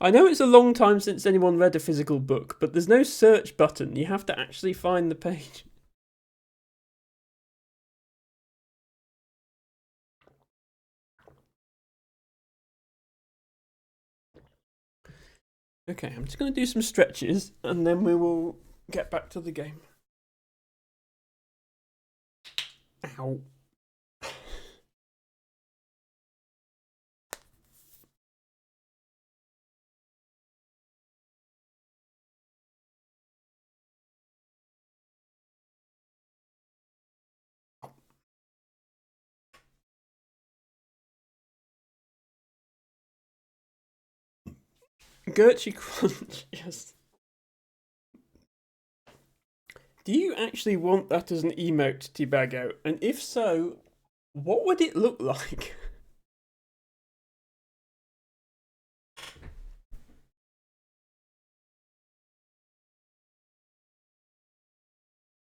I know it's a long time since anyone read a physical book, but there's no search button. You have to actually find the page. Okay, I'm just going to do some stretches and then we will get back to the game. Ow. Gertrude Crunch, yes. Do you actually want that as an emote, Tibago? And if so, what would it look like?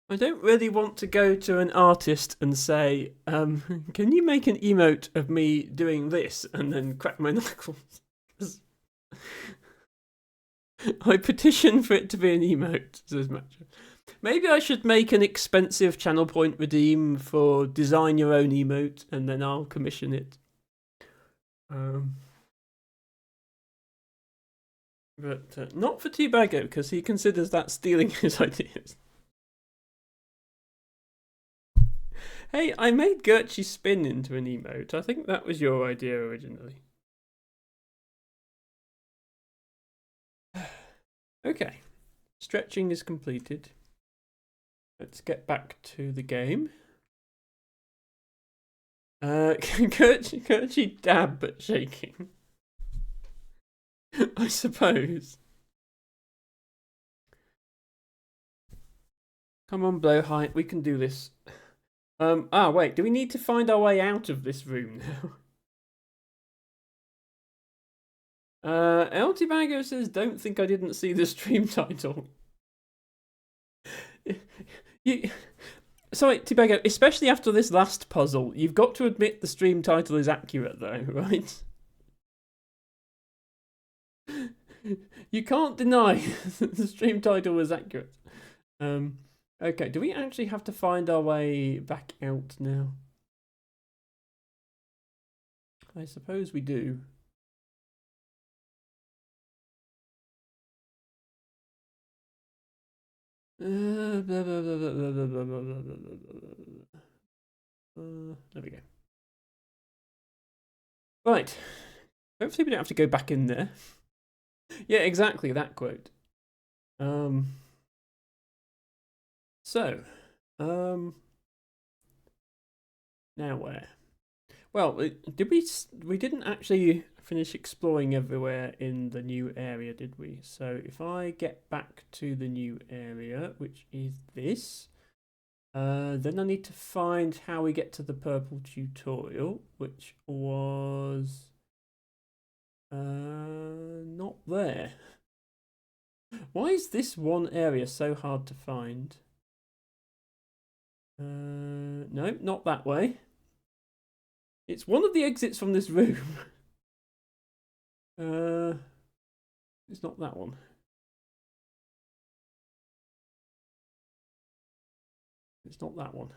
I don't really want to go to an artist and say, can you make an emote of me doing this and then crack my knuckles? I petition for it to be an emote, says Matcha. Maybe I should make an expensive channel point redeem for design your own emote and then I'll commission it. But not for Tibago because he considers that stealing his ideas. Hey, I made Gertrude spin into an emote. I think that was your idea originally. Okay, stretching is completed. Let's get back to the game. Gertrude dab but shaking. I suppose. Come on, Blowhite, we can do this. Wait, do we need to find our way out of this room now? El Tibago says, don't think I didn't see the stream title. Sorry, Tibago, especially after this last puzzle, you've got to admit the stream title is accurate though, right? You can't deny that the stream title was accurate. Okay, do we actually have to find our way back out now? I suppose we do. There we go. Right. Hopefully we don't have to go back in there. Yeah, exactly, that quote. Now where? Well, we didn't actually finish exploring everywhere in the new area, did we? So if I get back to the new area, which is this, then I need to find how we get to the purple tutorial, which was not there. Why is this one area so hard to find? No, not that way. It's one of the exits from this room. It's not that one. It's not that one.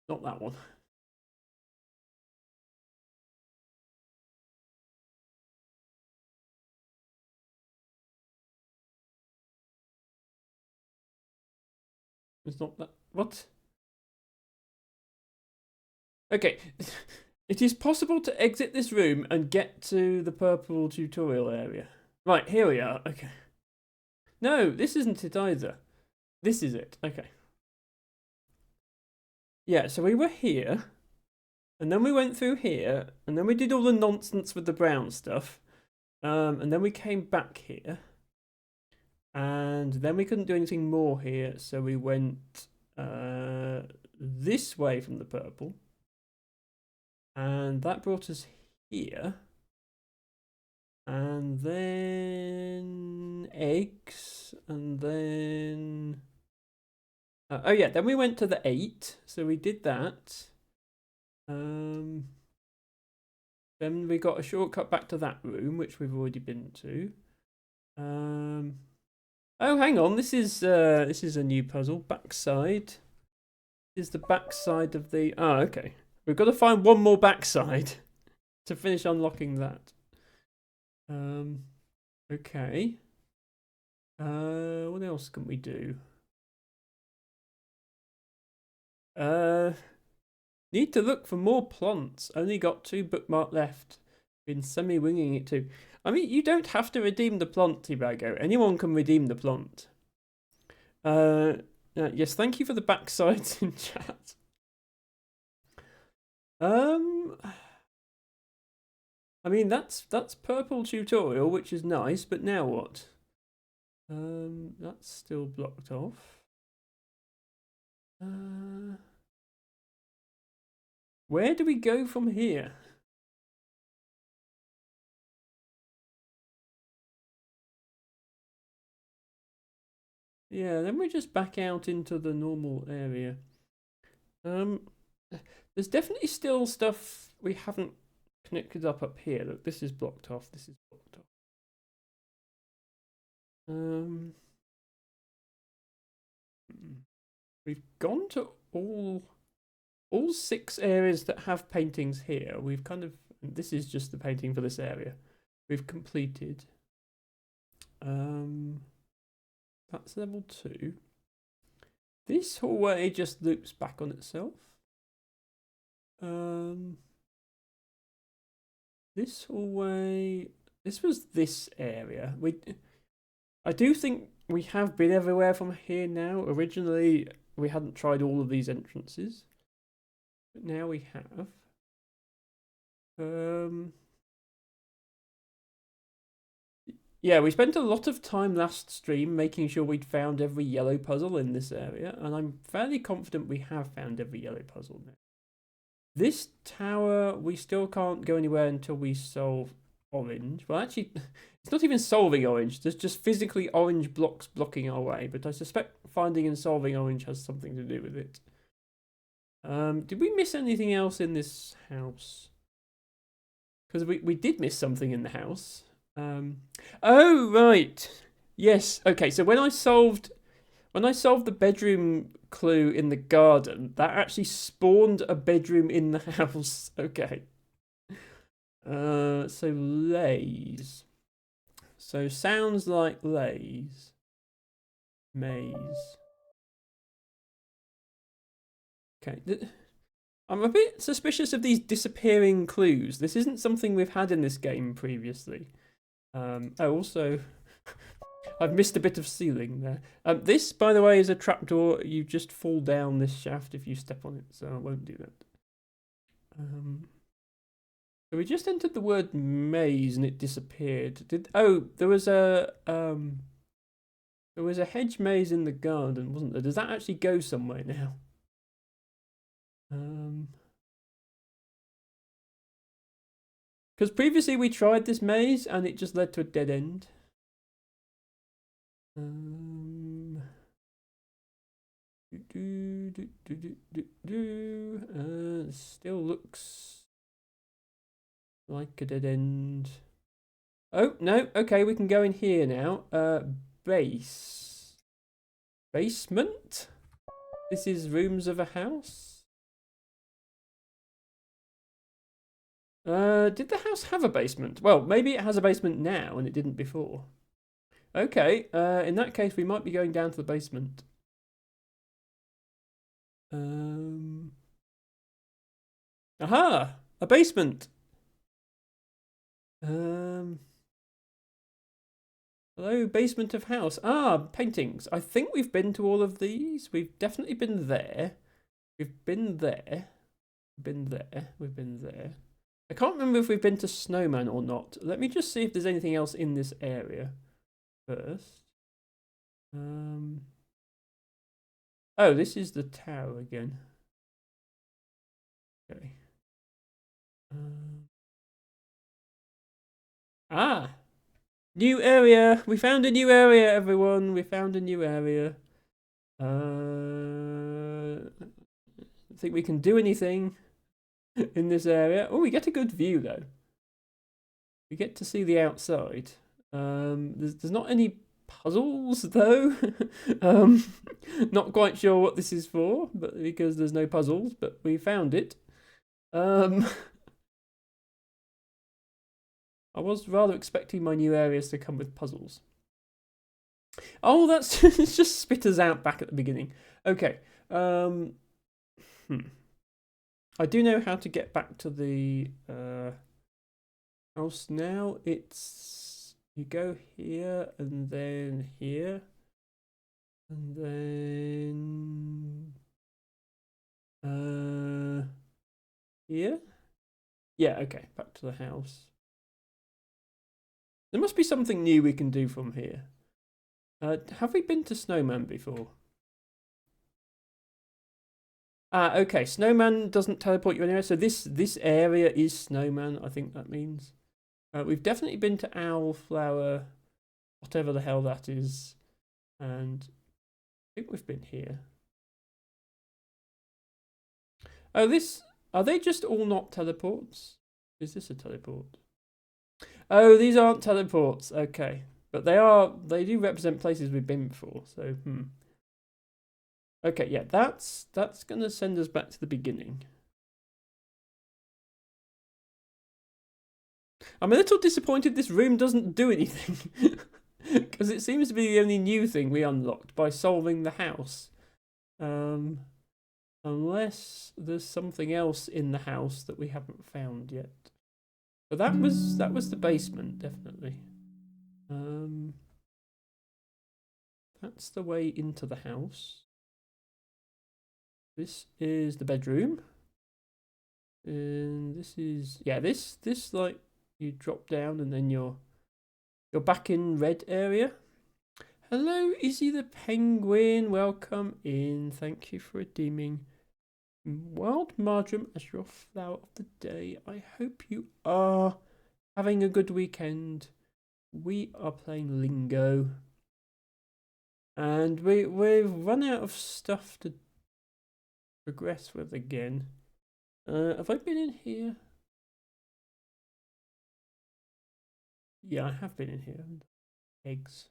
Not that one. It's not that. What? Okay. It is possible to exit this room and get to the purple tutorial area. Right, here we are. Okay. No, this isn't it either. This is it. Okay. Yeah, so we were here, and then we went through here, and then we did all the nonsense with the brown stuff, and then we came back here, and then we couldn't do anything more here, so we went this way from the purple, and that brought us here, and then eggs, and then oh yeah, then we went to the 8, so we did that. Then Then we got a shortcut back to that room, which we've already been to. Oh, hang on. This is a new puzzle. Backside. This is the backside of the. Oh, okay. We've got to find one more backside to finish unlocking that. Okay. What else can we do? Need to look for more plants. Only got 2 bookmark left. Been semi-winging it too. I mean, you don't have to redeem the plant, Tibago. Anyone can redeem the plant. Yes, thank you for the backsides in chat. I mean, that's purple tutorial, which is nice, but now what? That's still blocked off. Where do we go from here? Yeah, then we just back out into the normal area. There's definitely still stuff we haven't connected up here. Look, this is blocked off. This is blocked off. We've gone to all 6 areas that have paintings here. We've kind of, this is just the painting for this area. We've completed. That's level 2. This hallway just loops back on itself. This hallway, this was this area. I do think we have been everywhere from here now. Originally, we hadn't tried all of these entrances, but now we have. Yeah, we spent a lot of time last stream making sure we'd found every yellow puzzle in this area, and I'm fairly confident we have found every yellow puzzle now. This tower, we still can't go anywhere until we solve orange. Well, actually, it's not even solving orange. There's just physically orange blocks blocking our way, but I suspect finding and solving orange has something to do with it. Did we miss anything else in this house? Because we did miss something in the house. Oh, right. Yes. Okay, so when I solved the bedroom clue in the garden, that actually spawned a bedroom in the house. Okay. So lays. So sounds like lays. Maze. Okay. I'm a bit suspicious of these disappearing clues. This isn't something we've had in this game previously. Also, I've missed a bit of ceiling there. This, by the way, is a trapdoor. You just fall down this shaft if you step on it, so I won't do that. So we just entered the word maze and it disappeared. There was a hedge maze in the garden, wasn't there? Does that actually go somewhere now? Because previously we tried this maze and it just led to a dead end. Still looks like a dead end. Oh, no. Okay, we can go in here now. Basement? This is rooms of a house? Did the house have a basement? Well, maybe it has a basement now and it didn't before. Okay, in that case, we might be going down to the basement. Aha! A basement! Hello, basement of house. Ah, paintings. I think we've been to all of these. We've definitely been there. We've been there. Been there. We've been there. I can't remember if we've been to Snowman or not. Let me just see if there's anything else in this area first. Oh, this is the tower again. Okay. New area. We found a new area, everyone. We found a new area. I don't think we can do anything in this area. Oh, we get a good view though. We get to see the outside. There's not any puzzles though. Not quite sure what this is for, but because there's no puzzles, but we found it. I was rather expecting my new areas to come with puzzles. Oh, that's it's just spit us out back at the beginning. Okay. I do know how to get back to the house now. It's you go here and then here and then here. Yeah, okay, back to the house. There must be something new we can do from here. Have we been to Snowman before? Okay, Snowman doesn't teleport you anywhere, so this area is Snowman, I think that means. We've definitely been to Owlflower, whatever the hell that is, and I think we've been here. Oh, are they just all not teleports? Is this a teleport? Oh, these aren't teleports, okay. But they do represent places we've been before, so Okay, yeah, that's gonna send us back to the beginning. I'm a little disappointed this room doesn't do anything. Because it seems to be the only new thing we unlocked by solving the house. Unless there's something else in the house that we haven't found yet. But that was the basement, definitely. That's the way into the house. This is the bedroom. And this is this like you drop down and then you're back in red area. Hello, Izzy the Penguin. Welcome in. Thank you for redeeming Wild Marjoram as your flower of the day. I hope you are having a good weekend. We are playing Lingo. And we've run out of stuff to progress with again. Have I been in here? Yeah, I have been in here. Eggs.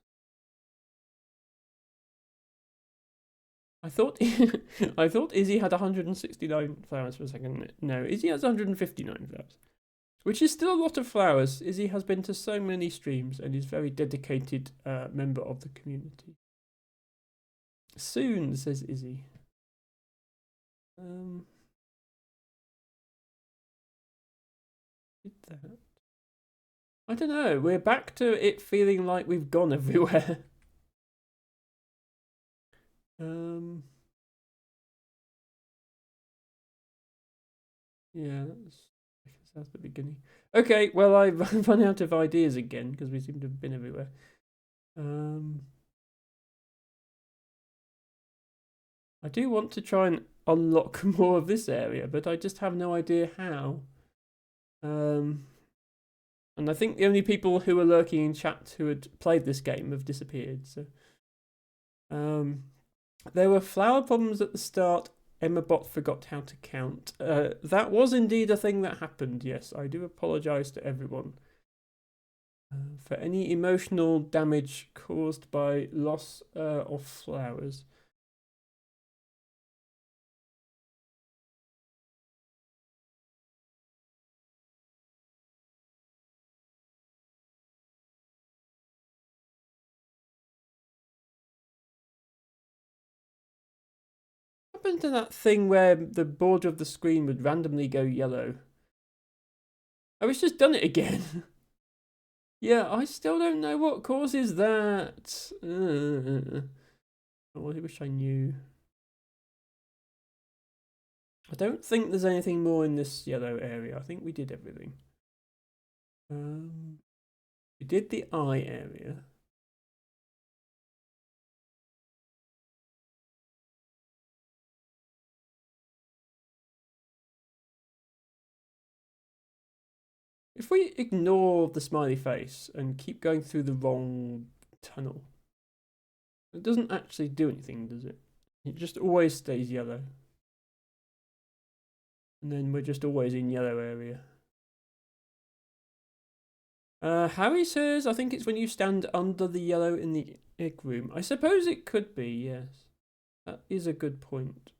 I thought Izzy had 169 flowers for a second. No, Izzy has 159 flowers, which is still a lot of flowers. Izzy has been to so many streams and is a very dedicated member of the community. Soon, says Izzy. Did that? I don't know. We're back to it feeling like we've gone everywhere. Yeah, that's the beginning. Okay, well, I've run out of ideas again because we seem to have been everywhere. I do want to try and unlock more of this area, but I just have no idea how. And I think the only people who were lurking in chat who had played this game have disappeared. So, there were flower problems at the start. Emmabot forgot how to count. That was indeed a thing that happened. Yes, I do apologise to everyone for any emotional damage caused by loss of flowers. What happened to that thing where the border of the screen would randomly go yellow? Oh, it's just done it again. Yeah, I still don't know what causes that. I wish I knew. I don't think there's anything more in this yellow area. I think we did everything. We did the eye area. If we ignore the smiley face and keep going through the wrong tunnel, it doesn't actually do anything, does it? It just always stays yellow. And then we're just always in yellow area. Harry says, I think it's when you stand under the yellow in the egg room. I suppose it could be, yes. That is a good point.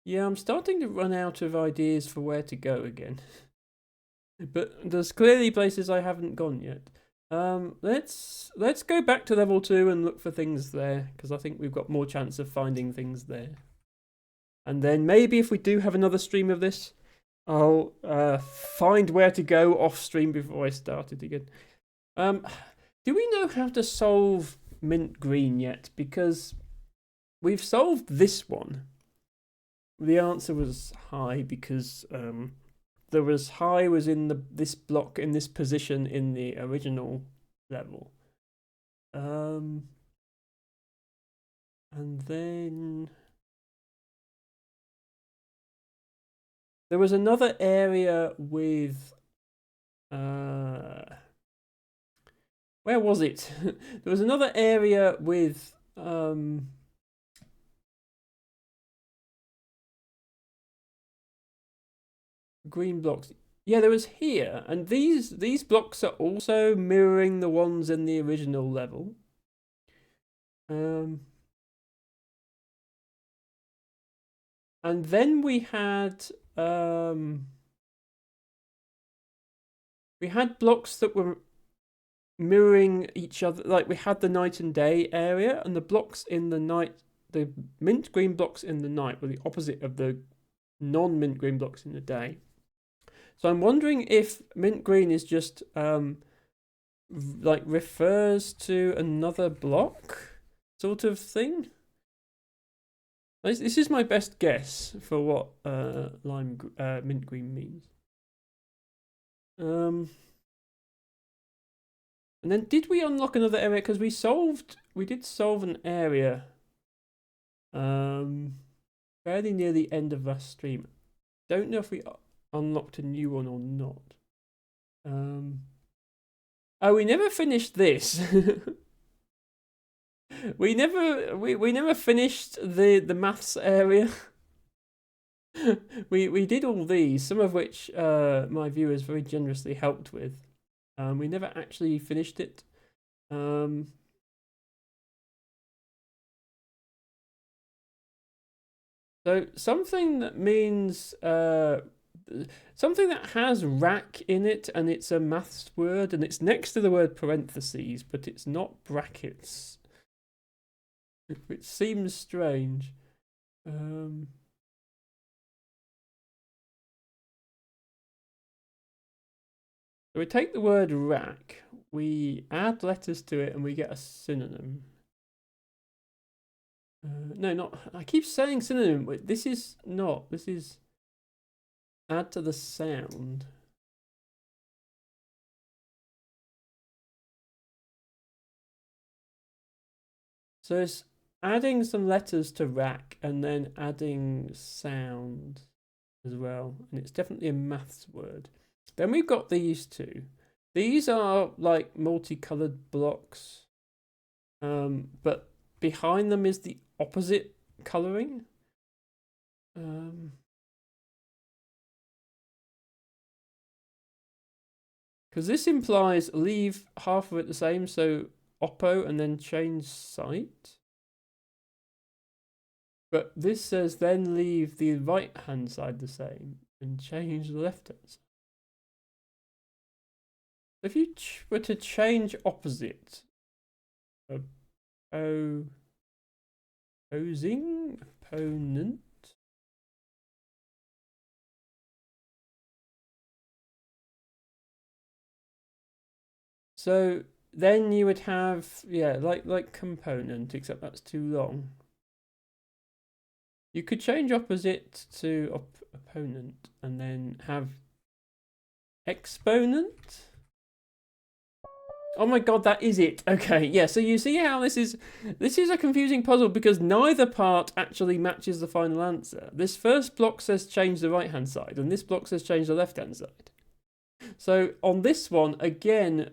Yeah, I'm starting to run out of ideas for where to go again. But there's clearly places I haven't gone yet. Let's go back to level 2 and look for things there, because I think we've got more chance of finding things there. And then maybe if we do have another stream of this, I'll find where to go off stream before I start it again. Do we know how to solve mint green yet? Because we've solved this one. The answer was high because there was high was in this block in this position in the original level. And then there was another area with where was it? There was another area with green blocks. Yeah, there was here, and these blocks are also mirroring the ones in the original level. And then we had blocks that were mirroring each other. Like we had the night and day area, and the blocks in the night, the mint green blocks in the night were the opposite of the non-mint green blocks in the day. So I'm wondering if mint green is just like refers to another block sort of thing. This is my best guess for what mint green means. And then did we unlock another area? Because we did solve an area fairly near the end of our stream. Don't know if we unlocked a new one or not. Oh, we never finished this. we never finished the maths area. we did all these, some of which my viewers very generously helped with. We never actually finished it. So something that means something that has rack in it, and it's a maths word, and it's next to the word parentheses, but it's not brackets, which seems strange. So we take the word rack, we add letters to it, and we get a synonym. No, not. I keep saying synonym. Wait, this is not. This is add to the sound. So it's adding some letters to rack and then adding sound as well. And it's definitely a maths word. Then we've got these two. These are like multicolored blocks. But behind them is the opposite coloring. Because this implies leave half of it the same, so oppo and then change site. But this says then leave the right hand side the same and change the left hand side. If you were to change opposite, opposing opponent. So then you would have, yeah, like component, except that's too long. You could change opposite to opponent and then have exponent. Oh my god, that is it. Okay, yeah, so you see how this is a confusing puzzle because neither part actually matches the final answer. This first block says change the right hand side and this block says change the left hand side. So on this one, again,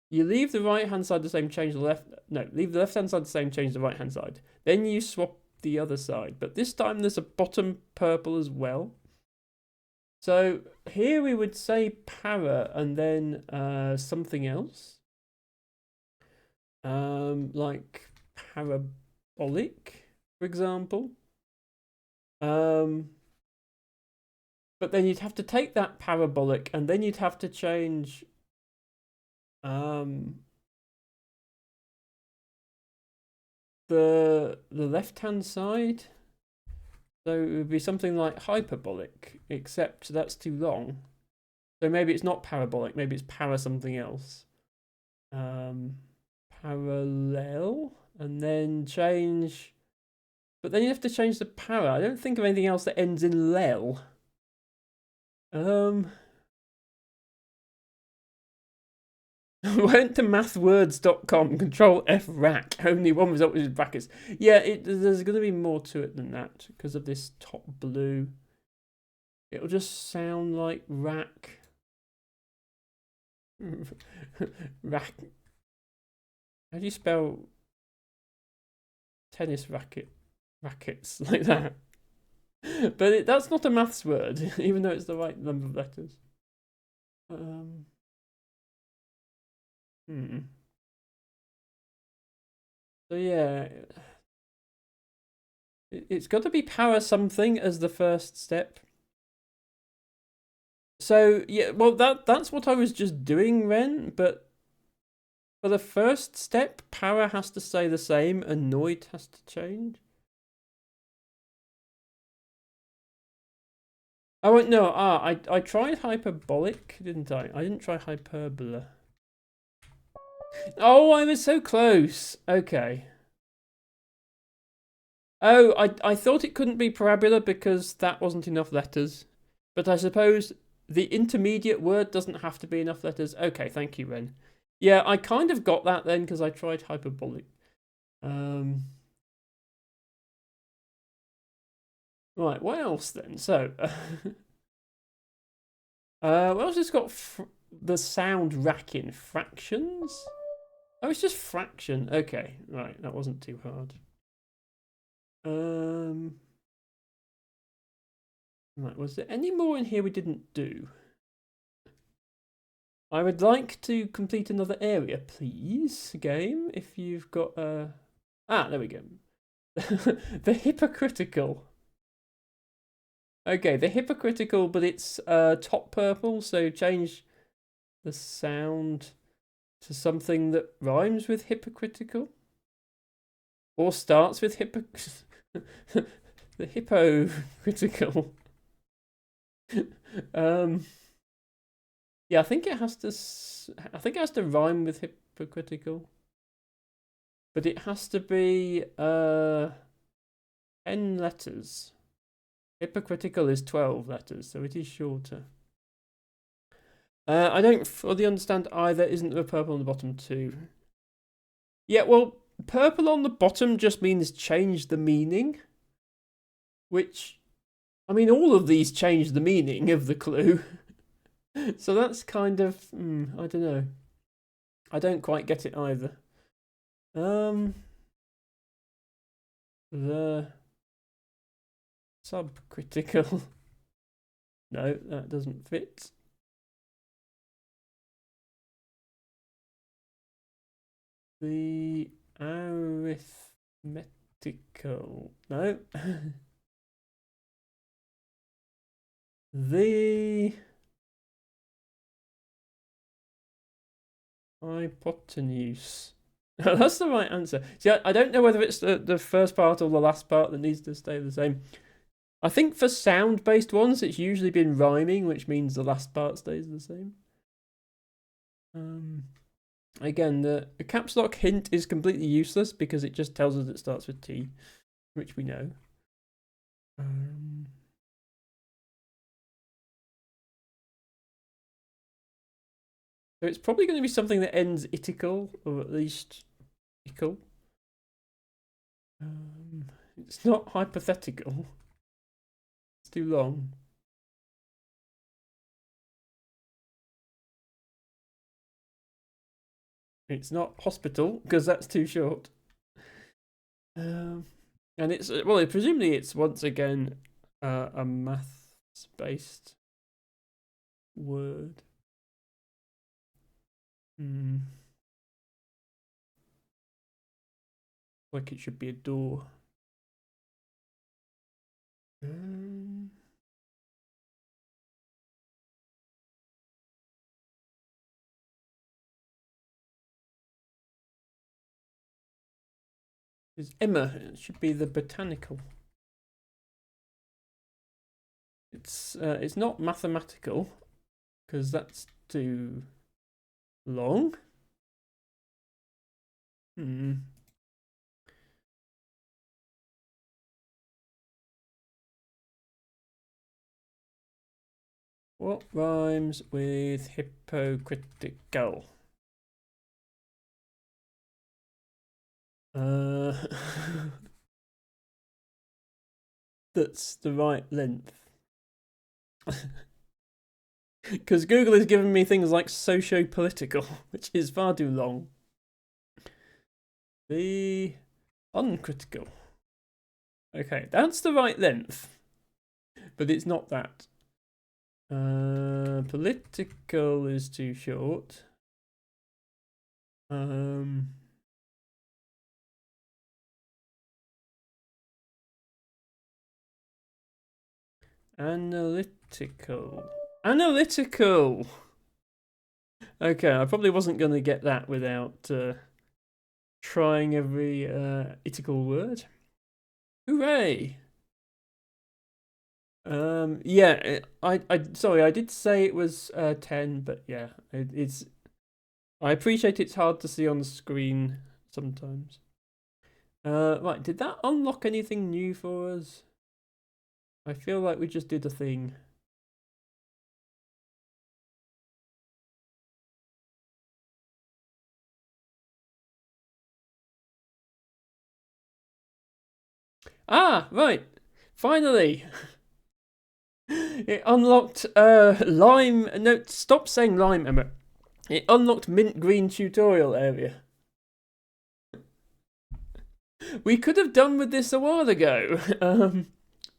you leave the right hand side the same, change the left. No, leave the left hand side the same, change the right hand side. Then you swap the other side. But this time there's a bottom purple as well. So here we would say para and then something else. Like parabolic, for example. But then you'd have to take that parabolic and then you'd have to change the left-hand side. So it would be something like hyperbolic, except that's too long. So maybe it's not parabolic, maybe it's para something else. Parallel, and then change. But then you have to change the para. I don't think of anything else that ends in lel. Went to mathwords.com, control F rack, only one result which is brackets. Yeah, there's going to be more to it than that because of this top blue. It'll just sound like rack. Rack. How do you spell tennis rackets like that? But that's not a maths word, even though it's the right number of letters. So yeah, it's got to be para something as the first step. So yeah, well that's what I was just doing, Ren. But for the first step, para has to stay the same, and noid has to change. Oh wait, no. I tried hyperbolic, didn't I? I didn't try hyperbola. Oh, I was so close. Okay. Oh, I thought it couldn't be parabola because that wasn't enough letters. But I suppose the intermediate word doesn't have to be enough letters. Okay, thank you, Ren. Yeah, I kind of got that then because I tried hyperbolic. Right, what else then? So, what else has got the sound racking? Fractions? Oh, it's just fraction. Okay, right, that wasn't too hard. Right, was there any more in here we didn't do? I would like to complete another area, please, game, if you've got there we go. The hypocritical. Okay, the hypocritical, but it's top purple, so change the sound to something that rhymes with hypocritical. Or starts with the hypocritical. Yeah, I think it has to rhyme with hypocritical. But it has to be 10 letters. Hypocritical is 12 letters, so it is shorter. I don't fully understand either. Isn't there a purple on the bottom too? Yeah, well, purple on the bottom just means change the meaning. Which, I mean, all of these change the meaning of the clue. So that's kind of, I don't know. I don't quite get it either. The subcritical. No, that doesn't fit. The arithmetical. No. The hypotenuse. That's the right answer. See, I don't know whether it's the first part or the last part that needs to stay the same. I think for sound-based ones, it's usually been rhyming, which means the last part stays the same. Again, the caps lock hint is completely useless because it just tells us it starts with T, which we know. So it's probably going to be something that ends itical, or at least ical. It's not hypothetical. It's too long. It's not hospital, because that's too short. And it's, well, presumably it's once again a maths-based word. Like it should be a door. Is Emma? It should be the botanical. It's not mathematical because that's too long. What rhymes with hypocritical? That's the right length. Because Google is giving me things like socio-political, which is far too long. The uncritical. Okay, that's the right length. But it's not that. Political is too short. Analytical. Analytical! Okay, I probably wasn't going to get that without trying every itical word. Hooray! Yeah, sorry, I did say it was 10, but yeah, it's. I appreciate it's hard to see on the screen sometimes. Right, did that unlock anything new for us? I feel like we just did a thing. Ah, right. Finally. It unlocked lime. No, stop saying lime, Emma. It unlocked mint green tutorial area. We could have done with this a while ago.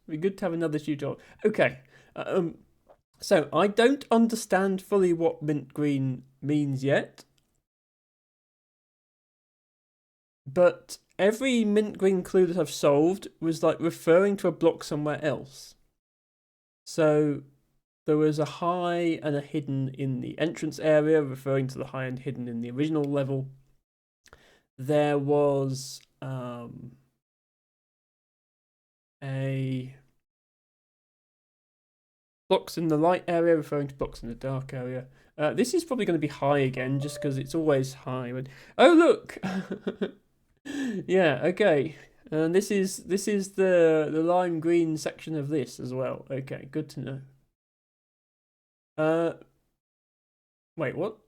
Be good to have another tutorial. Okay. So I don't understand fully what mint green means yet. But every mint green clue that I've solved was like referring to a block somewhere else. So there was a high and a hidden in the entrance area, referring to the high and hidden in the original level. There was a blocks in the light area, referring to blocks in the dark area. This is probably going to be high again, just because it's always high. Oh look, yeah, okay. And this is the lime green section of this as well. Okay, good to know. Wait, what?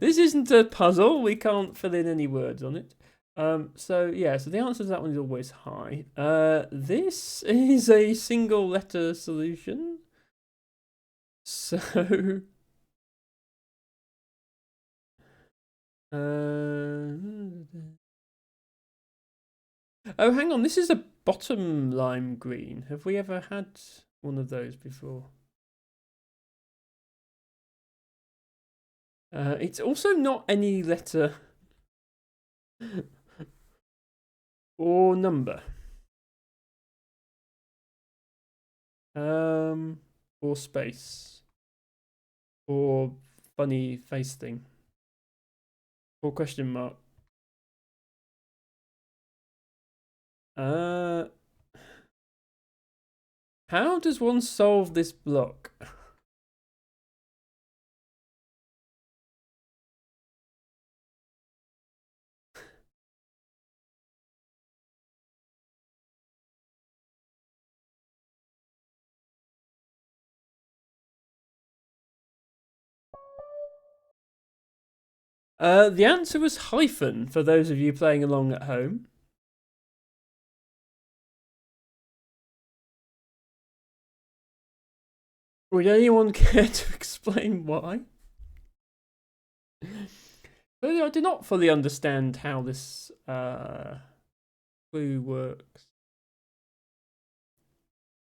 This isn't a puzzle. We can't fill in any words on it. So yeah, so the answer to that one is always high. This is a single letter solution. So oh, hang on, this is a bottom lime green. Have we ever had one of those before? It's also not any letter or number. Or space. Or funny face thing. Or question mark. How does one solve this block? The answer was hyphen for those of you playing along at home. Would anyone care to explain why? Clearly, I do not fully understand how this clue works.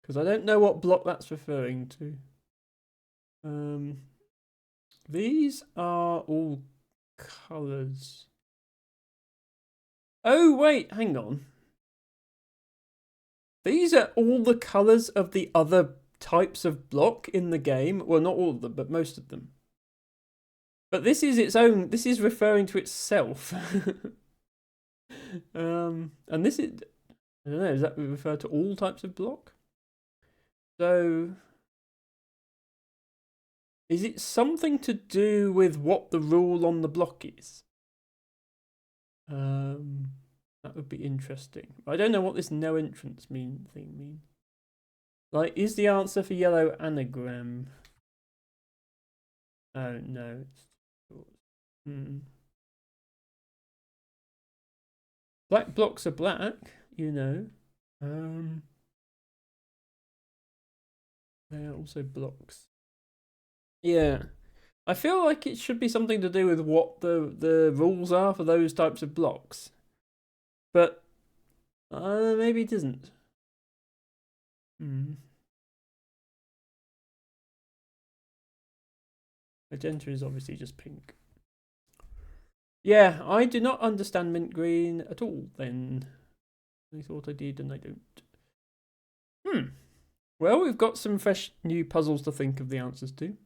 Because I don't know what block that's referring to. These are all colours. Oh, wait, hang on. These are all the colours of the other types of block in the game. Well, not all of them, but most of them. But this is its own, this is referring to itself. And this is, I don't know, does that refer to all types of block? So, is it something to do with what the rule on the block is? That would be interesting. I don't know what this no entrance thing means. Like, is the answer for yellow anagram? Oh, no. Black blocks are black, you know. They are also blocks. Yeah. I feel like it should be something to do with what the rules are for those types of blocks. But maybe it isn't. Magenta is obviously just pink. Yeah, I do not understand mint green at all then. I thought I did and I don't. Well, we've got some fresh new puzzles to think of the answers to.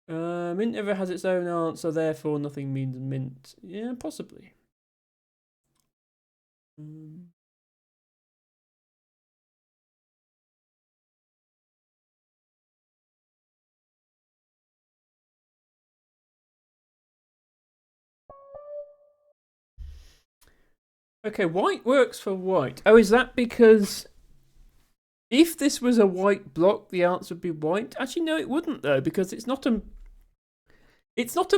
Mint never has its own answer, therefore nothing means mint. Yeah, possibly. Okay, white works for white. Oh, is that because if this was a white block, the answer would be white? Actually, no, it wouldn't though, because it's not a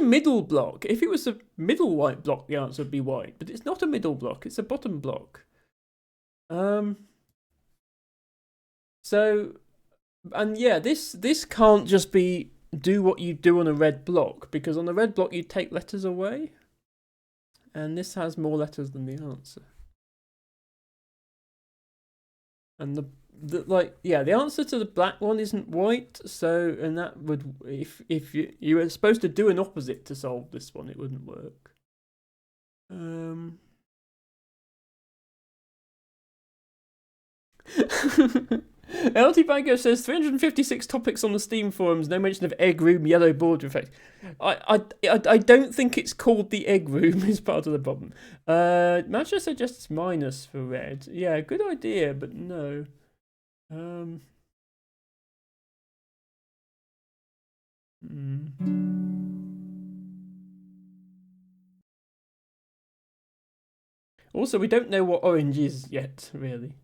middle block. If it was a middle white block, the answer would be white. But it's not a middle block, it's a bottom block. So, and yeah, this can't just be do what you do on a red block, because on a red block you take letters away. And this has more letters than the answer. And the answer to the black one isn't white, so, and that would, if you were supposed to do an opposite to solve this one, it wouldn't work. LT Bango says 356 topics on the Steam forums, no mention of egg room, yellow border effect. I don't think it's called the egg room is part of the problem. Matcha suggests minus for red. Yeah, good idea, but no. Also, we don't know what orange is yet, really.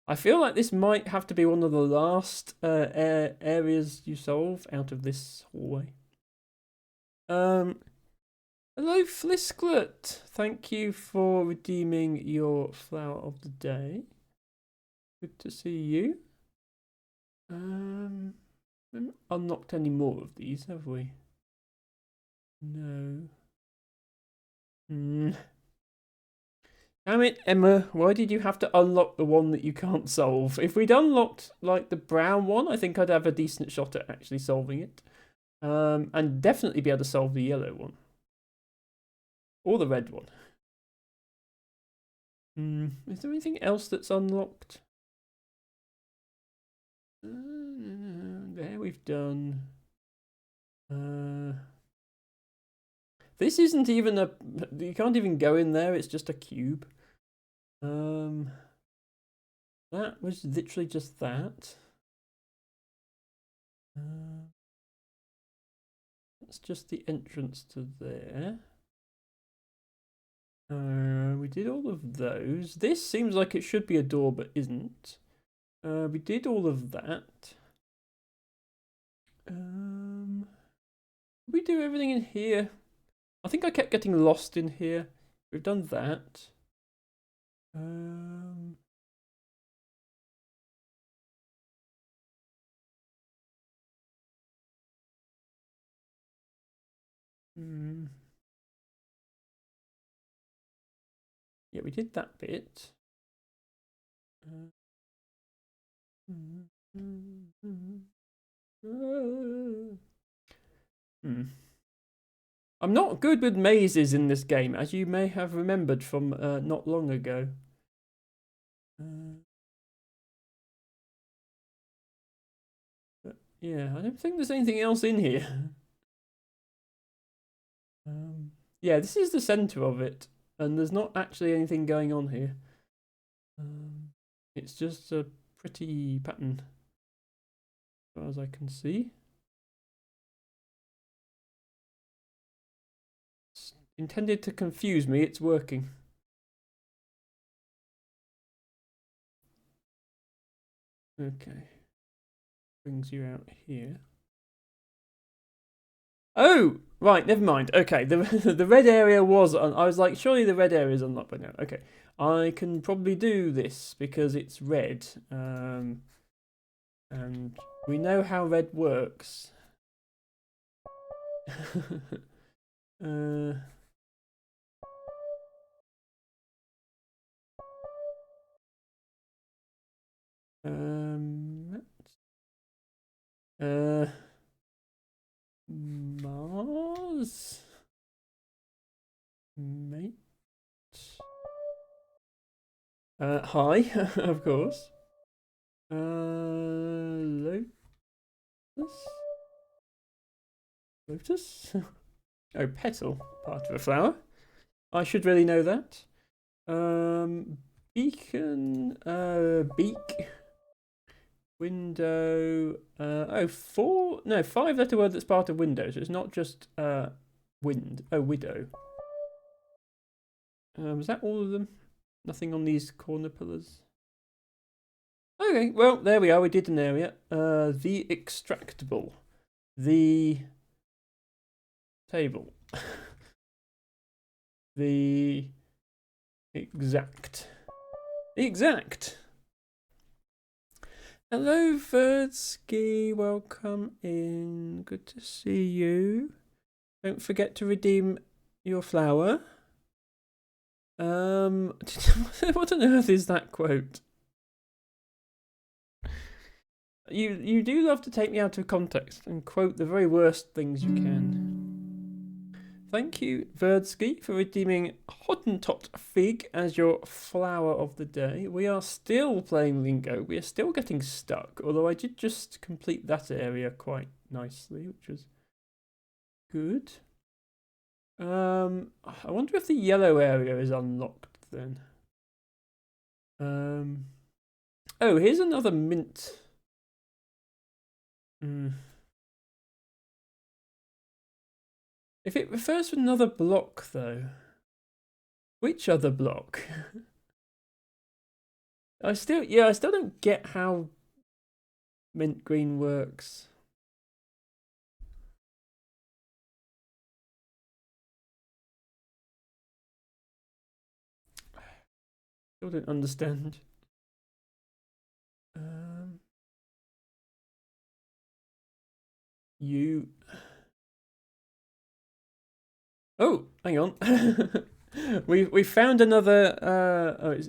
I feel like this might have to be one of the last areas you solve out of this hallway. Hello, Flisklet. Thank you for redeeming your flower of the day. Good to see you. We haven't unlocked any more of these, have we? No. Damn it, Emma, why did you have to unlock the one that you can't solve? If we'd unlocked, like, the brown one, I think I'd have a decent shot at actually solving it. And definitely be able to solve the yellow one. Or the red one. Is there anything else that's unlocked? There we've done. This isn't even a... You can't even go in there, it's just a cube. That was literally just that. That's just the entrance to there. We did all of those. This seems like it should be a door, but isn't. We did all of that. Did we do everything in here? I think I kept getting lost in here. We've done that. Yeah, we did that bit. I'm not good with mazes in this game, as you may have remembered from not long ago. Yeah, I don't think there's anything else in here. Yeah, this is the center of it, and there's not actually anything going on here. It's just a pretty pattern, as far as I can see. It's intended to confuse me, it's working. Okay. Brings you out here. Oh, right, never mind. Okay, the the red area was on. I was like, surely the red area is unlocked by now. Okay, I can probably do this because it's red. And we know how red works. Mars, mate. Hi, of course. Lotus. Lotus. Oh, petal, part of a flower. I should really know that. Beacon. Beak. Window. Oh, 4. No, 5-letter word that's part of window. So it's not just wind. Oh, widow. Is that all of them? Nothing on these corner pillars. Okay, well, there we are. We did an area. The extractable. The table. The exact. Exact. Hello, Verdsky. Welcome in. Good to see you. Don't forget to redeem your flower. What on earth is that quote? You do love to take me out of context and quote the very worst things you can. Thank you, Verdsky, for redeeming Hottentot Fig as your flower of the day. We are still playing Lingo. We are still getting stuck, although I did just complete that area quite nicely, which was good. I wonder if the yellow area is unlocked then. Oh, here's another mint. If it refers to another block, though, which other block? I still don't get how mint green works. Still don't understand. You. Oh, hang on. we found another.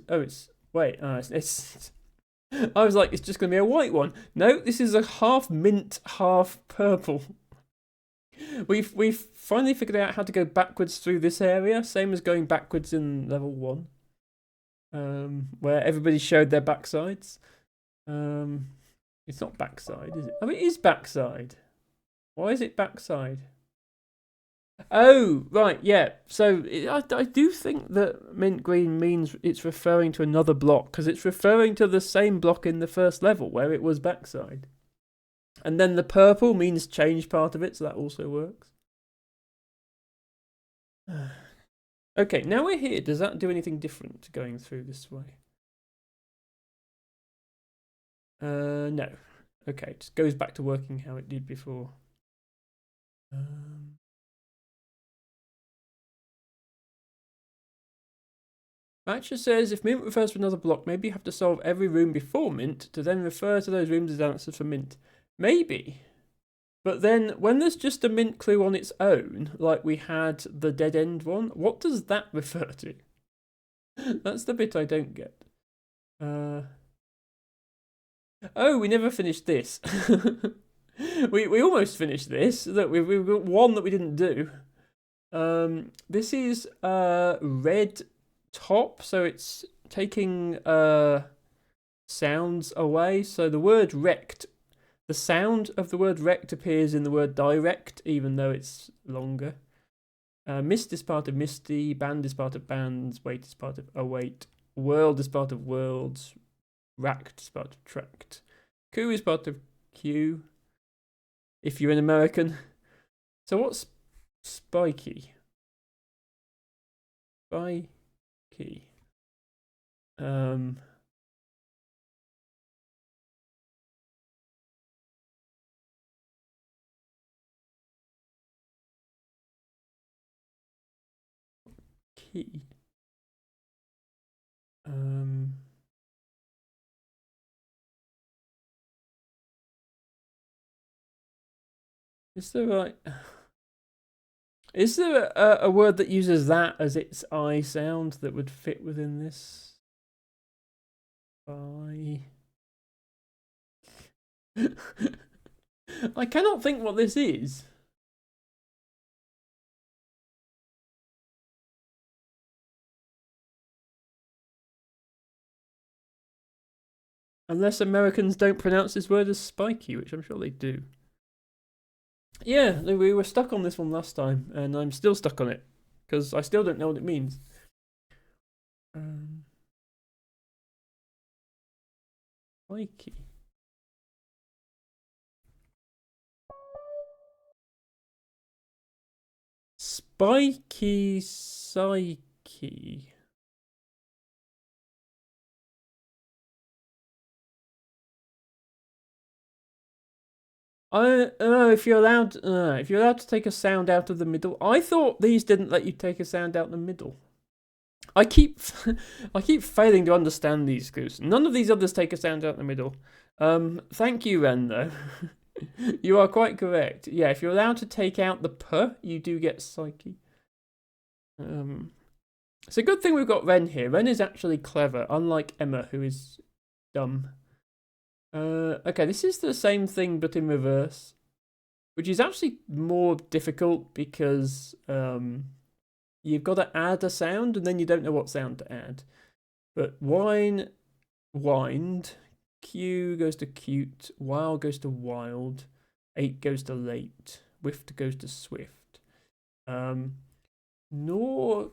It's wait. It's. I was like, it's just gonna be a white one. No, this is a half mint, half purple. We've finally figured out how to go backwards through this area. Same as going backwards in level 1. Where everybody showed their backsides. It's not backside, is it? Oh, it is backside. Why is it backside? Oh, right, yeah. So I do think that mint green means it's referring to another block because it's referring to the same block in the first level where it was backside. And then the purple means change part of it, so that also works. Okay, now we're here. Does that do anything different going through this way? No. Okay, it just goes back to working how it did before. Matcher says, if mint refers to another block, maybe you have to solve every room before mint to then refer to those rooms as answers for mint. Maybe. But then, when there's just a mint clue on its own, like we had the dead end one, what does that refer to? That's the bit I don't get. Oh, we never finished this. we almost finished this. Look, we've got one that we didn't do. This is red top, so it's taking sounds away. So the word rect, the sound of the word rect appears in the word direct, even though it's longer. Mist is part of misty, band is part of bands, wait is part of await, world is part of worlds, racked is part of tracked, coup is part of queue, if you're an American. So what's spiky? Spiky. Key. Is there like, is there a word that uses that as its I sound that would fit within this? I I cannot think what this is. Unless Americans don't pronounce this word as spiky, which I'm sure they do. Yeah, we were stuck on this one last time, and I'm still stuck on it, because I still don't know what it means. Spiky. Spiky psyche. I don't know if you're allowed. If you're allowed to take a sound out of the middle. I thought these didn't let you take a sound out the middle. I keep failing to understand these clues. None of these others take a sound out the middle. Thank you, Ren, though. You are quite correct. Yeah, if you're allowed to take out the p, you do get psyche. It's a good thing we've got Ren here. Ren is actually clever, unlike Emma, who is dumb. Okay, this is the same thing but in reverse, which is actually more difficult because you've got to add a sound and then you don't know what sound to add. But wine, wind, Q goes to cute, while goes to wild, 8 goes to late, whiffed goes to swift. Nor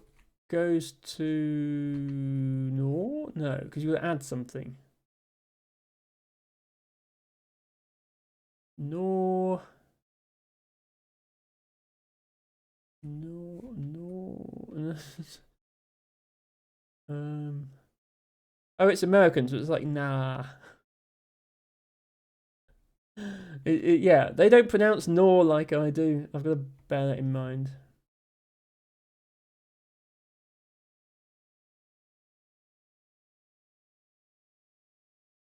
goes to nor? No, because you got to add something. Nor. No. Oh, it's American, so it's like nah. Yeah, they don't pronounce nor like I do. I've got to bear that in mind.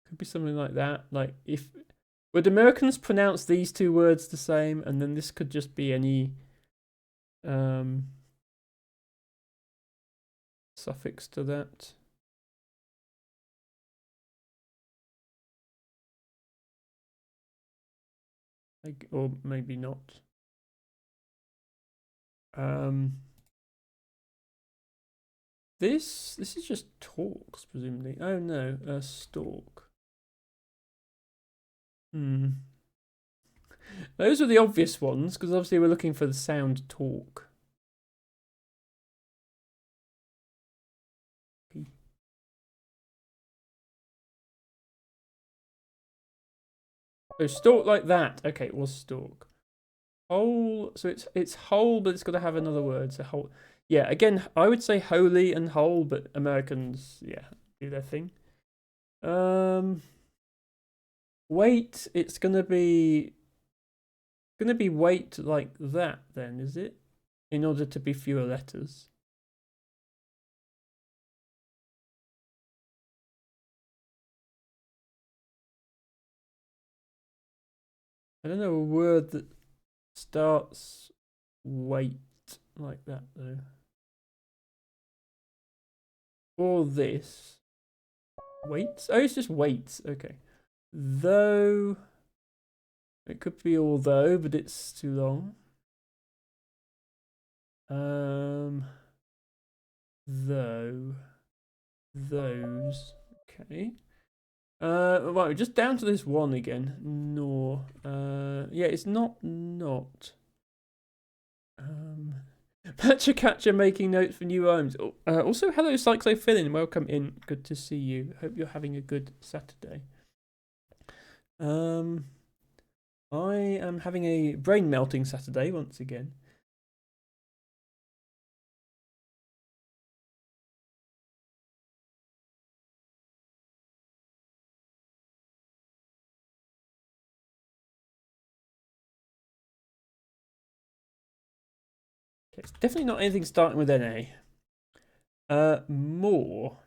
Could be something like that. Like if would Americans pronounce these two words the same, and then this could just be any suffix to that. Like, or maybe not. This is just talks, presumably. Oh no, a stalk. Those are the obvious ones, because obviously we're looking for the sound talk. So stalk like that. Okay, it was stalk. Whole. So it's whole, but it's got to have another word. So whole. Yeah. Again, I would say holy and whole, but Americans, yeah, do their thing. Wait. It's gonna be wait like that. Then is it? In order to be fewer letters. I don't know a word that starts wait like that though. Or this. Weights? Oh, it's just weights. Okay. Though. It could be although, but it's too long. Though. Those. Okay. Right, just down to this one again. Nor. Yeah, it's not. Patcha Catcher making notes for new rhymes. Also, hello, Cyclophilin. Welcome in. Good to see you. Hope you're having a good Saturday. I am having a brain melting Saturday once again. Okay, it's definitely not anything starting with NA. More.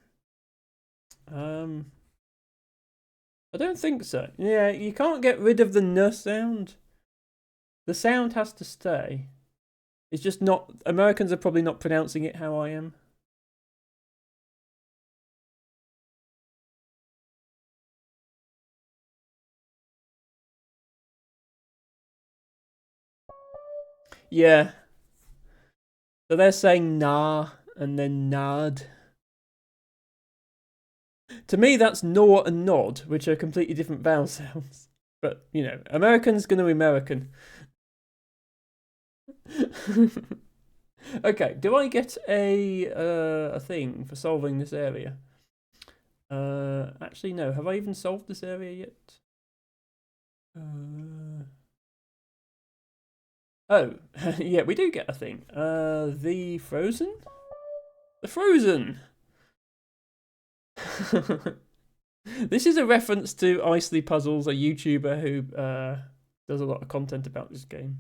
I don't think so. Yeah, you can't get rid of the n sound. The sound has to stay. It's just not. Americans are probably not pronouncing it how I am. Yeah. So they're saying nah and then nod. To me, that's gnaw and nod, which are completely different vowel sounds. But, you know, American's going to American. Okay, do I get a thing for solving this area? Actually, no. Have I even solved this area yet? Oh, yeah, we do get a thing. The Frozen? The Frozen! This is a reference to Isley Puzzles, a YouTuber who does a lot of content about this game.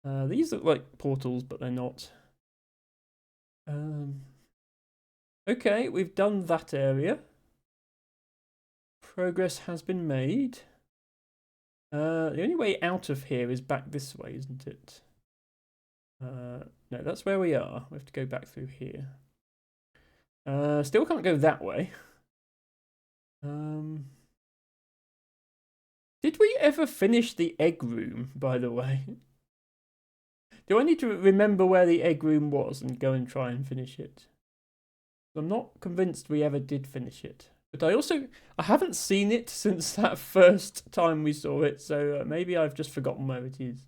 These look like portals, but they're not. Okay, we've done that area. Progress has been made. The only way out of here is back this way, isn't it? No, that's where we are. We have to go back through here. Still can't go that way. Did we ever finish the egg room, by the way? Do I need to remember where the egg room was and go and try and finish it? I'm not convinced we ever did finish it. But I haven't seen it since that first time we saw it, so maybe I've just forgotten where it is.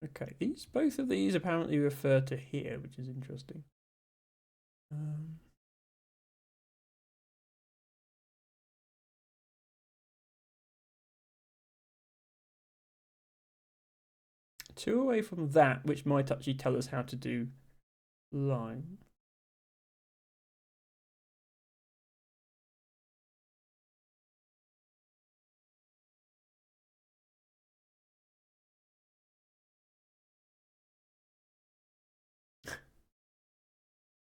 Okay, both of these apparently refer to here, which is interesting. Two away from that, which might actually tell us how to do line.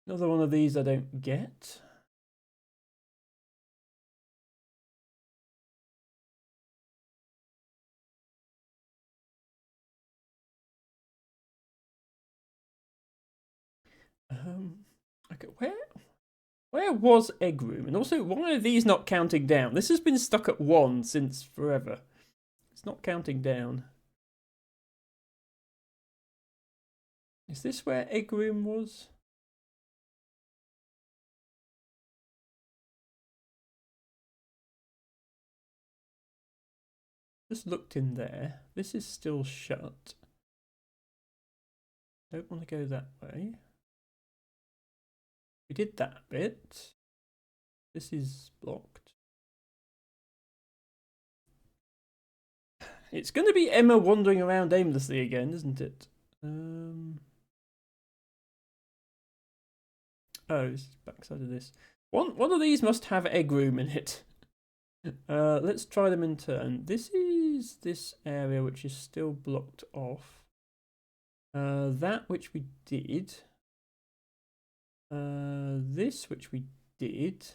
Another one of these I don't get. Okay, where was egg room? And also, why are these not counting down? This has been stuck at 1 since forever. It's not counting down. Is this where egg room was? Just looked in there. This is still shut. Don't want to go that way. We did that bit. This is blocked. It's going to be Emma wandering around aimlessly again, isn't it? Oh, this is backside of this. One of these must have egg room in it. Let's try them in turn. This is this area which is still blocked off. That which we did. This which we did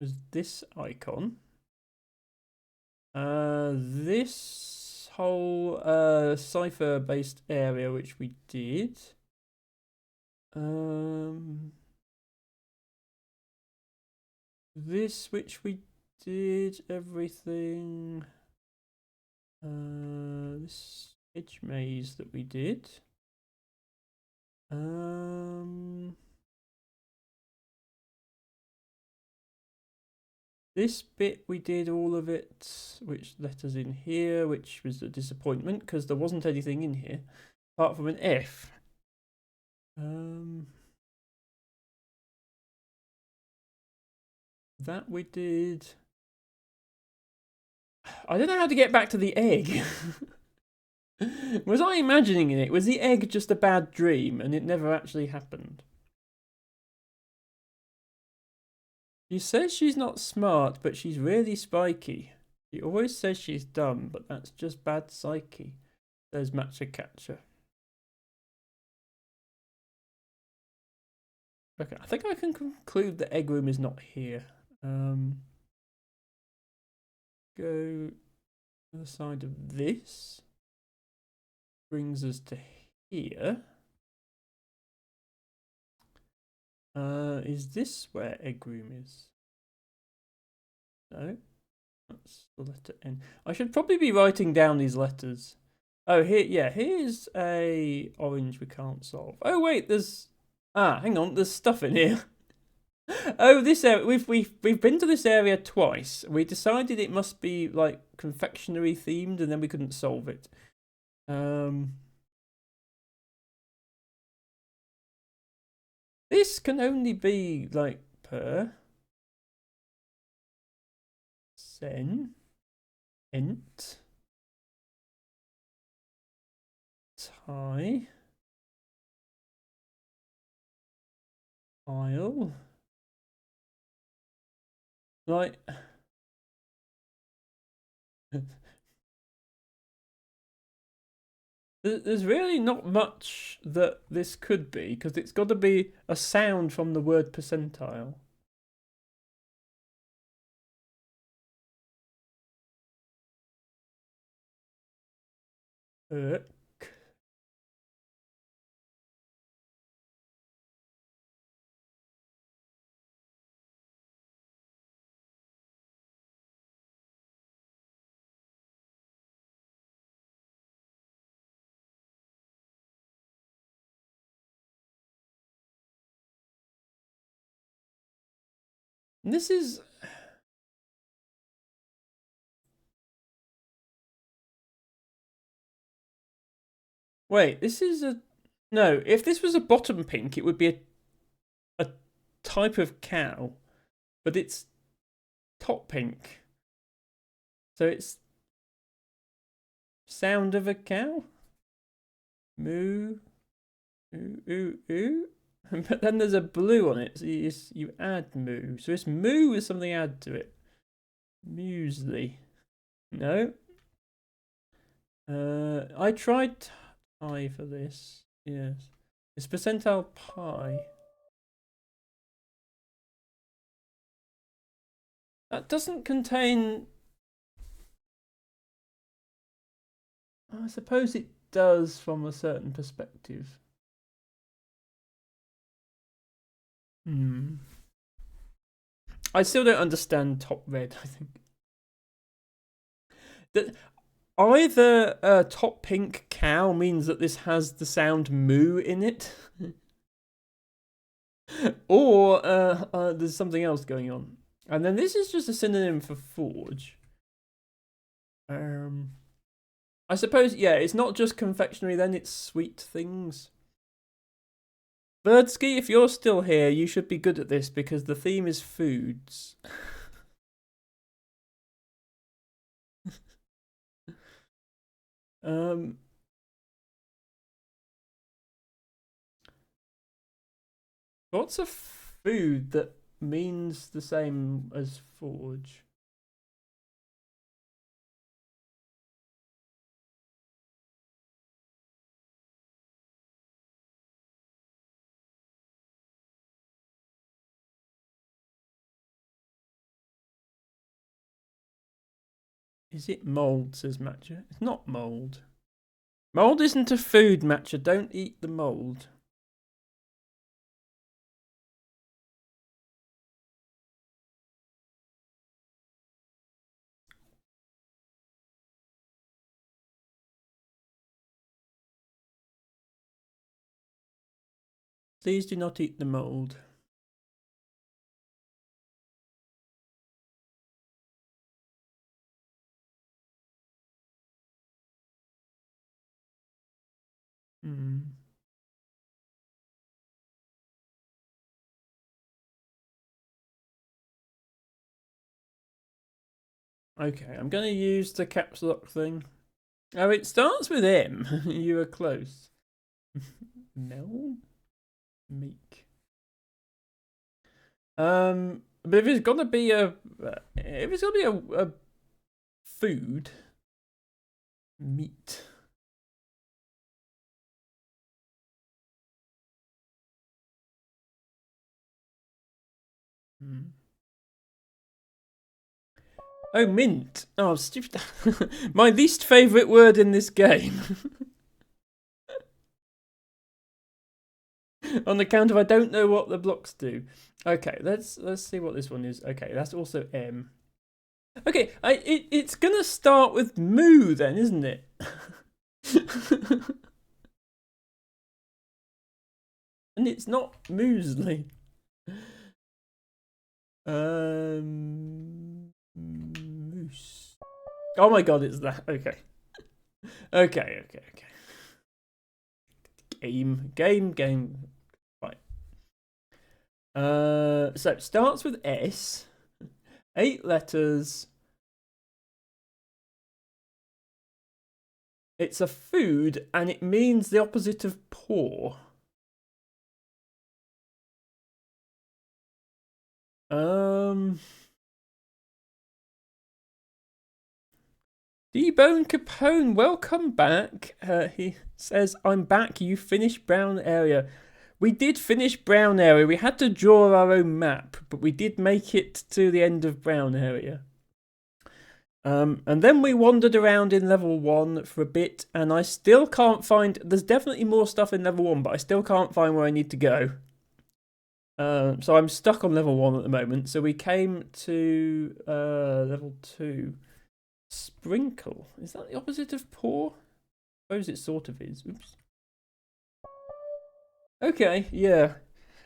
was this icon. This whole cipher-based area which we did. this, which we did everything. This edge maze that we did. This bit we did all of it, which let us in here, which was a disappointment because there wasn't anything in here apart from an F. That we did. I don't know how to get back to the egg. Was I imagining it? Was the egg just a bad dream and it never actually happened? She says she's not smart, but she's really spiky. She always says she's dumb, but that's just bad psyche, says Matcha Catcher. Okay, I think I can conclude the egg room is not here. Go to the side of this. Brings us to here. Is this where egg room is? No. That's the letter N. I should probably be writing down these letters. Oh, here, yeah, here's a orange we can't solve. Oh wait, there's hang on, there's stuff in here. Oh, this area, we've been to this area twice. We decided it must be like confectionery themed, and then we couldn't solve it. This can only be like per sen ent tie isle like there's really not much that this could be, because it's got to be a sound from the word percentile. This is... Wait, this is a... No, if this was a bottom pink, it would be a type of cow. But it's top pink. So it's... Sound of a cow? Moo. Ooh, ooh, ooh. But then there's a blue on it, so you add moo. So it's moo with something add to it. Muesli. No. I tried pi for this. Yes. It's percentile pi. That doesn't contain... I suppose it does from a certain perspective. I still don't understand top red, I think. That either top pink cow means that this has the sound moo in it, or there's something else going on. And then this is just a synonym for forge. I suppose, yeah, it's not just confectionery then, it's sweet things. Birdsky, if you're still here, you should be good at this because the theme is foods. What's a food that means the same as forge? Is it mold, says Matcha? It's not mold. Mold isn't a food, Matcha. Don't eat the mold. Please do not eat the mold. Okay, I'm going to use the caps lock thing. Oh, it starts with M. You were close. Mel? Meek. But if it's gonna be a food, meat. Oh, mint. Oh, stupid. My least favourite word in this game. On account of I don't know what the blocks do. Okay, let's see what this one is. Okay, that's also M. Okay, it's gonna start with moo then, isn't it? And it's not muesli. Moose. Oh my god, it's that. Okay. Okay. Game. Right. So it starts with S. 8 letters. It's a food and it means the opposite of poor. D-Bone Capone, welcome back. He says, I'm back. You finished Brown Area. We did finish Brown Area. We had to draw our own map, but we did make it to the end of Brown Area. And then we wandered around in level 1 for a bit, and I still can't find... There's definitely more stuff in level 1, but I still can't find where I need to go. So I'm stuck on level 1 at the moment. So we came to level 2. Sprinkle. Is that the opposite of pour? I suppose it sort of is. Oops. Okay, yeah.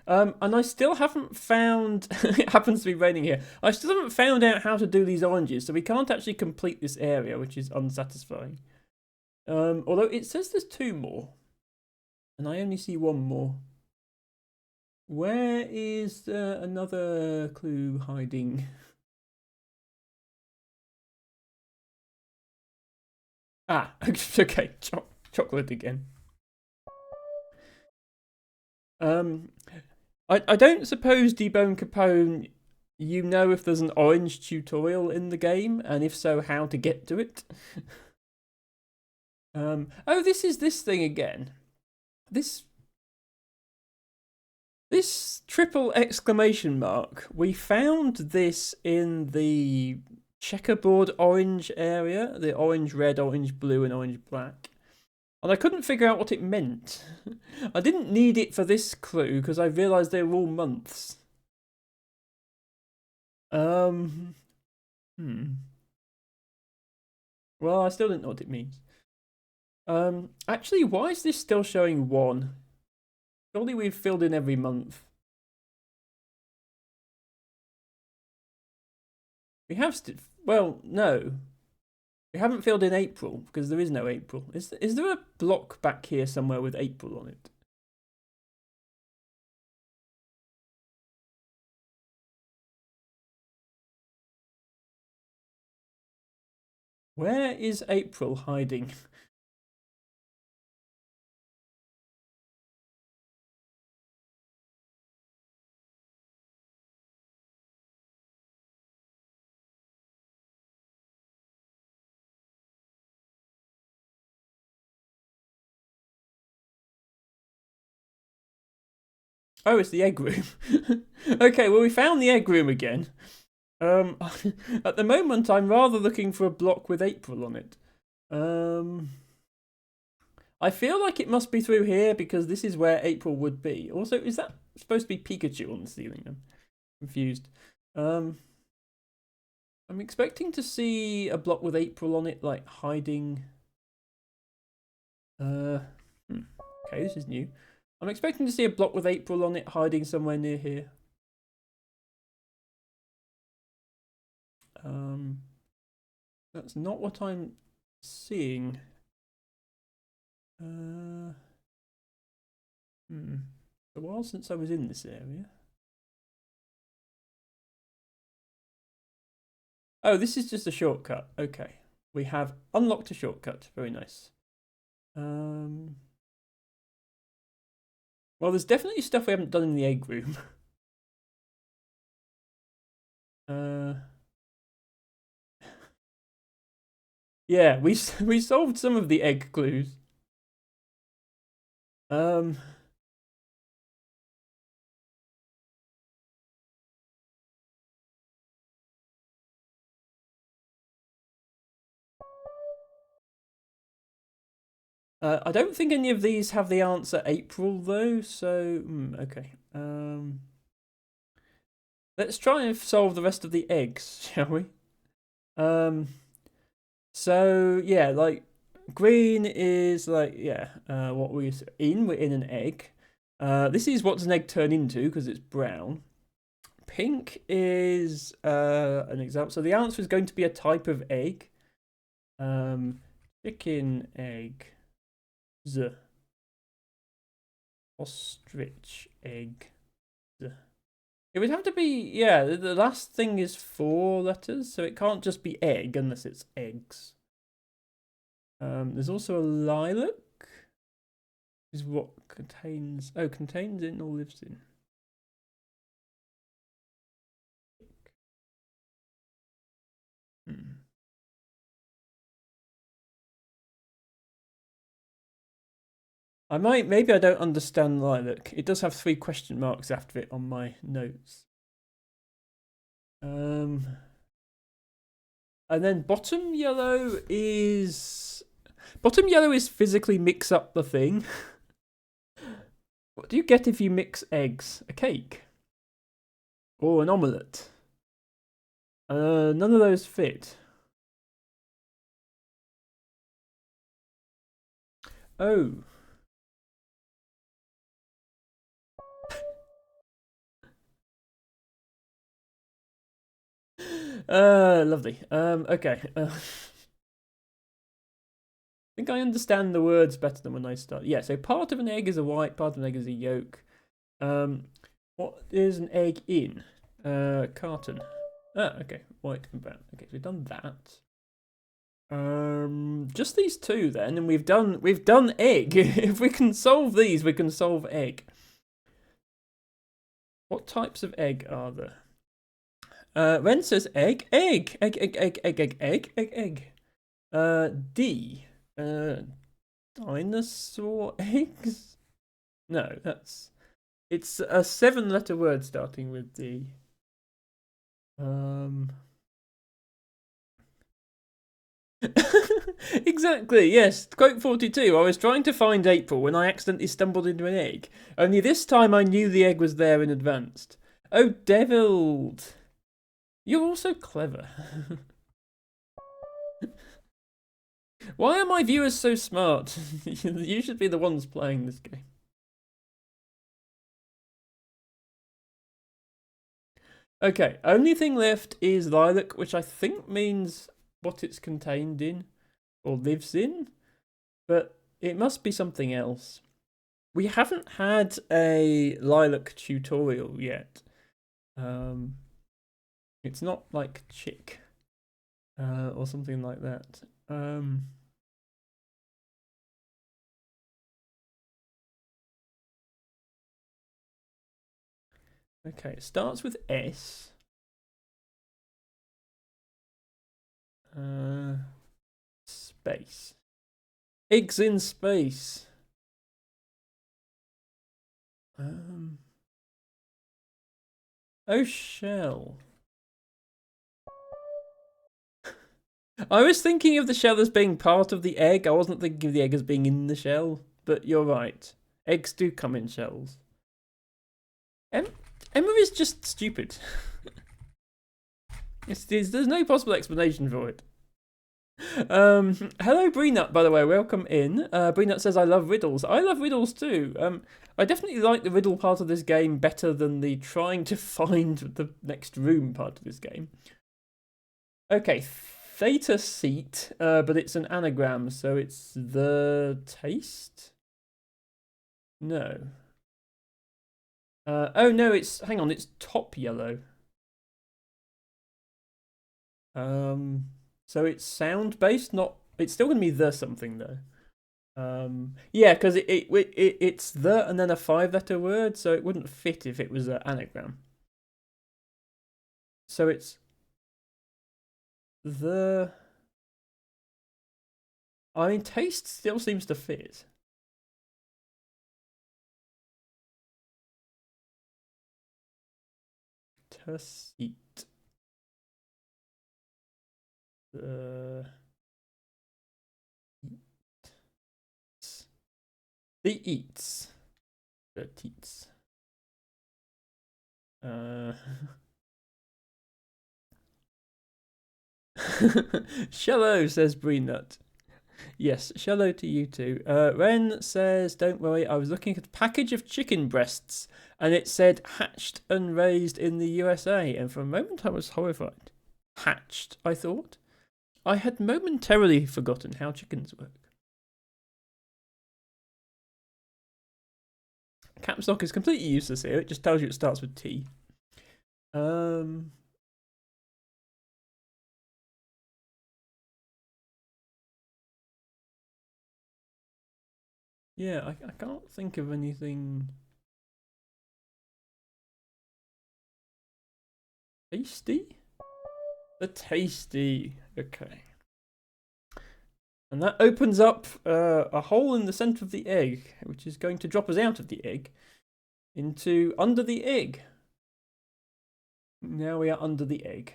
And I still haven't found... It happens to be raining here. I still haven't found out how to do these oranges, so we can't actually complete this area, which is unsatisfying. Although it says there's 2 more. And I only see 1 more. Where is another clue hiding? Ah, okay. Chocolate again. I don't suppose D-Bone Capone, you know if there's an orange tutorial in the game, and if so, how to get to it. Oh, this is this thing again. This triple exclamation mark. We found this in the checkerboard orange area, the orange, red, orange, blue, and orange, black. And I couldn't figure out what it meant. I didn't need it for this clue because I realised they were all months. Well, I still didn't know what it means. Actually, why is this still showing 1? Surely we've filled in every month. We have well, no. We haven't filled in April because there is no April. Is there a block back here somewhere with April on it? Where is April hiding? Oh, it's the egg room. Okay, well, we found the egg room again. At the moment, I'm rather looking for a block with April on it. I feel like it must be through here because this is where April would be. Also, is that supposed to be Pikachu on the ceiling? I'm confused. I'm expecting to see a block with April on it, like hiding. Okay, this is new. I'm expecting to see a block with April on it hiding somewhere near here. That's not what I'm seeing. A while since I was in this area. Oh, this is just a shortcut. Okay. We have unlocked a shortcut. Very nice. Well, there's definitely stuff we haven't done in the egg room. Yeah, we solved some of the egg clues. I don't think any of these have the answer April though, so okay. Let's try and solve the rest of the eggs, shall we? So yeah, like green is like what we're in. We're in an egg. This is what does an egg turn into because it's brown. Pink is an example. So the answer is going to be a type of egg. Chicken egg. Ostrich egg. It would have to be, yeah, the last thing is 4 letters, so it can't just be egg unless it's eggs. There's also a lilac. Is what contains in or lives in. Maybe I don't understand lilac. It does have 3 question marks after it on my notes. And then bottom yellow is physically mix up the thing. What do you get if you mix eggs? A cake? Or an omelette? None of those fit. Oh. Lovely. Okay. I think I understand the words better than when I start. Yeah, so part of an egg is a white, part of an egg is a yolk. What is an egg in? Carton. Ah, okay. White and brown. Okay, so we've done that. Just these 2 then, and we've done egg. If we can solve these, we can solve egg. What types of egg are there? Ren says egg. Egg. D. Dinosaur eggs? No, it's a 7-letter word starting with D. Exactly, yes. Quote 42. I was trying to find April when I accidentally stumbled into an egg. Only this time I knew the egg was there in advance. Oh, deviled. You're also clever. Why are my viewers so smart? You should be the ones playing this game. Okay, only thing left is lilac, which I think means what it's contained in or lives in, but it must be something else. We haven't had a lilac tutorial yet. It's not like chick or something like that. Okay, it starts with S. Space. Eggs in space. Oh, shell. I was thinking of the shell as being part of the egg. I wasn't thinking of the egg as being in the shell, but you're right. Eggs do come in shells. Emma is just stupid. There's no possible explanation for it. Hello, Breenut, by the way. Welcome in. Breenut says, I love riddles. I love riddles too. I definitely like the riddle part of this game better than the trying to find the next room part of this game. Okay, theta seat, but it's an anagram, so it's the taste? No. Oh no, hang on, it's top yellow. So it's sound based, not. It's still gonna be the something though. Yeah, because it's the and then a 5-letter word, so it wouldn't fit if it was an anagram. So it's the. I mean, taste still seems to fit. Terseat. The eats. The teats. Shallow, says Breenut. Yes, shallow to you too. Ren says, don't worry, I was looking at a package of chicken breasts and it said hatched and raised in the USA, and for a moment I was horrified. Hatched, I thought. I had momentarily forgotten how chickens work. Caps lock is completely useless here, it just tells you it starts with T. Yeah, I can't think of anything. Tasty? The tasty. Okay. And that opens up a hole in the center of the egg, which is going to drop us out of the egg into under the egg. Now we are under the egg.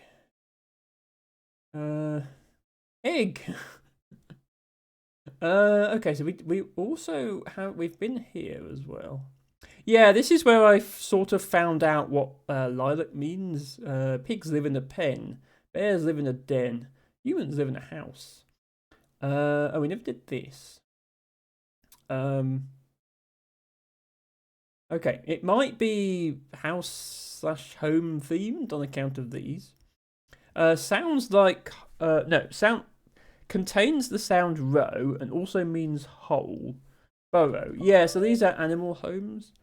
Egg. Okay, so we also we've been here as well. Yeah, this is where I sort of found out what lilac means. Pigs live in a pen. Bears live in a den. Humans live in a house. Oh, we never did this. Okay, it might be house/home themed on account of these. Sounds like no sound contains the sound row and also means hole. Burrow. Yeah, so these are animal homes.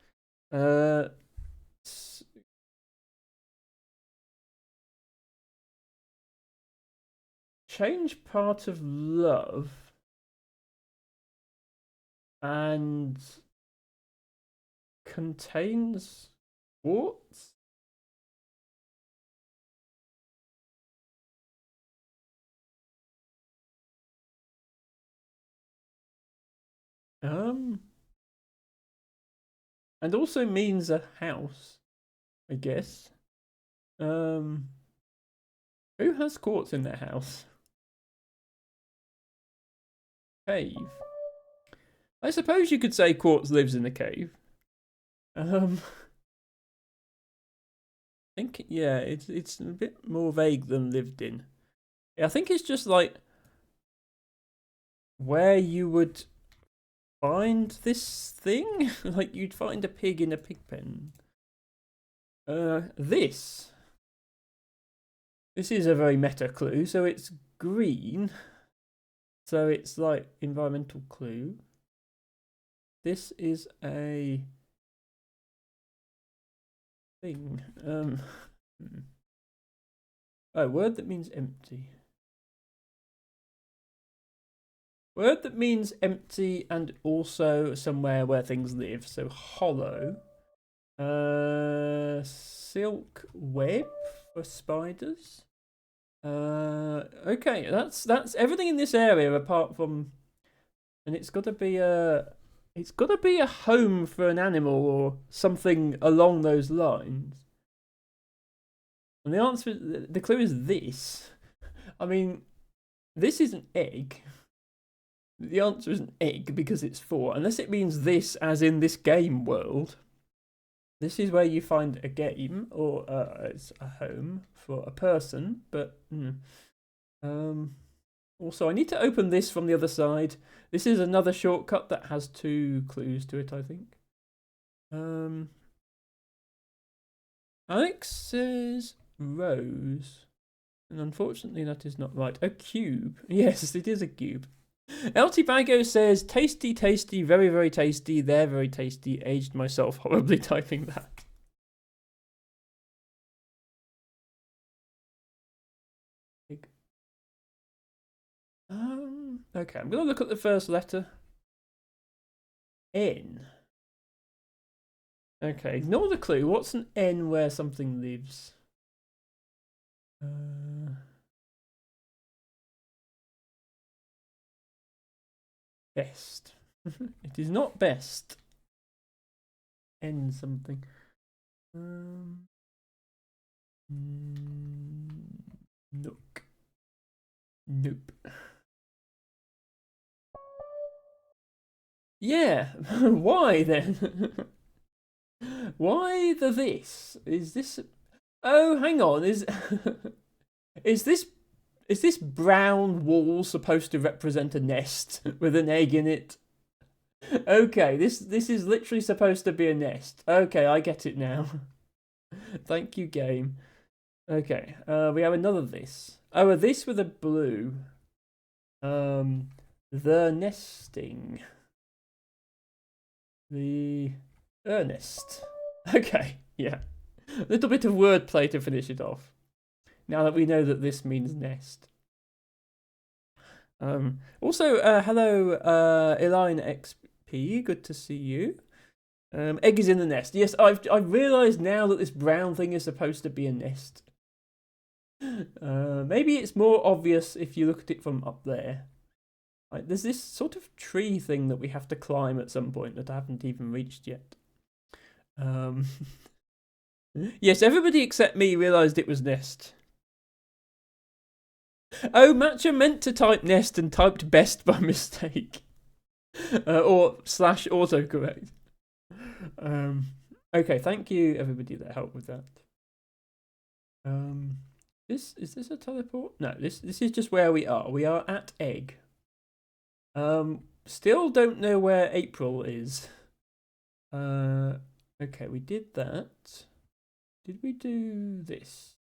Change part of love and contains quartz. And also means a house, I guess. Who has quartz in their house? Cave. I suppose you could say quartz lives in a cave. I think yeah, it's a bit more vague than lived in. I think it's just like where you would find this thing. Like you'd find a pig in a pig pen. This is a very meta clue. So it's green. So it's like environmental clue. This is a thing. Oh, word that means empty. Word that means empty and also somewhere where things live. So hollow. Silk web for spiders. Okay, that's everything in this area apart from, and it's got to be a home for an animal or something along those lines. And the answer, the clue is this. I mean, this is an egg. The answer is an egg because it's 4, unless it means this as in this game world. This is where you find a game or it's a home for a person, but Also, I need to open this from the other side. This is another shortcut that has 2 clues to it, I think. Alex says rose. And unfortunately that is not right. A cube. Yes, it is a cube. LT Bago says tasty, tasty, very, very tasty. They're very tasty. Aged myself horribly typing that. Okay, I'm gonna look at the first letter. N. Okay, ignore the clue. What's an N where something lives? Best. It is not best. N something. Nook. Nope. Yeah. Why then? Why the this? Is this? Oh, hang on. Is this brown wall supposed to represent a nest with an egg in it? Okay, this is literally supposed to be a nest. Okay, I get it now. Thank you, game. Okay, we have another this. Oh, a this with a blue. The nesting. The Ernest. Okay, yeah. A little bit of wordplay to finish it off. Now that we know that this means nest. Also, hello, Eline XP. Good to see you. Egg is in the nest. Yes, I've realised now that this brown thing is supposed to be a nest. Maybe it's more obvious if you look at it from up there. Like, there's this sort of tree thing that we have to climb at some point that I haven't even reached yet. Yes, everybody except me realised it was nest. Oh, Matcha meant to type nest and typed best by mistake. Or slash autocorrect. Okay, thank you everybody that helped with that. Is this a teleport? No, this is just where we are. We are at egg. Still don't know where April is. Okay, we did that. Did we do this?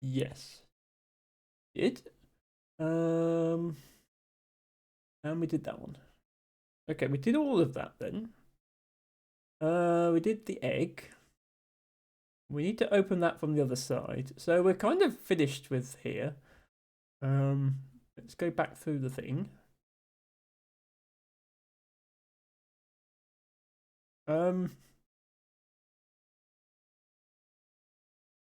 Yes. Did. And we did that one. Okay, we did all of that then. We did the egg. We need to open that from the other side. So we're kind of finished with here. Let's go back through the thing.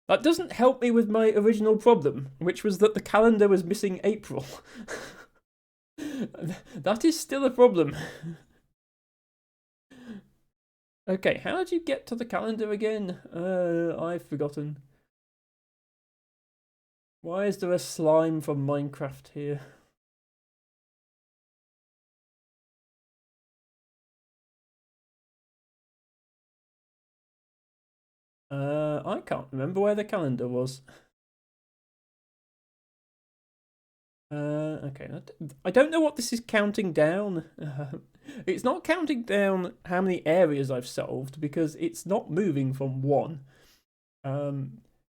That doesn't help me with my original problem, which was that the calendar was missing April. That is still a problem. Okay, how did you get to the calendar again? I've forgotten. Why is there a slime from Minecraft here? I can't remember where the calendar was. Okay, I don't know what this is counting down. It's not counting down how many areas I've solved because it's not moving from 1.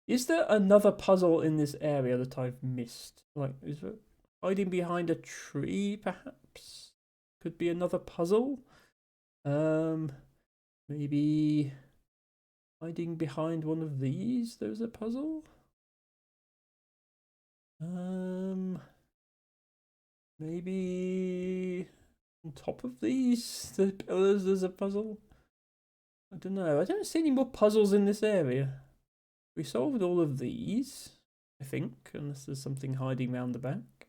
Is there another puzzle in this area that I've missed? Like, is it hiding behind a tree, perhaps? Could be another puzzle? Maybe hiding behind one of these, there's a puzzle? Maybe on top of these, the pillars, there's a puzzle? I don't know. I don't see any more puzzles in this area. We solved all of these, I think, unless there's something hiding around the back.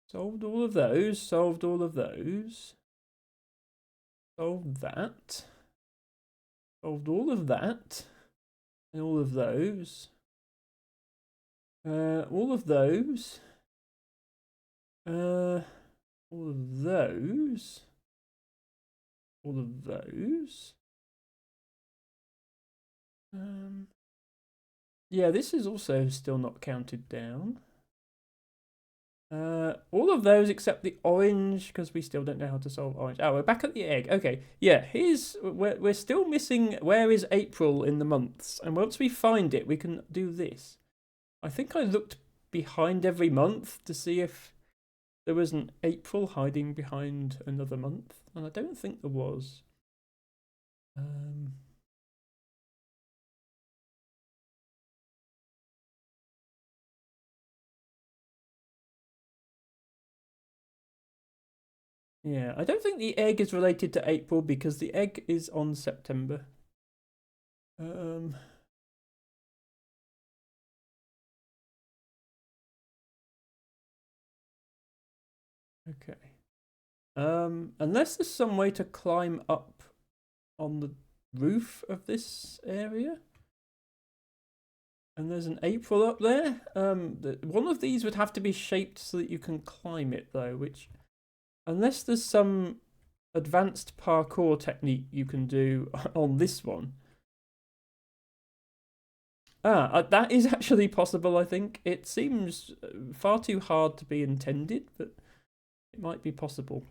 Solved all of those, solved all of those. Solved that. Solved all of that. And all of those. All of those. All of those. All of those. Yeah, this is also still not counted down. All of those except the orange, because we still don't know how to solve orange. Oh, we're back at the egg. Okay, yeah, we're still missing where is April in the months, and once we find it, we can do this. I think I looked behind every month to see if there was an April hiding behind another month, and I don't think there was. Yeah, I don't think the egg is related to April because the egg is on September. Okay. Unless there's some way to climb up on the roof of this area. And there's an April up there. One of these would have to be shaped so that you can climb it, though, which, unless there's some advanced parkour technique you can do on this one. That is actually possible, I think. It seems far too hard to be intended, but it might be possible.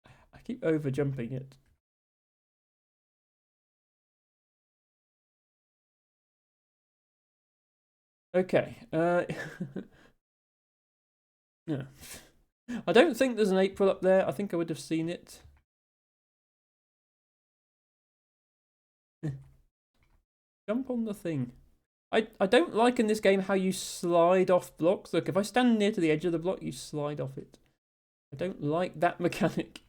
I keep over jumping it. Okay. Yeah. I don't think there's an April up there. I think I would have seen it. Jump on the thing. I don't like in this game how you slide off blocks. Look, if I stand near to the edge of the block, you slide off it. I don't like that mechanic.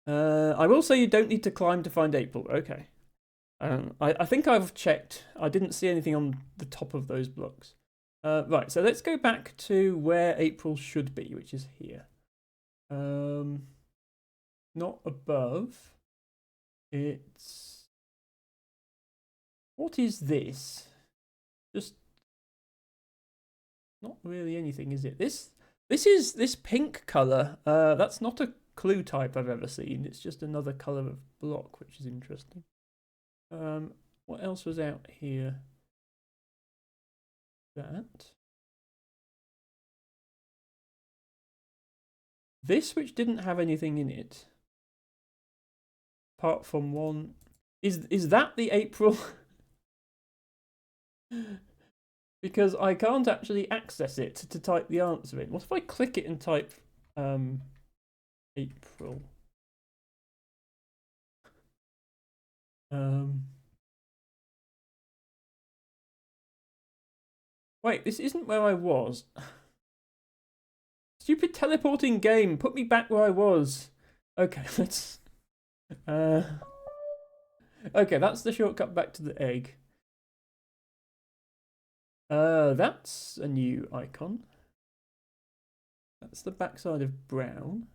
I will say you don't need to climb to find April. Okay. I think I've checked. I didn't see anything on the top of those blocks. Right, so let's go back to where April should be, which is here. Not above. It's... What is this? Just not really anything, is it? This is this pink color. That's not a clue type I've ever seen. It's just another color of block, which is interesting. What else was out here? That. This, which didn't have anything in it, apart from one. Is that the April? Because I can't actually access it to type the answer in. What if I click it and type April? Wait, this isn't where I was. Stupid teleporting game, put me back where I was. Okay, let's... Okay, that's the shortcut back to the egg. That's a new icon. That's the backside of brown.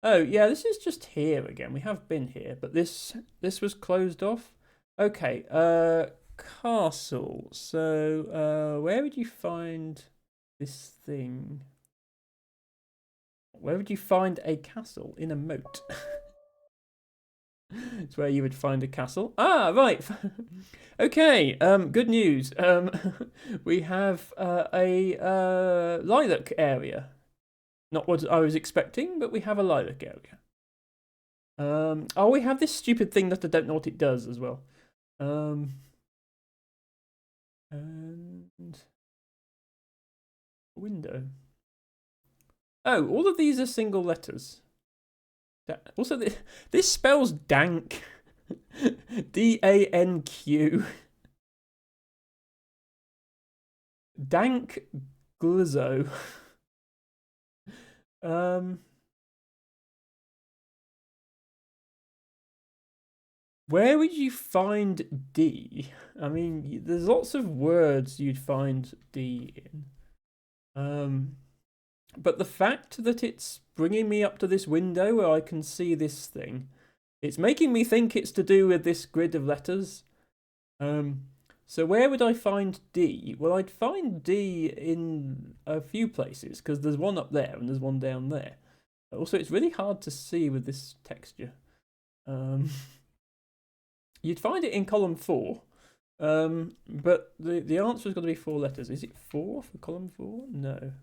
Oh, yeah, this is just here again. We have been here, but this was closed off. Okay, castle. So, where would you find this thing? Where would you find a castle? In a moat. It's where you would find a castle. Ah, right. Okay, good news. We have a lilac area. Not what I was expecting, but we have a lilac area. Oh, we have this stupid thing that I don't know what it does as well. And window. Oh, all of these are single letters. Also, this spells dank. D-A-N-Q. Dank Glizzo. Where would you find D? I mean, there's lots of words you'd find D in. But the fact that it's bringing me up to this window where I can see this thing, it's making me think it's to do with this grid of letters. So where would I find D? Well, I'd find D in a few places, because there's one up there and there's one down there. Also, it's really hard to see with this texture. You'd find it in column 4. But the answer's got to be 4 letters. Is it 4 for column 4? No.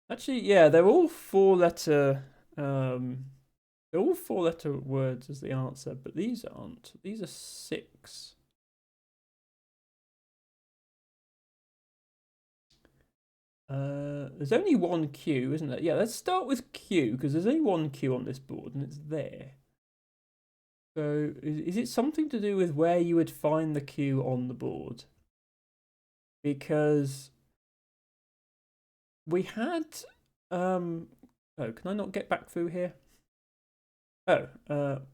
Actually, yeah, they're all 4-letter. They're all 4-letter words as the answer, but these aren't. These are 6. There's only one Q, isn't there? Yeah, let's start with Q, because there's only one Q on this board, and it's there. So, is it something to do with where you would find the Q on the board? Because we had... oh, can I not get back through here? Oh,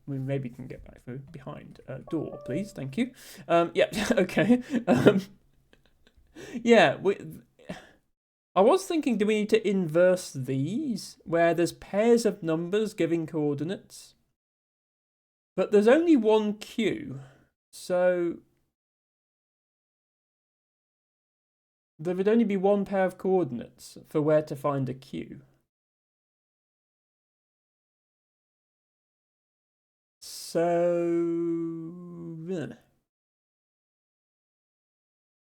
we maybe can get back through behind. Door, please, thank you. Yeah, okay. Yeah, I was thinking, do we need to inverse these, where there's pairs of numbers giving coordinates? But there's only one Q, so there would only be one pair of coordinates for where to find a Q. So...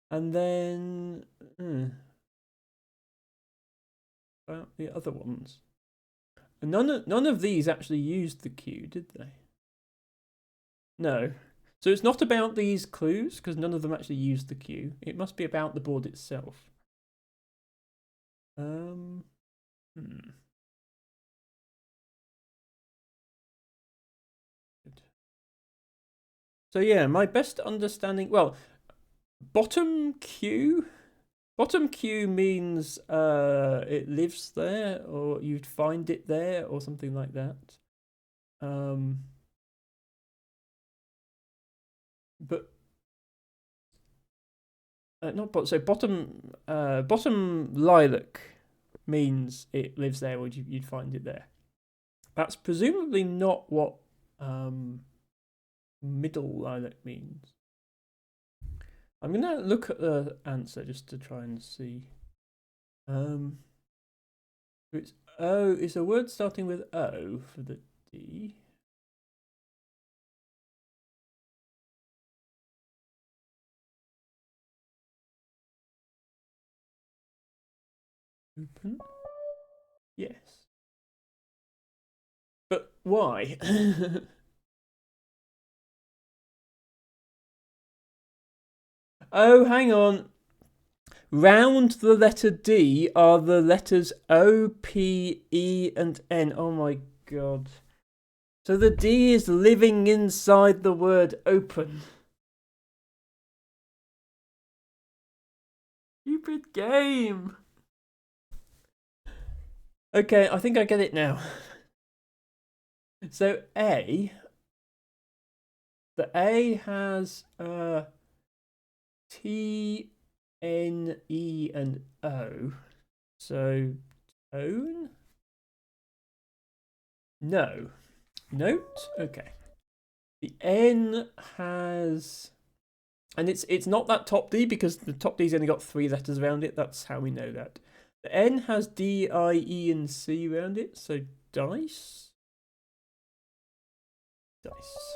and then... about the other ones. None of these actually used the Q, did they? No. So it's not about these clues, because none of them actually used the Q. It must be about the board itself. So yeah, my best understanding... Well, bottom Q means it lives there, or you'd find it there, or something like that. But bottom lilac means it lives there, or you'd find it there. That's presumably not what middle lilac means. I'm gonna look at the answer just to try and see. It's O. It's a word starting with O for the D. Open. Yes. But why? Oh, hang on. Round the letter D are the letters O, P, E, and N. Oh my god. So the D is living inside the word open. Stupid game. Okay, I think I get it now. So A. The A has T, N, E, and O. So tone? No. Note? Okay. The N has... And it's not that top D, because the top D's only got 3 letters around it. That's how we know that. The N has D, I, E, and C around it. So dice. Dice.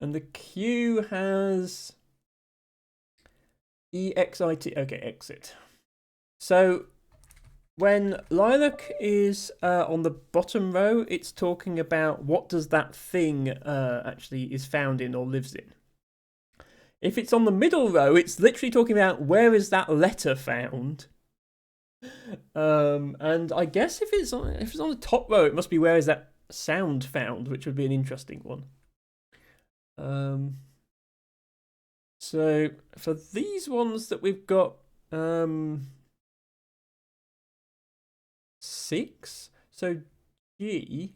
And the Q has E, X, I, T. Okay, exit. So when lilac is on the bottom row, it's talking about what does that thing actually is found in or lives in. If it's on the middle row, it's literally talking about where is that letter found. And I guess if it's on the top row, it must be where is that sound found, which would be an interesting one. So for these ones that we've got 6, so G,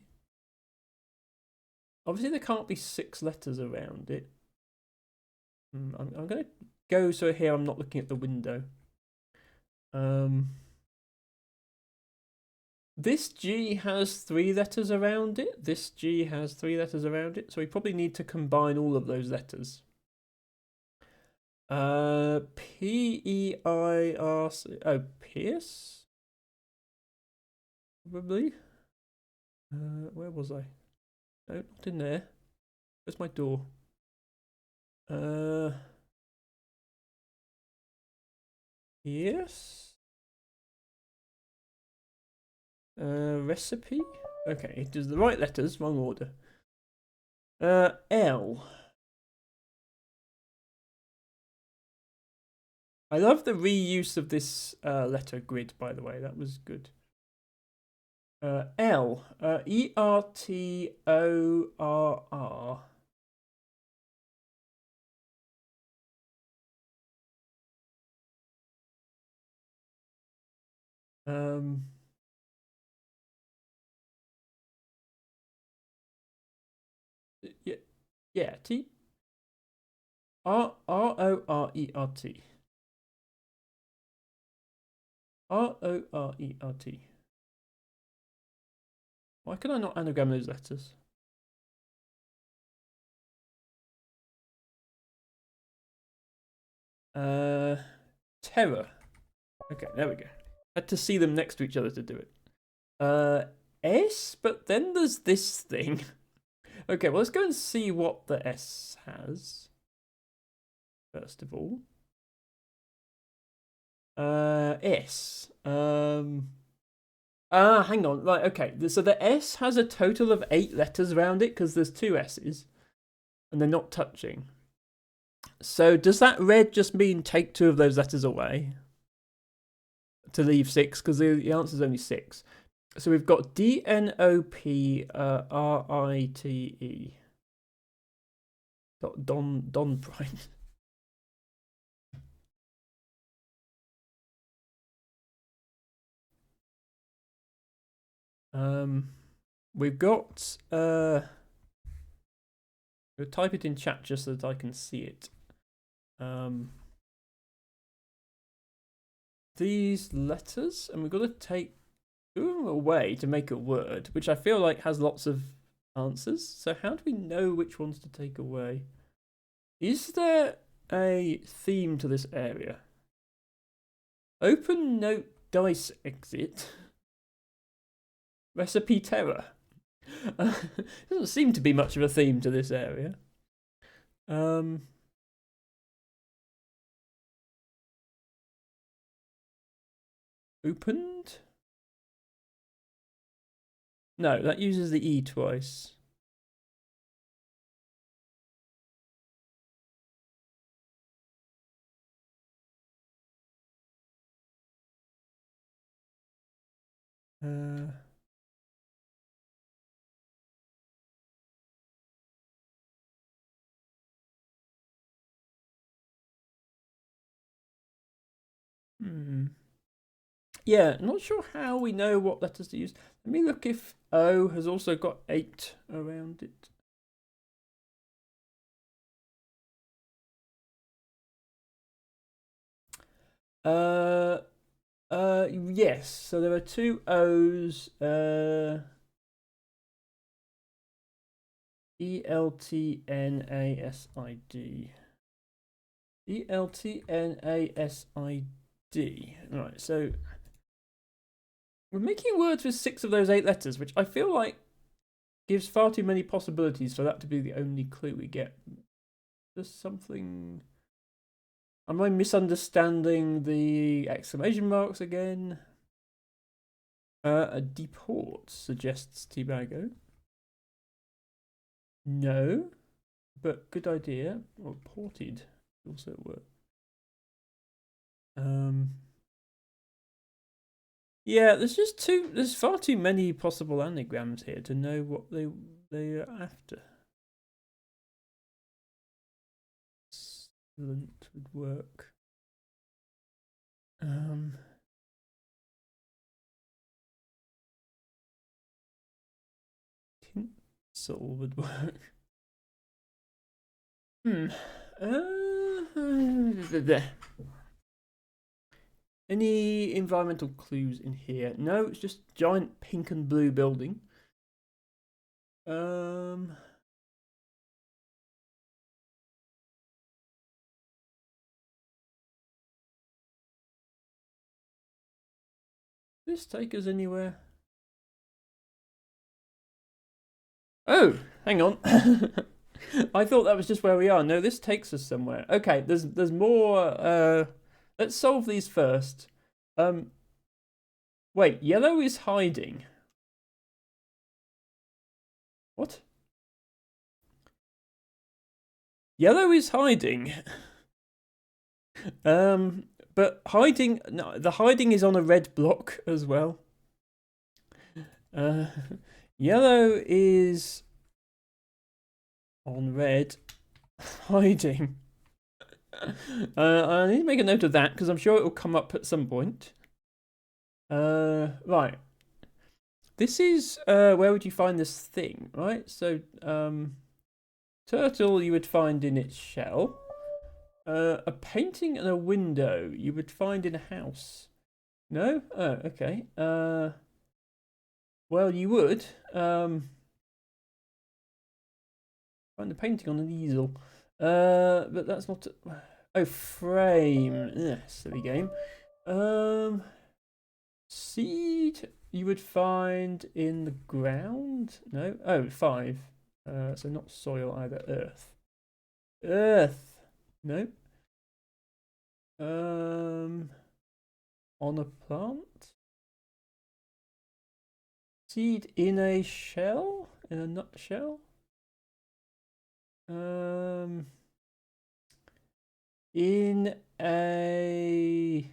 obviously there can't be 6 letters around it. I'm going to go so here I'm not looking at the window. This G has 3 letters around it. This G has 3 letters around it. So we probably need to combine all of those letters. P-E-I-R-C. Oh, Pierce? Probably. Where was I? No, not in there. Where's my door? Yes. Recipe? Okay, it does the right letters, wrong order. L. I love the reuse of this letter grid, by the way. That was good. L. E-R-T-O-R-R. Yeah, yeah. T. R-O-R-E-R-T. R-O-R-E-R-T. Why can I not anagram those letters? Terror. Okay, there we go. Had to see them next to each other to do it. S, but then there's this thing. Okay, well, let's go and see what the S has. First of all. S. Hang on. Right, okay. So the S has a total of 8 letters around it because there's 2 S's. And they're not touching. So does that red just mean take 2 of those letters away? To leave 6, because the answer is only 6. So we've got D-N-O-P-R-I-T-E. Don Bright. We've got we'll type it in chat just so that I can see it. These letters, and we've got to take them away to make a word, which I feel like has lots of answers. So how do we know which ones to take away? Is there a theme to this area? Open note dice exit. Recipe terror. Doesn't seem to be much of a theme to this area. Opened? No, that uses the E twice. Yeah, not sure how we know what letters to use. Let me look if O has also got 8 around it. Yes. So there are 2 O's. E-L-T-N-A-S-I-D. E-L-T-N-A-S-I-D. Right, so we're making words with 6 of those 8 letters, which I feel like gives far too many possibilities for that to be the only clue we get. There's something... Am I misunderstanding the exclamation marks again? A deport, suggests T-Bago. No, but good idea. Or ported also work. Yeah, there's far too many possible anagrams here to know what they are after. Excellent would work. Tinsel would work. Any environmental clues in here? No, it's just giant pink and blue building. Does this take us anywhere? Oh, hang on. I thought that was just where we are. No, this takes us somewhere. Okay, there's more. Let's solve these first. Wait, yellow is hiding. What? Yellow is hiding. But hiding. No, the hiding is on a red block as well. Yellow is on red, hiding. I need to make a note of that because I'm sure it will come up at some point. Right. This is where would you find this thing, right? So, turtle you would find in its shell. A painting and a window you would find in a house. No? Oh, okay. Well, you would find a painting on an easel. But that's not. Oh, frame. Ugh, silly game. Seed you would find in the ground. No. Oh, 5. So not soil either. Earth. Earth. No. On a plant. Seed in a shell. In a nutshell. In a.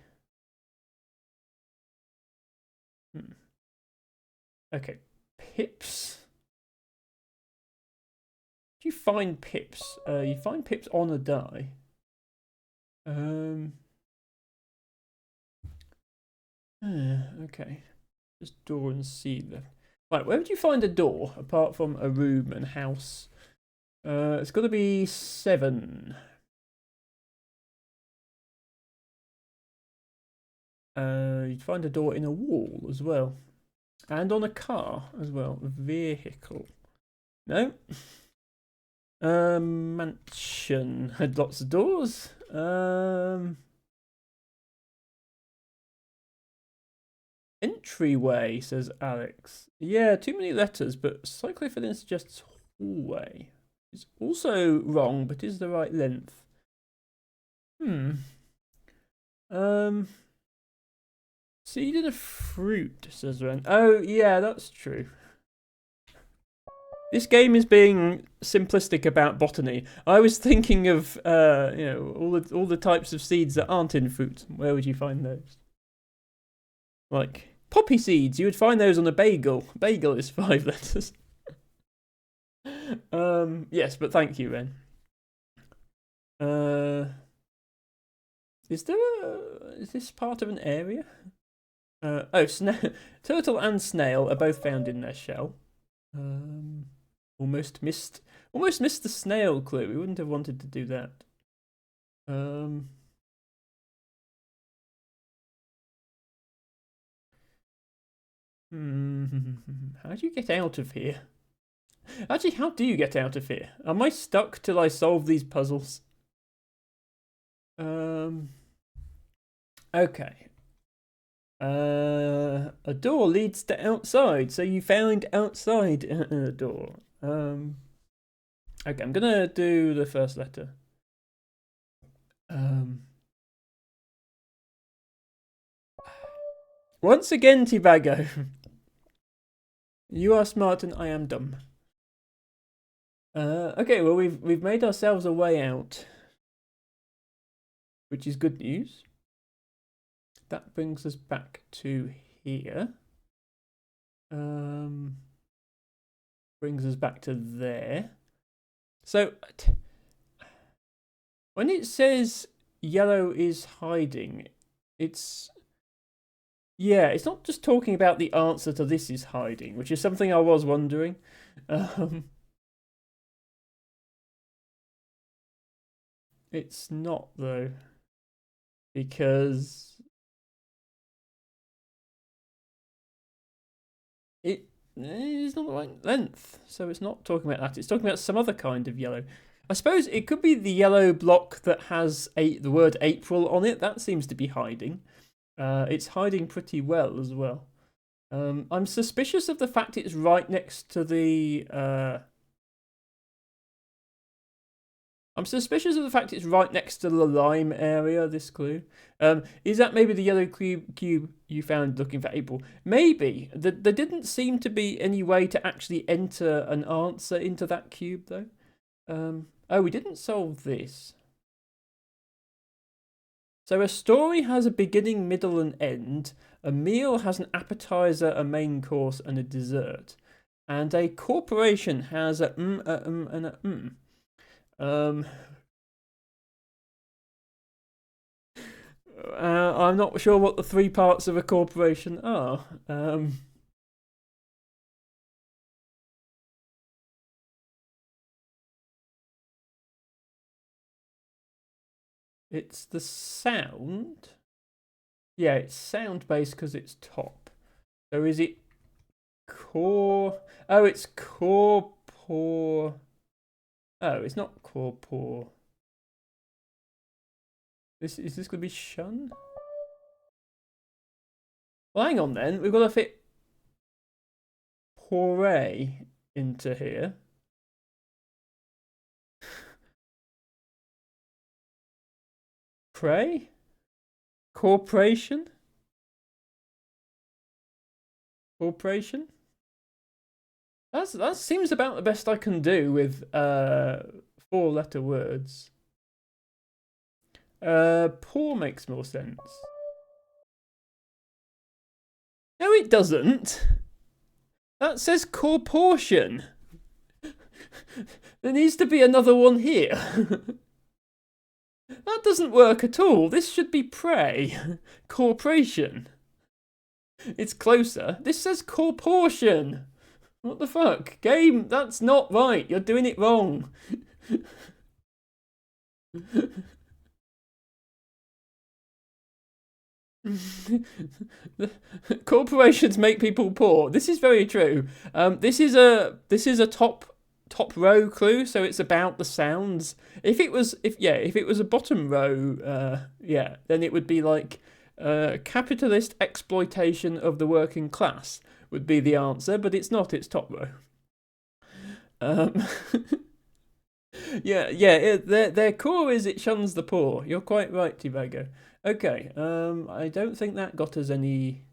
Okay, pips. Do you find pips? You find pips on a die. Okay. Just door and seed left. Right, where would you find a door apart from a room and house? It's got to be 7. You'd find a door in a wall as well. And on a car as well. A vehicle. No. Mansion had lots of doors. Entryway, says Alex. Yeah, too many letters, but cyclophilin suggests hallway. It's also wrong, but is the right length. Seed in a fruit, says Ren. Oh, yeah, that's true. This game is being simplistic about botany. I was thinking of, all the types of seeds that aren't in fruit. Where would you find those? Like poppy seeds, you would find those on a bagel. Bagel is 5 letters. Yes, but thank you, Ren. Is this part of an area? Turtle and snail are both found in their shell. Almost missed the snail clue. We wouldn't have wanted to do that. How do you get out of here? Actually, how do you get out of here? Am I stuck till I solve these puzzles? Okay. A door leads to outside, so you found outside a door. Okay, I'm gonna do the first letter. Once again, Tibago. You are smart and I am dumb. Okay, well we've made ourselves a way out, which is good news. That brings us back to here. Brings us back to there. So when it says yellow is hiding, it's not just talking about the answer to this is hiding, which is something I was wondering. It's not though, because it's not the right length, so it's not talking about that. It's talking about some other kind of yellow. I suppose it could be the yellow block that has the word April on it. That seems to be hiding. It's hiding pretty well as well. I'm suspicious of the fact it's right next to the. I'm suspicious of the fact it's right next to the lime area. This clue. Is that maybe the yellow cube you found looking for April? Maybe. There didn't seem to be any way to actually enter an answer into that cube though. Oh, we didn't solve this. So a story has a beginning, middle, and end. A meal has an appetizer, a main course, and a dessert. And a corporation has a and a I'm not sure what the three parts of a corporation are. It's the sound. Yeah, it's sound based because it's top. So is it core? Oh, it's corpor. Oh, it's not corpor. Is this gonna be shun? Well, hang on then. We've got to fit pore into here. Pray? Corporation? Corporation? That seems about the best I can do with 4-letter words. Poor makes more sense. No, it doesn't. That says corporation. There needs to be another one here. That doesn't work at all. This should be prey. Corporation. It's closer. This says corporation. What the fuck? Game, that's not right. You're doing it wrong. Corporations make people poor. This is very true. This is a top row clue, so it's about the sounds. If it was a bottom row, then it would be like capitalist exploitation of the working class would be the answer, but it's not. It's top row. Their core is it shuns the poor. You're quite right, Tibago. Okay, I don't think that got us anything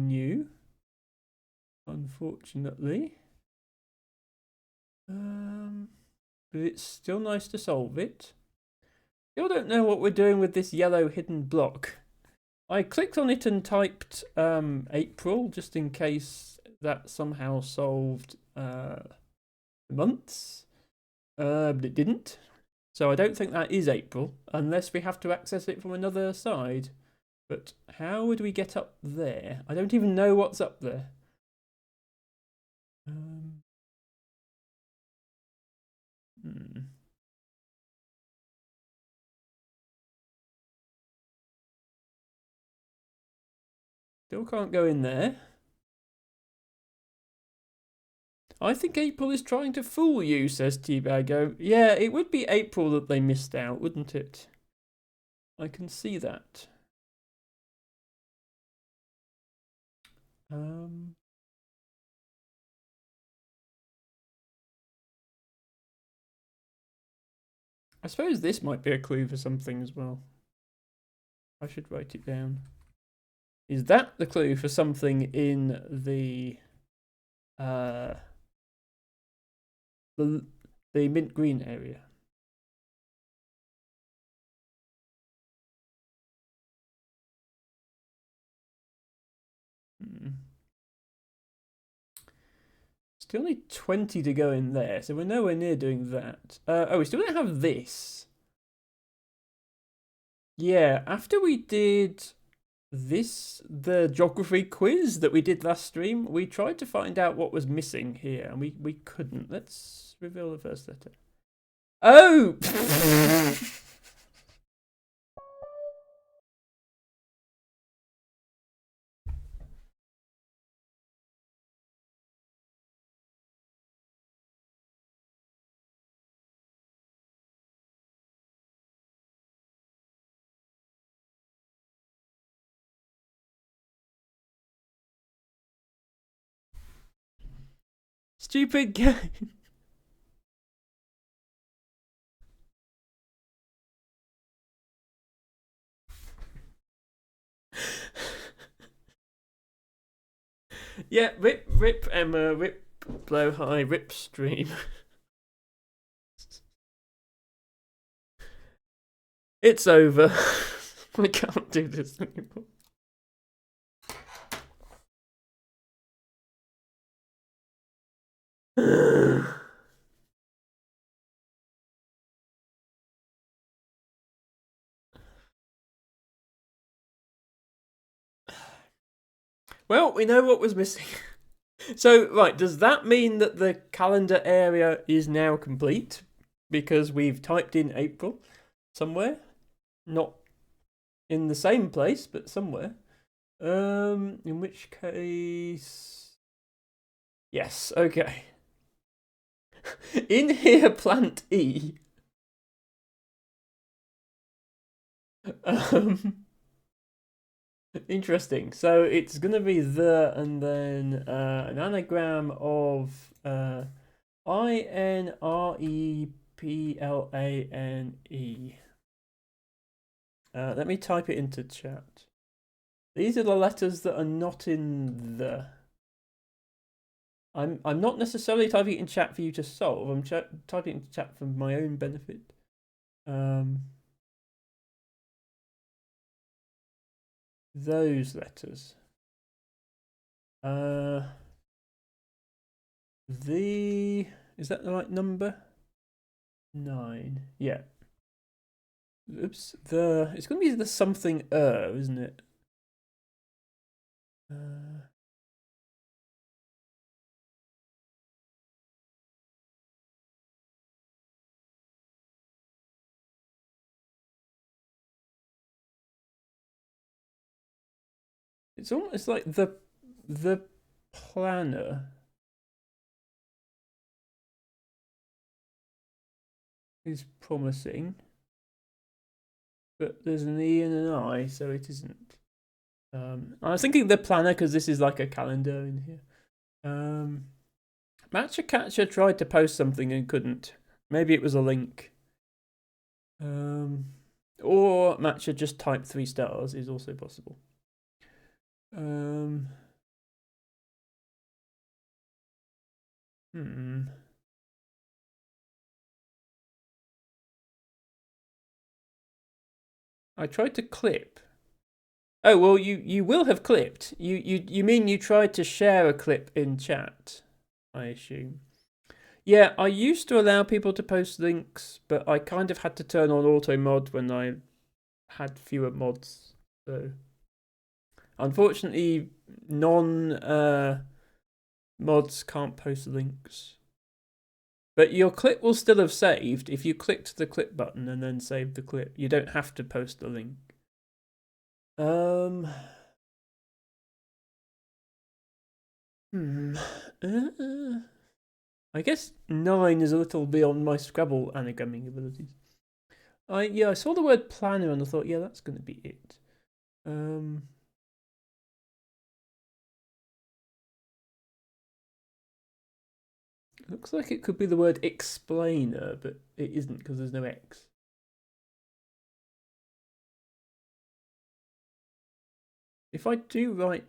new, unfortunately. But it's still nice to solve it. Still don't know what we're doing with this yellow hidden block. I clicked on it and typed April just in case that somehow solved months, but it didn't. So I don't think that is April, unless we have to access it from another side. But how would we get up there? I don't even know what's up there. Still can't go in there. I think April is trying to fool you, says Teabago. Yeah, it would be April that they missed out, wouldn't it? I can see that. I suppose this might be a clue for something as well. I should write it down. Is that the clue for something in the mint green area? Still need 20 to go in there, so we're nowhere near doing that. Oh, we still don't have this. Yeah, after we did the geography quiz that we did last stream, we tried to find out what was missing here, and we couldn't. Let's reveal the first letter. Oh! Stupid game. Yeah, rip Emma, rip blow high, rip stream. It's over. I can't do this anymore. Well, we know what was missing. So, right, does that mean that the calendar area is now complete? Because we've typed in April somewhere? Not in the same place, but somewhere. In which case. Yes, okay. In here, plant E. Interesting. So it's going to be the and then an anagram of INREPLANE. Let me type it into chat. These are the letters that are not in the. I'm not necessarily typing it in chat for you to solve. I'm typing it into chat for my own benefit. Those letters. Is that the right number? 9. Yeah. Oops. It's gonna be the something isn't it? It's almost like the planner is promising, but there's an E and an I, so it isn't. I was thinking the planner because this is like a calendar in here. Matcha Catcher tried to post something and couldn't. Maybe it was a link. Or Matcha just typed 3 stars is also possible. I tried to clip. Oh well, you will have clipped. You mean you tried to share a clip in chat? I assume. Yeah, I used to allow people to post links, but I kind of had to turn on auto mod when I had fewer mods. So unfortunately, non mods can't post links. But your clip will still have saved if you clicked the clip button and then saved the clip. You don't have to post the link. I guess 9 is a little beyond my Scrabble anagramming abilities. I saw the word planner and I thought, yeah, that's going to be it. Looks like it could be the word explainer, but it isn't because there's no X. If I do write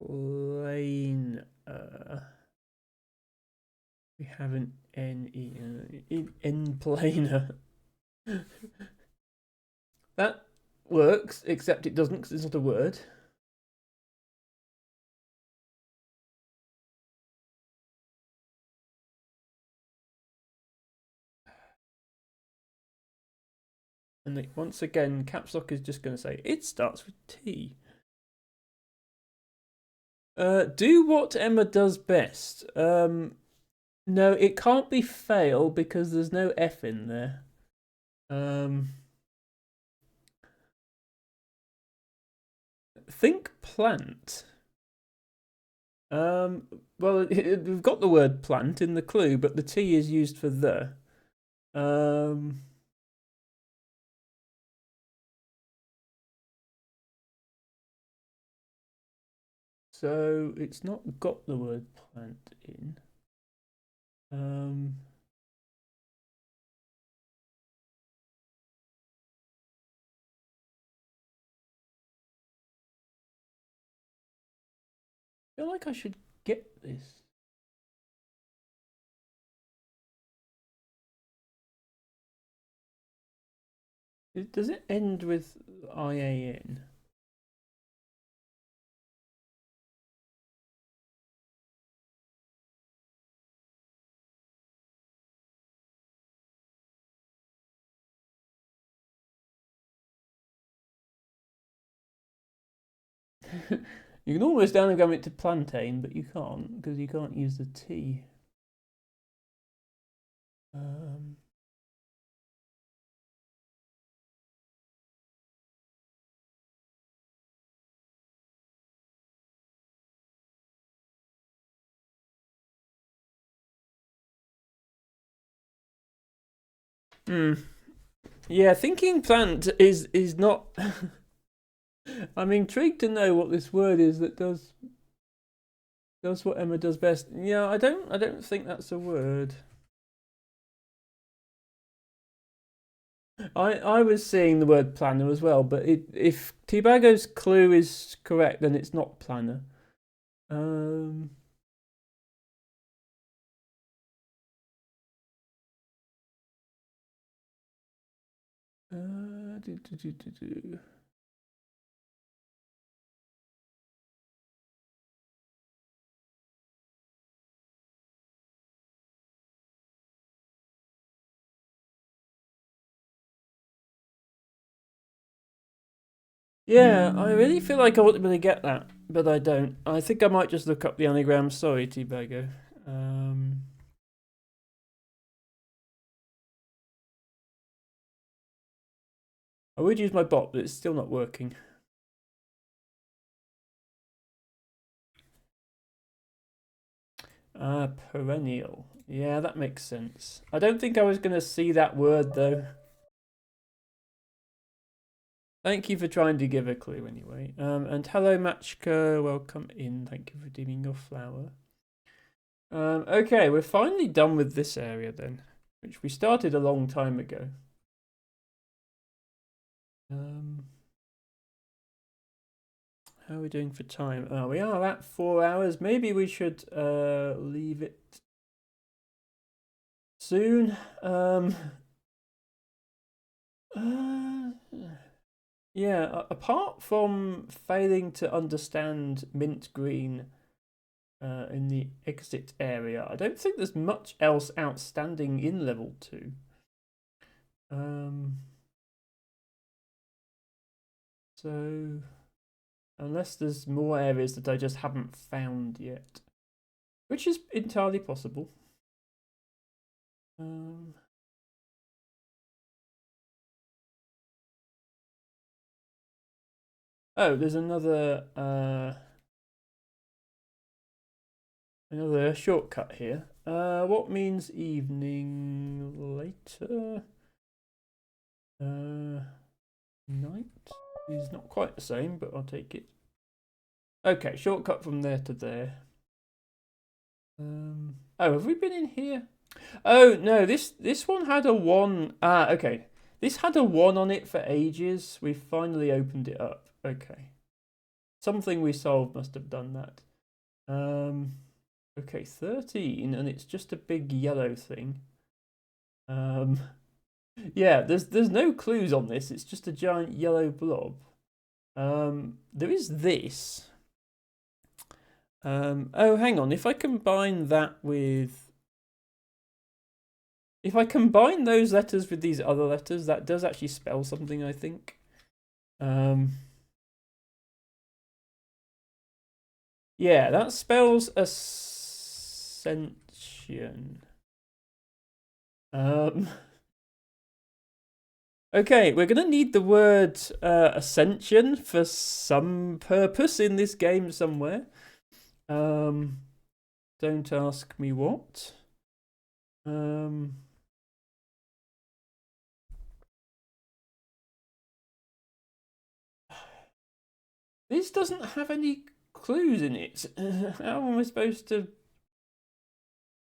planer, we have an N planer. That works, except it doesn't because it's not a word. And once again, Caps Lock is just going to say, it starts with T. Do what Emma does best. No, it can't be fail because there's no F in there. Think plant. Well, we've got the word plant in the clue, but the T is used for the. So it's not got the word plant in. Um, I feel like I should get this. Does it end with IAN? You can almost anagram it to plantain, but you can't because you can't use the T. Um, hmm. Yeah, thinking plant is not. I'm intrigued to know what this word is that does what Emma does best. Yeah, I don't think that's a word. I was seeing the word planner as well, but if Tibago's clue is correct, then it's not planner. Um. Do, do, do, do, do. Yeah, I really feel like I ought to be able to get that, but I don't. I think I might just look up the anagram. Sorry, Tibago. I would use my bot, but it's still not working. Perennial. Yeah, that makes sense. I don't think I was going to see that word, though. Thank you for trying to give a clue, anyway. And hello, Machka. Welcome in. Thank you for redeeming your flower. Okay, we're finally done with this area, then, which we started a long time ago. How are we doing for time? We are at 4 hours. Maybe we should leave it soon. Yeah, apart from failing to understand mint green in the exit area, I don't think there's much else outstanding in level 2. So, unless there's more areas that I just haven't found yet, which is entirely possible. Oh, there's another shortcut here. What means evening later? Night is not quite the same, but I'll take it. Okay, shortcut from there to there. Oh, have we been in here? Oh no, this one had a 1. Okay. This had a 1 on it for ages. We finally opened it up. Okay. Something we solved must have done that. Okay, 13, and it's just a big yellow thing. Yeah, there's no clues on this. It's just a giant yellow blob. There is this. Oh, hang on. If I combine that with... If I combine those letters with these other letters, that does actually spell something, I think. Yeah, that spells ascension. Okay, we're going to need the word ascension for some purpose in this game somewhere. Don't ask me what. This doesn't have any clues in it. How am I supposed to...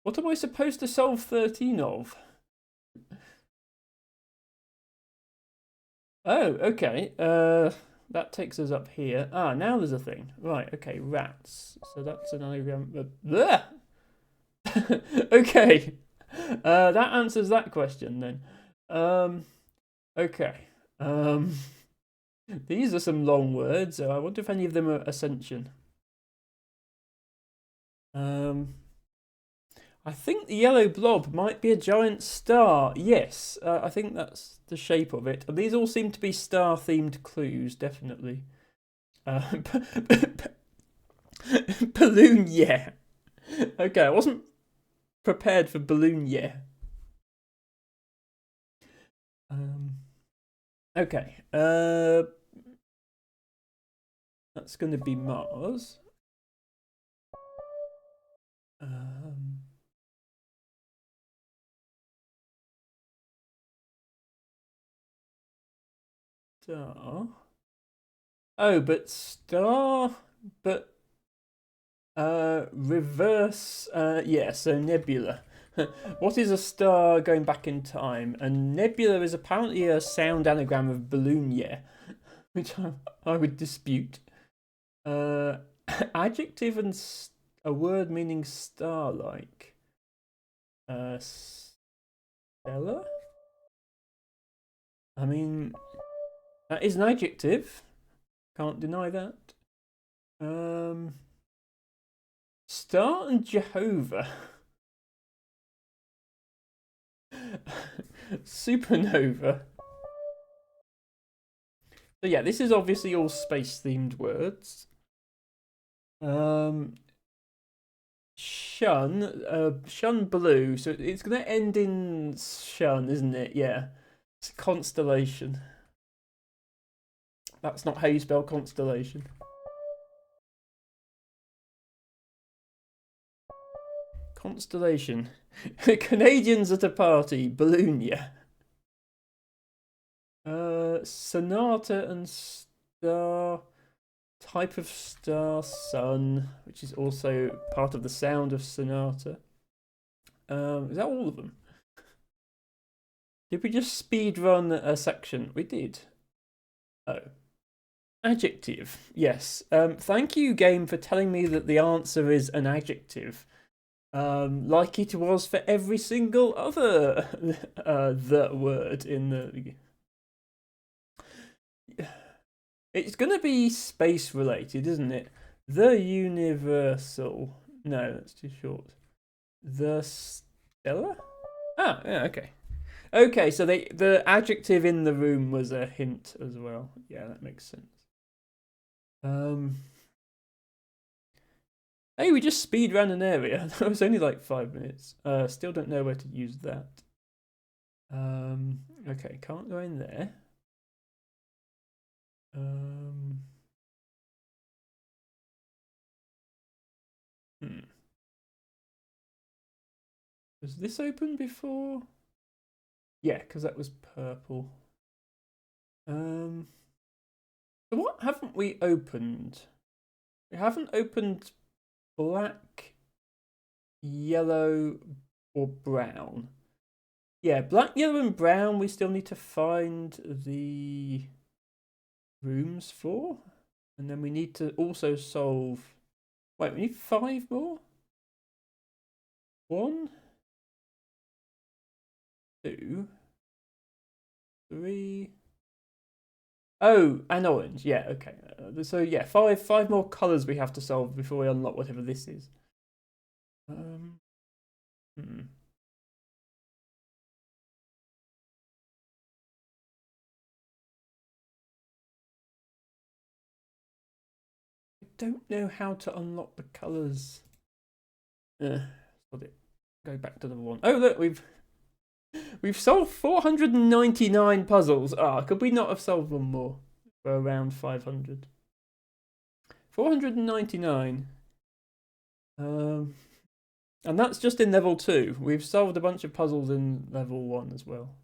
What am I supposed to solve 13 of? Oh, okay. That takes us up here. Ah, now there's a thing. Right, okay, rats. So that's an anagram. Okay. That answers that question then. Okay. These are some long words. I wonder if any of them are ascension. I think the yellow blob might be a giant star. Yes, I think that's the shape of it. And these all seem to be star-themed clues, definitely. Balloon, yeah. Okay, I wasn't prepared for balloon, yeah. Okay, that's going to be Mars. Star. Oh, but star, but reverse. Yeah, so nebula. What is a star going back in time? And nebula is apparently a sound anagram of balloon, yeah, which I would dispute. Adjective and a word meaning star-like. Stellar? I mean, that is an adjective. Can't deny that. Star and Jehovah. Supernova. So yeah, this is obviously all space-themed words. Shun, shun blue. So it's going to end in shun, isn't it? Yeah. It's constellation. That's not how you spell constellation. Constellation. Canadians at a party. Balloon, yeah. Sonata and star. Type of star, sun, which is also part of the sound of sonata. Is that all of them? Did we just speed run a section? We did. Oh. Adjective. Yes. Thank you, game, for telling me that the answer is an adjective. Like it was for every single other the word in the. It's going to be space related, isn't it? The universal. No, that's too short. The stellar? Ah, yeah, okay. Okay, so the adjective in the room was a hint as well. Yeah, that makes sense. Hey, we just speed ran an area. That was only like 5 minutes. Still don't know where to use that. Okay, can't go in there. Was this open before? Yeah, because that was purple. So what haven't we opened? We haven't opened black, yellow, or brown. Yeah, black, yellow, and brown we still need to find the rooms for. And then we need to also solve... Wait, we need 5 more? 1, 2, 3... Oh, and orange. Yeah, okay. So yeah, five more colours we have to solve before we unlock whatever this is. I don't know how to unlock the colours. Got it. Go back to the one. Oh look, we've solved 499 puzzles. Ah, could we not have solved one more for around 500? 499. And that's just in level 2. We've solved a bunch of puzzles in level 1 as well.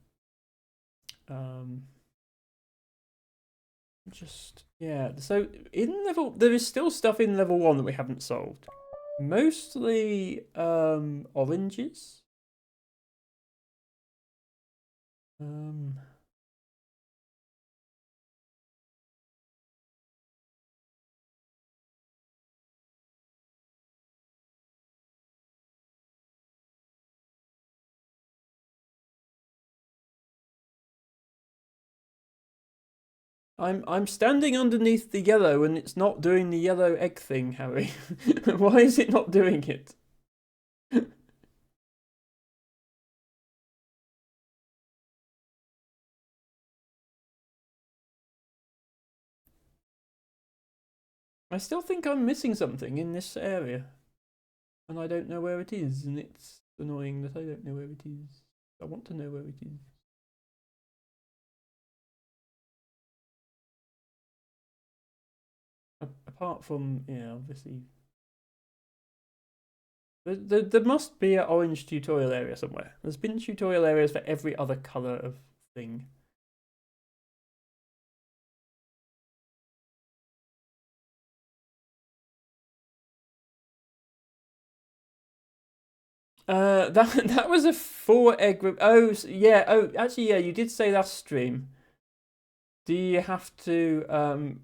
Just yeah. So in level, there is still stuff in level 1 that we haven't solved. Mostly oranges. Um, I'm standing underneath the yellow and it's not doing the yellow egg thing, Harry. Why is it not doing it? I still think I'm missing something in this area, and I don't know where it is, and it's annoying that I don't know where it is. I want to know where it is. Apart from, yeah, obviously. There must be an orange tutorial area somewhere. There's been tutorial areas for every other colour of thing. That was a 4 egg group. Oh, yeah. Oh, actually, yeah. You did say last stream. Do you have to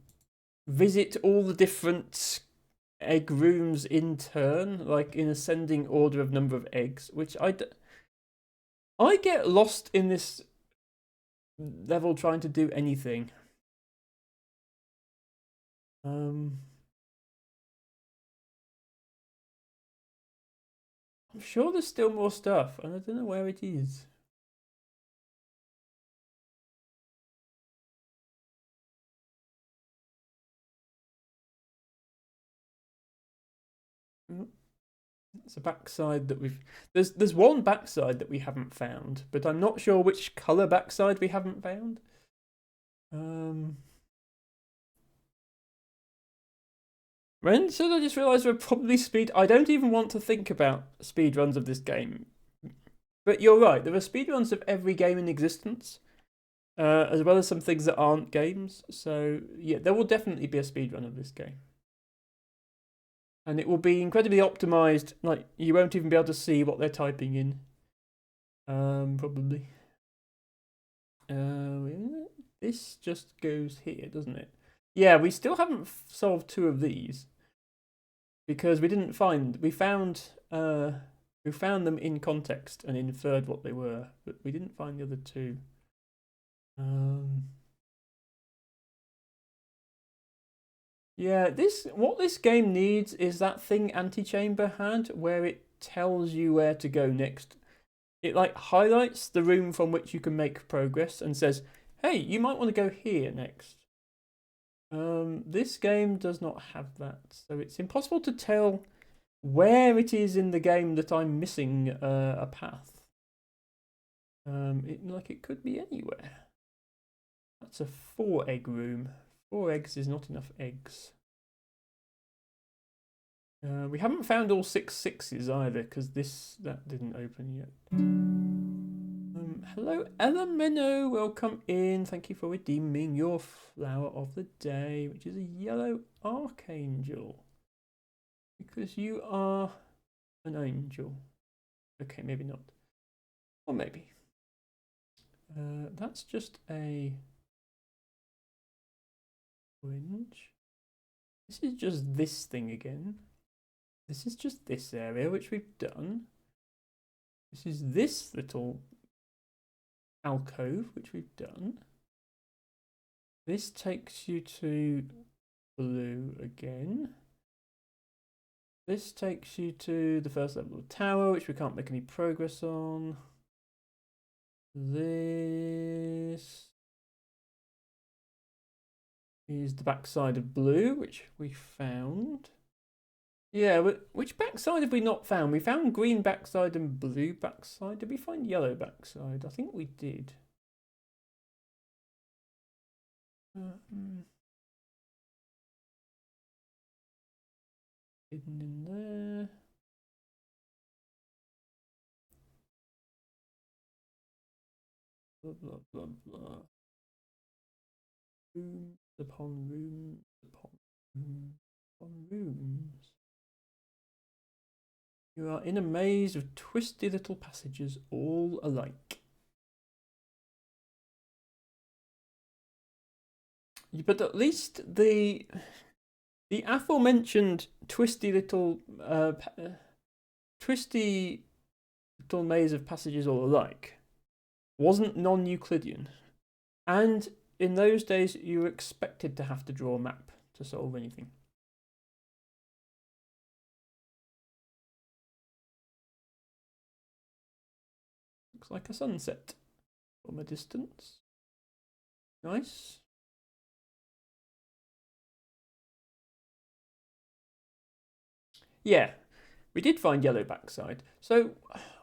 visit all the different egg rooms in turn, like in ascending order of number of eggs? Which I get lost in this level trying to do anything. I'm sure there's still more stuff, and I don't know where it is. It's a backside that we've. There's one backside that we haven't found, but I'm not sure which color backside we haven't found. When should I just realize we're probably speed? I don't even want to think about speed runs of this game. But you're right. There are speed runs of every game in existence, as well as some things that aren't games. So yeah, there will definitely be a speed run of this game. And it will be incredibly optimized. Like you won't even be able to see what they're typing in. Probably. This just goes here, doesn't it? Yeah, we still haven't solved 2 of these because we didn't find. We found them in context and inferred what they were, but we didn't find the other 2. Yeah, what this game needs is that thing Antichamber had, where it tells you where to go next. It like highlights the room from which you can make progress and says, "Hey, you might want to go here next." This game does not have that, so it's impossible to tell where it is in the game that I'm missing a path. It could be anywhere. That's a 4-egg room. 4 eggs is not enough eggs. We haven't found all 6 sixes either, because that didn't open yet. Hello, Elemino. Welcome in. Thank you for redeeming your flower of the day, which is a yellow archangel. Because you are an angel. Okay, maybe not. Or maybe. That's just a orange. This is just this thing again. This is just this area, which we've done. This is this little alcove, which we've done. This takes you to blue again. This takes you to the first level of the tower, which we can't make any progress on. This is the backside of blue, which we found. Yeah, which backside have we not found? We found green backside and blue backside. Did we find yellow backside? I think we did. Hidden in there. Blah, blah, blah, blah. Rooms upon rooms upon rooms upon rooms. You are in a maze of twisty little passages, all alike. But at least the aforementioned twisty little maze of passages all alike wasn't non-Euclidean, and in those days you were expected to have to draw a map to solve anything. Looks like a sunset from a distance. Nice. Yeah, we did find yellow backside. So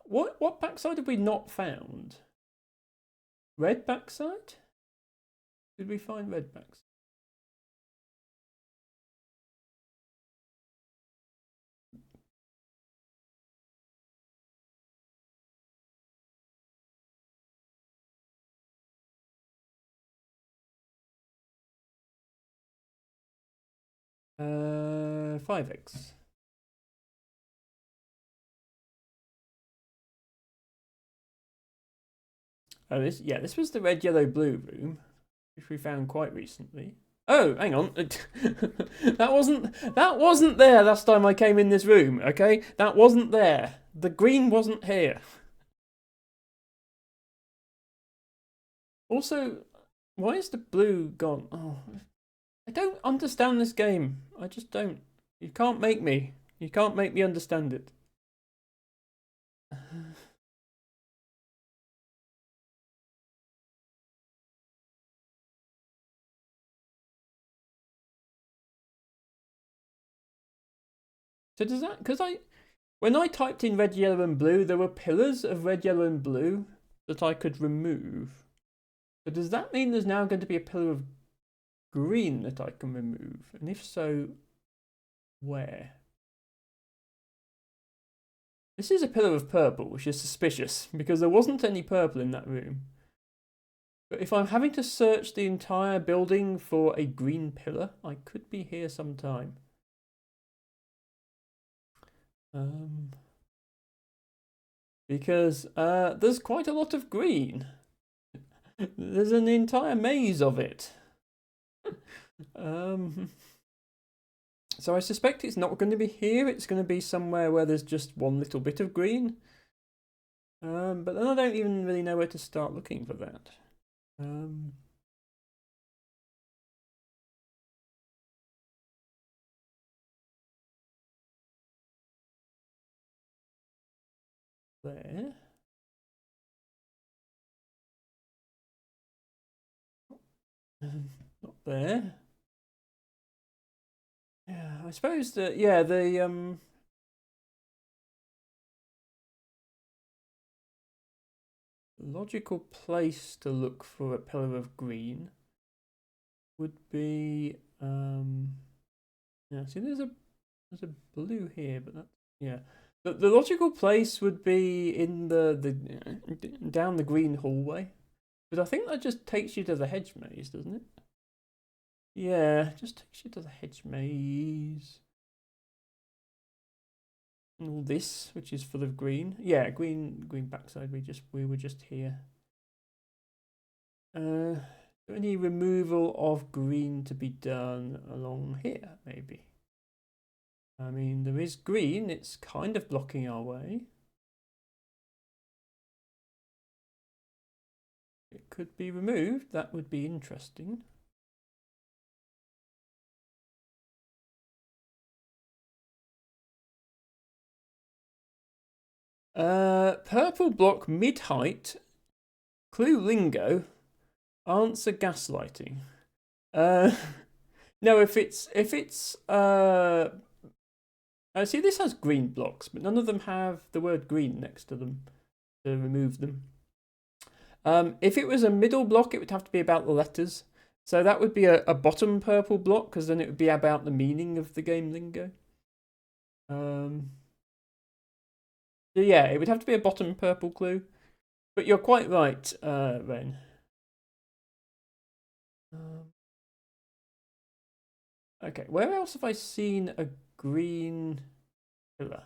what backside have we not found? Red backside? Did we find red backside? Uh, 5x. Oh, this was the red, yellow, blue room, which we found quite recently. Oh, hang on. that wasn't there last time I came in this room, okay? That wasn't there. The green wasn't here. Also, why is the blue gone? Oh, I don't understand this game. I just don't. You can't make me. You can't make me understand it. So does that, because when I typed in red, yellow and blue, there were pillars of red, yellow and blue that I could remove. But does that mean there's now going to be a pillar of green that I can remove? And if so, where? This is a pillar of purple, which is suspicious, because there wasn't any purple in that room. But if I'm having to search the entire building for a green pillar, I could be here sometime. Because there's quite a lot of green. There's an entire maze of it. So I suspect it's not going to be here. It's going to be somewhere where there's just one little bit of green. But then I don't even really know where to start looking for that. There. Not there. Yeah, I suppose that, yeah, the logical place to look for a pillar of green would be yeah, see there's a blue here, but that's, yeah. The logical place would be in the down the green hallway. But I think that just takes you to the hedge maze, doesn't it? Yeah, just takes you to the hedge maze. And all this, which is full of green. Yeah, green backside. We were just here. Any removal of green to be done along here, maybe? I mean, there is green. It's kind of blocking our way. It could be removed. That would be interesting. Purple block mid-height. Clue lingo. Answer gaslighting. No, if it's see, this has green blocks, but none of them have the word green next to them to remove them. If it was a middle block, it would have to be about the letters. So that would be a bottom purple block, because then it would be about the meaning of the game lingo. So yeah, it would have to be a bottom purple clue. But you're quite right, Ren. Okay, where else have I seen a green pillar?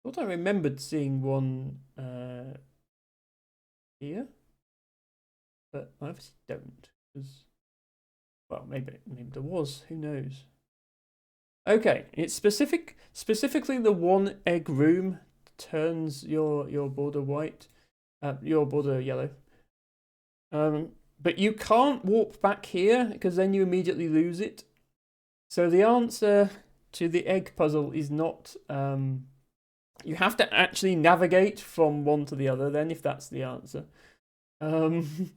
thought I remembered seeing one here, but I obviously don't. Well, maybe there was. Who knows? Okay, it's specifically the one egg room turns your border white, your border yellow. But you can't warp back here because then you immediately lose it. So the answer to the egg puzzle is not. You have to actually navigate from one to the other. Then, if that's the answer, and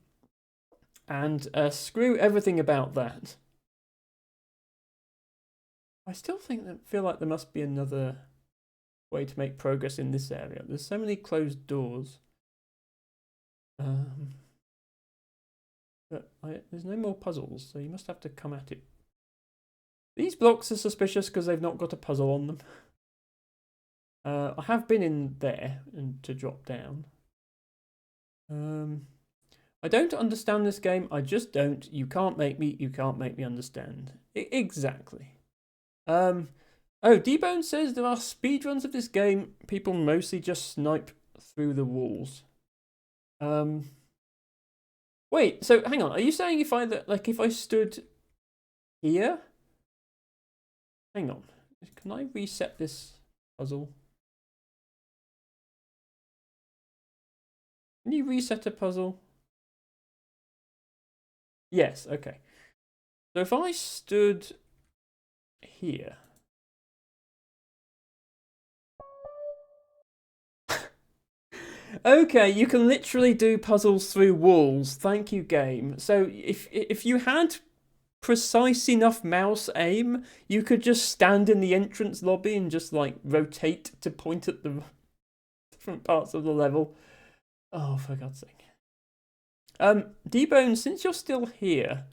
screw everything about that. I still feel like there must be another way to make progress in this area. There's so many closed doors. But there's no more puzzles, so you must have to come at it. These blocks are suspicious because they've not got a puzzle on them. I have been in there and to drop down. I don't understand this game. I just don't. You can't make me understand. Exactly. Oh, D-Bone says there are speedruns of this game. People mostly just snipe through the walls. Wait, so hang on. Are you saying if I stood here? Hang on. Can I reset this puzzle? Can you reset a puzzle? Yes, okay. So if I stood here. Okay, you can literally do puzzles through walls. Thank you, game. So if you had precise enough mouse aim, you could just stand in the entrance lobby and just like rotate to point at the different parts of the level. Oh, for God's sake. D-Bone, since you're still here,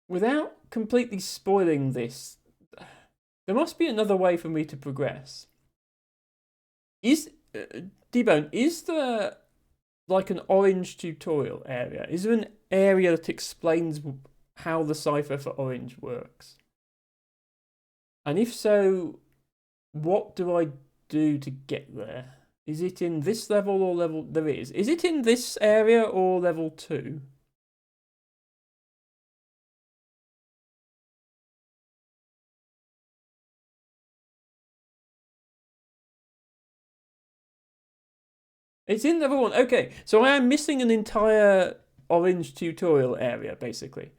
without completely spoiling this, there must be another way for me to progress. D-Bone, is there like an orange tutorial area? Is there an area that explains how the cipher for orange works? And if so, what do I do to get there? Is it in this level or level? There is. Is it in this area or level 2? It's in level 1. Okay, so I am missing an entire orange tutorial area, basically.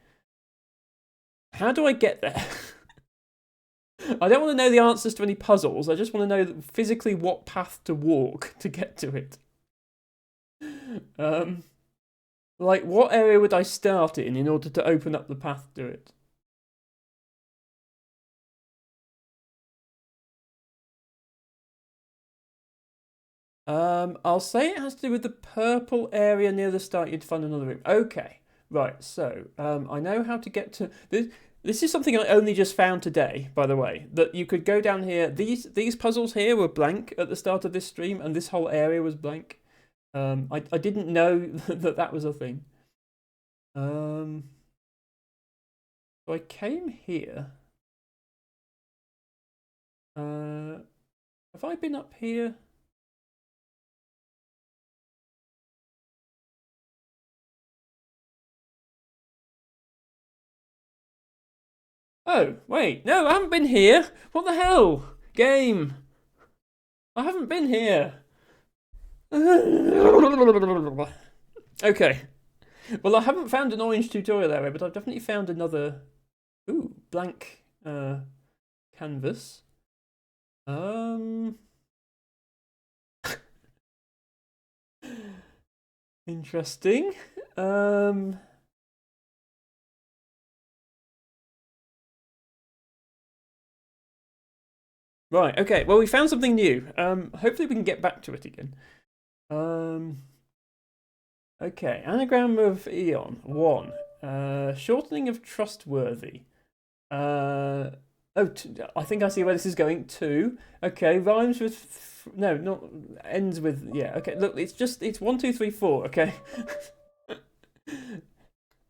How do I get there? I don't want to know the answers to any puzzles. I just want to know physically what path to walk to get to it. Like, what area would I start in order to open up the path to it? I'll say it has to do with the purple area near the start. You'd find another room. Okay, right. So I know how to get to this. This is something I only just found today, by the way. That you could go down here. These puzzles here were blank at the start of this stream, and this whole area was blank. I didn't know that was a thing. So I came here. Have I been up here? Oh, wait. No, I haven't been here. What the hell? Game. I haven't been here. Okay. Well, I haven't found an orange tutorial area, but I've definitely found another... Ooh, blank canvas. Interesting. Right, okay. Well, we found something new. Hopefully we can get back to it again. Okay, anagram of Eon. 1. Shortening of trustworthy. I think I see where this is going. 2. Okay, rhymes with... No, not... Ends with... Yeah, okay. Look, it's 1, 2, 3, 4, okay?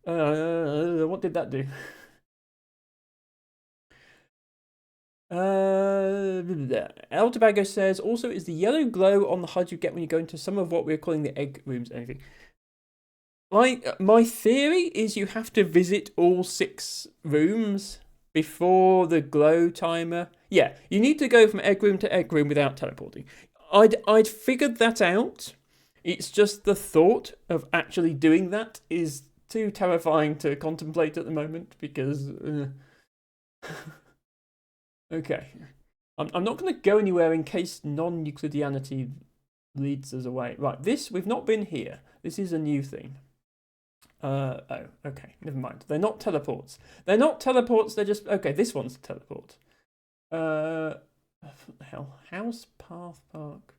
What did that do? El Tobago says, also, is the yellow glow on the HUD you get when you go into some of what we're calling the egg rooms anything? My theory is you have to visit all 6 rooms before the glow timer. Yeah, you need to go from egg room to egg room without teleporting. I'd figured that out. It's just the thought of actually doing that is too terrifying to contemplate at the moment because. Okay. I'm not going to go anywhere in case non-Euclideanity leads us away. Right, we've not been here. This is a new thing. Oh, okay, never mind. They're not teleports. They're just... Okay, this one's a teleport. What the hell? House, path, park.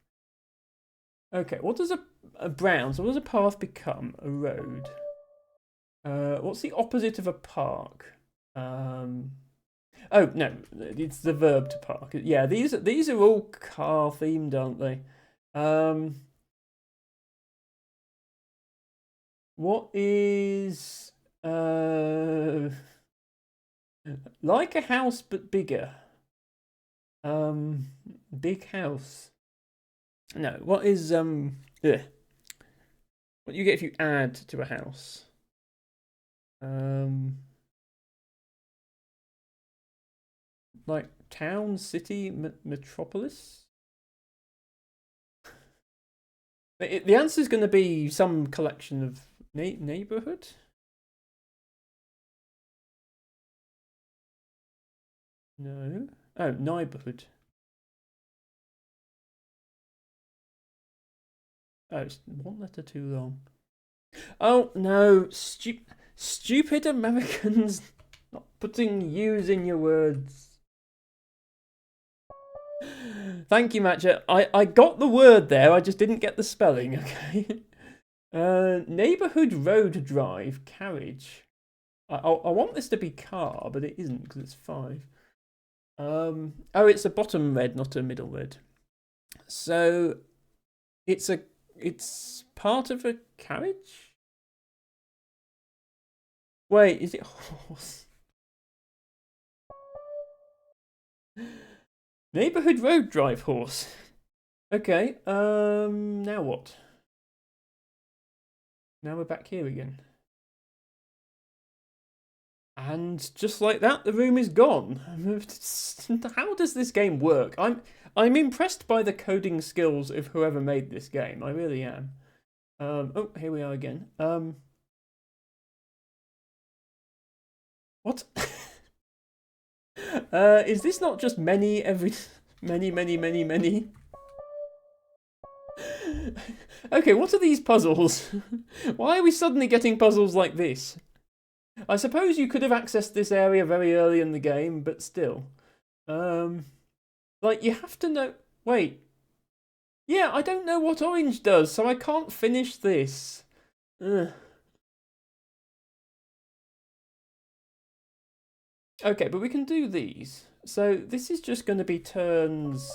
Okay, what does a brown... So what does a path become? A road. What's the opposite of a park? Oh, no, it's the verb to park. Yeah, these are all car themed, aren't they? What is like a house but bigger? Big house. No, what is What do you get if you add to a house? Like town, city, metropolis? The answer is going to be some collection of neighborhood. No. Oh, neighborhood. Oh, it's 1 letter too long. Oh no, stupid Americans not putting U's in your words. Thank you, Matcha. I got the word there, I just didn't get the spelling, okay? Neighborhood road drive carriage. I want this to be car, but it isn't because it's 5. Oh, it's a bottom red, not a middle red. So it's part of a carriage? Wait, is it horse? Neighborhood road drive horse. Okay, now what? Now we're back here again. And just like that, the room is gone. How does this game work? I'm impressed by the coding skills of whoever made this game. I really am. Oh, here we are again. What? Is this not just many? Okay, what are these puzzles? Why are we suddenly getting puzzles like this? I suppose you could have accessed this area very early in the game, but still. Like, you have to know... Wait. Yeah, I don't know what orange does, so I can't finish this. Ugh. Okay, but we can do these. So this is just going to be turns...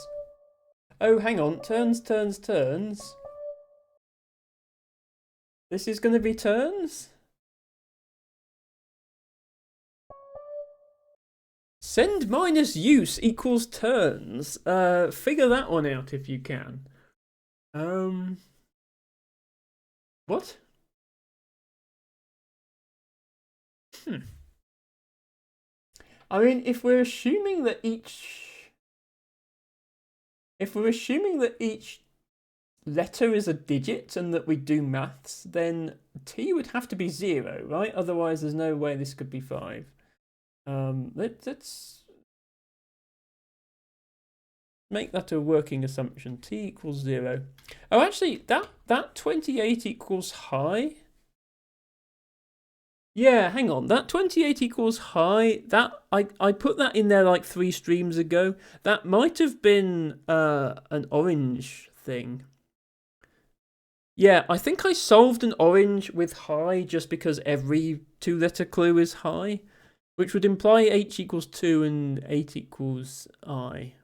Oh, hang on. Turns. This is going to be turns? Send minus use equals turns. Figure that one out if you can. What? I mean, if we're assuming that each letter is a digit and that we do maths, then T would have to be 0, right? Otherwise, there's no way this could be 5. Let's make that a working assumption. T equals 0. Oh, actually, that 28 equals high. Yeah, hang on. That 28 equals high. That I put that in there like 3 streams ago. That might have been an orange thing. Yeah, I think I solved an orange with high just because every 2-letter clue is high, which would imply H equals 2 and 8 equals I,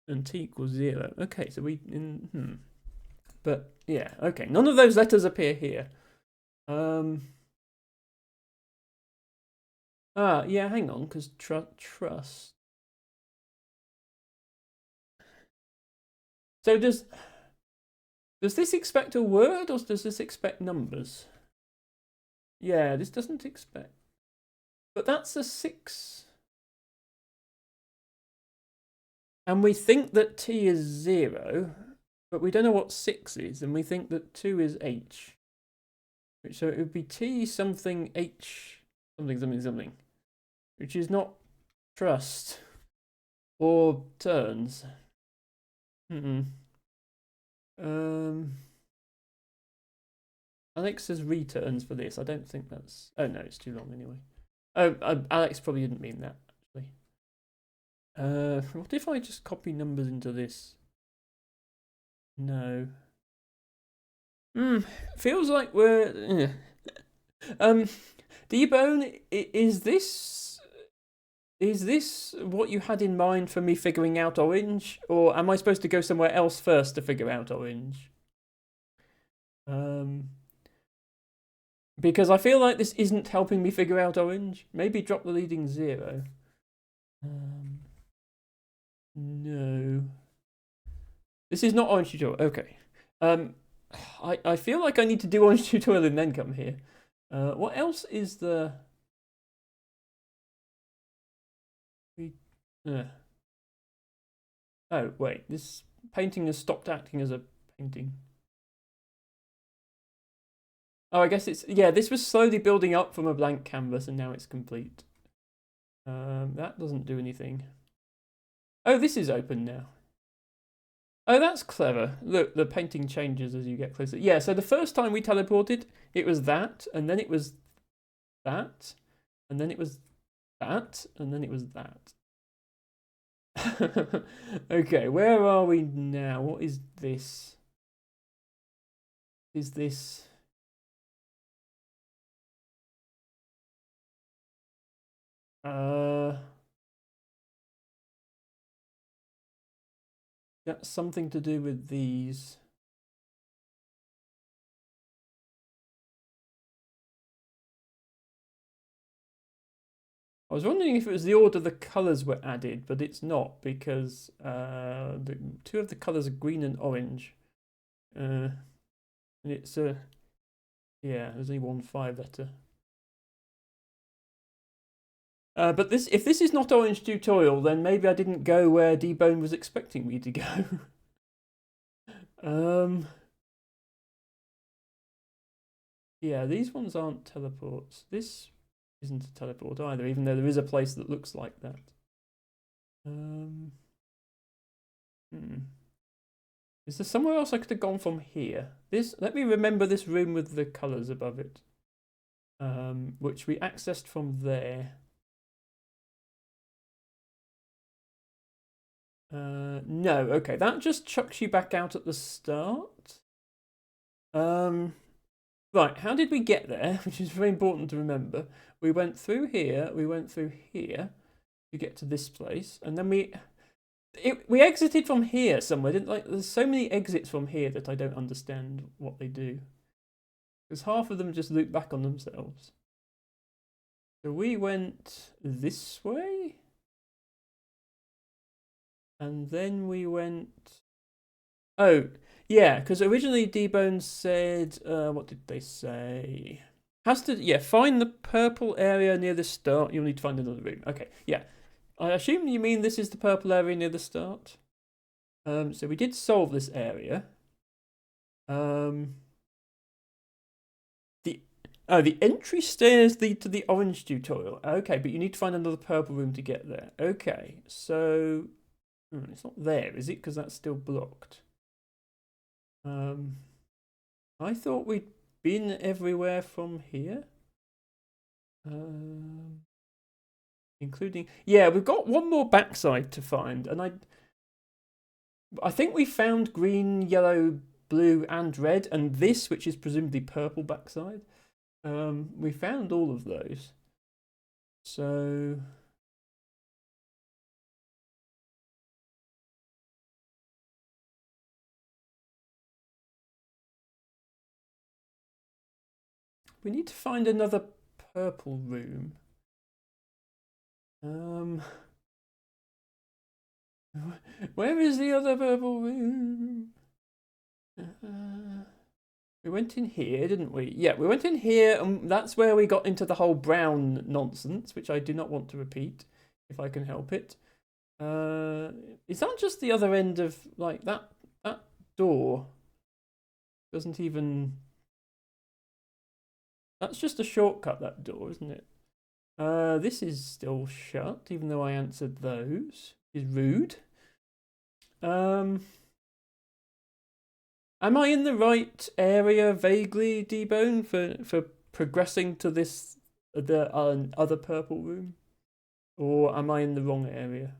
and T equals 0. Okay, so But yeah, okay. None of those letters appear here. Yeah, hang on, because trust. So does this expect a word or does this expect numbers? Yeah, this doesn't expect. But that's a 6. And we think that t is 0, but we don't know what 6 is, and we think that 2 is h. So it would be t something h something something something, which is not trust or turns. Alex says returns for this. I don't think that's. Oh no, it's too long anyway. Oh, Alex probably didn't mean that actually. What if I just copy numbers into this? No. Feels like we're. D-Bone, is this what you had in mind for me figuring out orange, or am I supposed to go somewhere else first to figure out orange? Because I feel like this isn't helping me figure out orange. Maybe drop the leading 0. No. This is not orange tutorial. Okay. I feel like I need to do orange tutorial and then come here. What else is the... Oh, wait. This painting has stopped acting as a painting. Oh, I guess it's... Yeah, this was slowly building up from a blank canvas and now it's complete. That doesn't do anything. Oh, this is open now. Oh, that's clever. Look, the painting changes as you get closer. Yeah, so the first time we teleported, it was that, and then it was that, and then it was that, and then it was that. Okay, where are we now? What is this? Is this... That's something to do with these. I was wondering if it was the order the colours were added, but it's not because the 2 of the colours are green and orange. And it's yeah, there's only 1 5 letter. But if this is not orange tutorial, then maybe I didn't go where D-Bone was expecting me to go. Yeah, these ones aren't teleports. This isn't a teleport either, even though there is a place that looks like that. Is there somewhere else I could have gone from here? Let me remember this room with the colours above it, which we accessed from there. No, okay, that just chucks you back out at the start. Right, how did we get there? Which is very important to remember. We went through here, we went through here to get to this place, and then we exited from here somewhere. There's so many exits from here that I don't understand what they do. Because half of them just loop back on themselves. So we went this way. And then we went... Oh, yeah, because originally D-Bone said... what did they say? Find the purple area near the start. You'll need to find another room. Okay, yeah. I assume you mean this is the purple area near the start. So we did solve this area. The entry stairs lead to the orange tutorial. Okay, but you need to find another purple room to get there. Okay, so it's not there, is it? Because that's still blocked. I thought we'd been everywhere from here. Including... Yeah, we've got one more backside to find, and I think we found green, yellow, blue, and red, and this, which is presumably purple backside. We found all of those. So... we need to find another purple room. Where is the other purple room? We went in here, didn't we? Yeah, we went in here, and that's where we got into the whole brown nonsense, which I do not want to repeat, if I can help it. Is that just the other end of, like, that door? Doesn't even... That's just a shortcut, that door, isn't it? This is still shut, even though I answered those. Is rude. Am I in the right area, vaguely, D-Bone, for progressing to this the other purple room, or am I in the wrong area?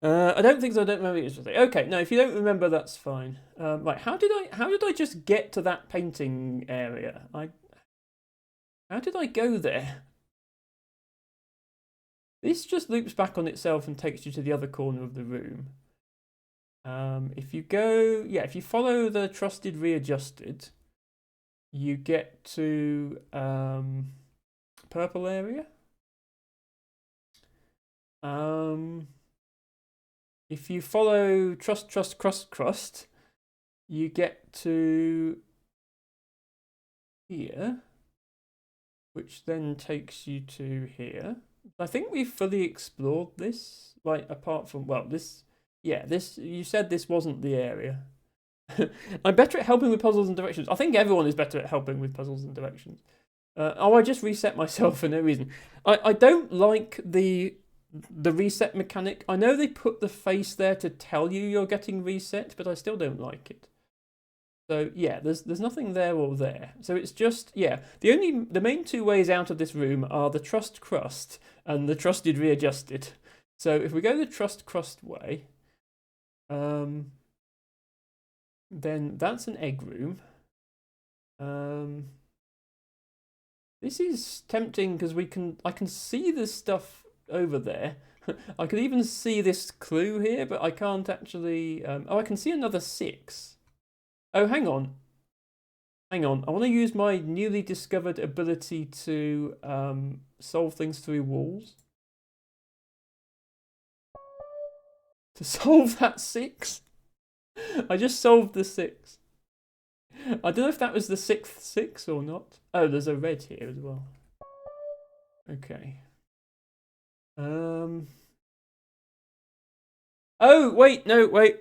I don't think so. I don't remember it was just okay. No, if you don't remember, that's fine. Right, how did I just get to that painting area? How did I go there? This just loops back on itself and takes you to the other corner of the room. If you follow the trusted readjusted, you get to purple area. If you follow crust, you get to here, which then takes you to here. I think we've fully explored this, like, apart from, well, this, you said this wasn't the area. I'm better at helping with puzzles and directions. I think everyone is better at helping with puzzles and directions. I just reset myself for no reason. I don't like the reset mechanic. I know they put the face there to tell you you're getting reset, but I still don't like it. So yeah, there's nothing there or there. So it's just, the main two ways out of this room are the trust crust and the trusted readjusted. So if we go the trust crust way, then that's an egg room. This is tempting because I can see the stuff over there. I could even see this clue here, but I can't actually. I can see another 6. Oh, hang on. I want to use my newly discovered ability to solve things through walls. To solve that 6? I just solved the 6. I don't know if that was the 6th 6 or not. Oh, there's a red here as well. Okay. Oh, wait, no, wait.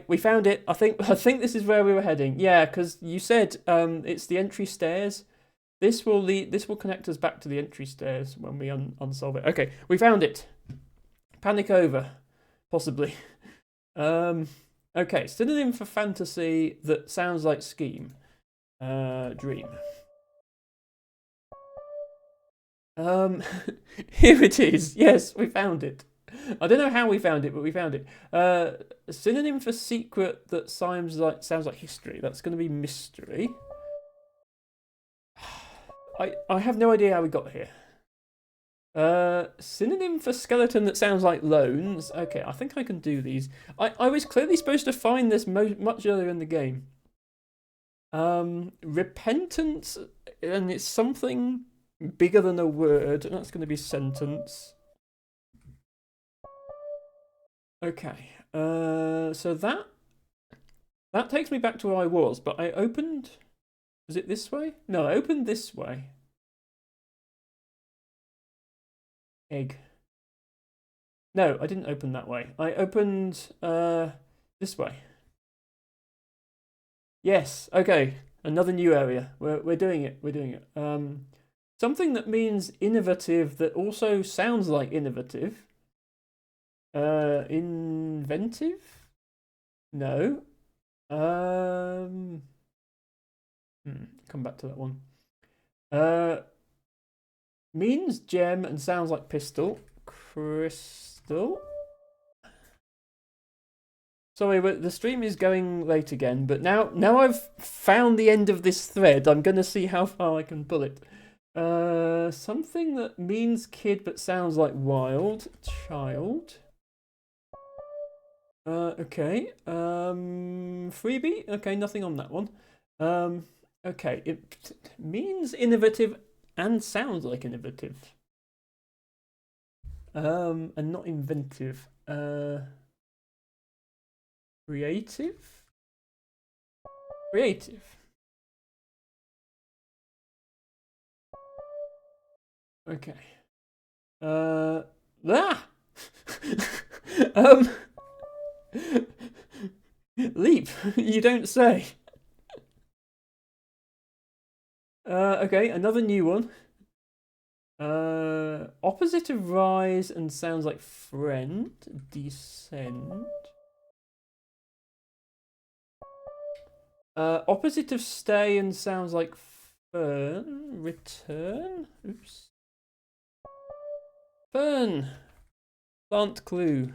We found it. I think this is where we were heading. Yeah, because you said it's the entry stairs. This will connect us back to the entry stairs when we unsolve it. Okay, we found it. Panic over, possibly. Okay, synonym for fantasy that sounds like scheme. Dream. Here it is. Yes, we found it. I don't know how we found it, but we found it. A synonym for secret that sounds like history. That's going to be mystery. I have no idea how we got here. Synonym for skeleton that sounds like loans. Okay, I think I can do these. I was clearly supposed to find this much earlier in the game. Repentance, and it's something bigger than a word, and that's going to be sentence. Okay, so that takes me back to where I was, but I opened... Was it this way? No, I opened this way. Egg. No, I didn't open that way. I opened this way. Yes, okay. Another new area. We're doing it. We're doing it. Something that means innovative that also sounds like innovative. Inventive? No. Come back to that one. Means gem and sounds like pistol. Crystal. Sorry, but the stream is going late again, but now I've found the end of this thread, I'm going to see how far I can pull it. Something that means kid but sounds like wild. Child. Okay. Freebie? Okay, nothing on that one. Okay, it means innovative and sounds like innovative. And not inventive. Creative? Creative. Okay. Ah! um, Leap, you don't say. Okay, another new one. Opposite of rise and sounds like friend. Descend. Opposite of stay and sounds like fern. Return. Oops. Fern. Plant clue.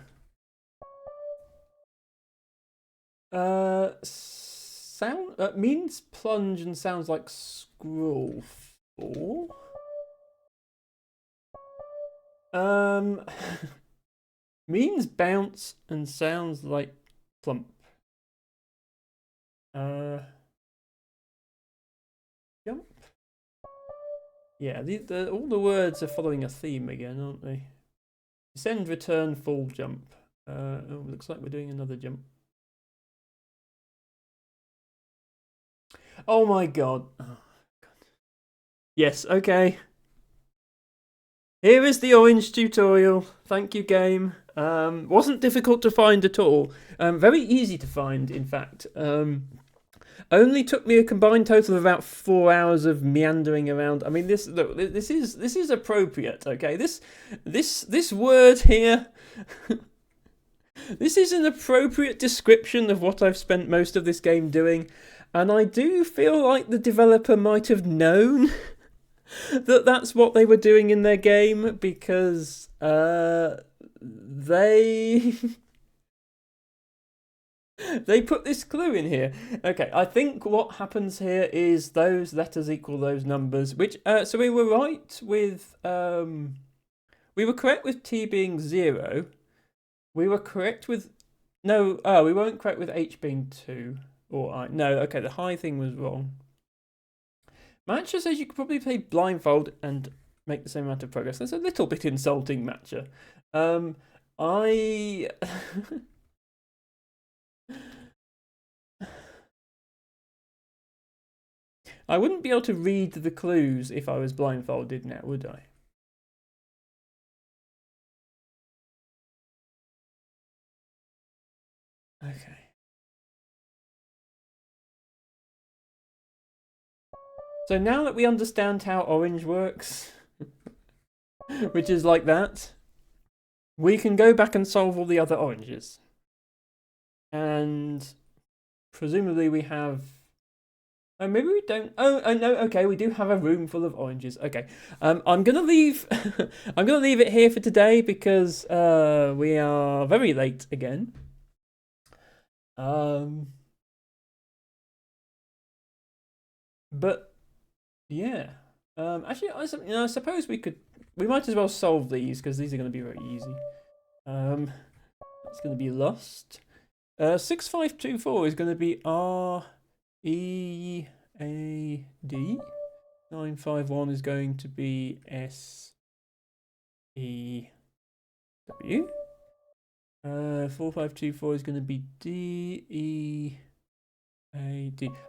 Sound means plunge and sounds like scroll. Fall. Means bounce and sounds like plump. Jump. Yeah, all the words are following a theme again, aren't they? Descend, return, fall, jump. Oh, looks like we're doing another jump. Oh my god. Oh, god. Yes, okay. Here is the orange tutorial. Thank you, game. Wasn't difficult to find at all. Very easy to find, in fact. Only took me a combined total of about 4 hours of meandering around. I mean, this is appropriate. Okay, this word here. This is an appropriate description of what I've spent most of this game doing, and I do feel like the developer might have known that that's what they were doing in their game, because they they put this clue in here. Okay, I think what happens here is those letters equal those numbers, which so we were right with we were correct with T being 0. We were correct with we weren't correct with H being 2 or I. No, okay, the high thing was wrong. Matcha says you could probably play blindfold and make the same amount of progress. That's a little bit insulting, Matcha. I I wouldn't be able to read the clues if I was blindfolded now, would I? Okay. So now that we understand how orange works, which is like that, we can go back and solve all the other oranges. And presumably we have... Oh, maybe we don't. Oh no. Okay, we do have a room full of oranges. Okay, I'm gonna leave. I'm gonna leave it here for today because we are very late again. But yeah. Actually, I suppose we could. We might as well solve these because these are going to be very easy. It's going to be Lost. 6524 is going to be READ. 951 is going to be SEW. 4524 is going to be DEAD.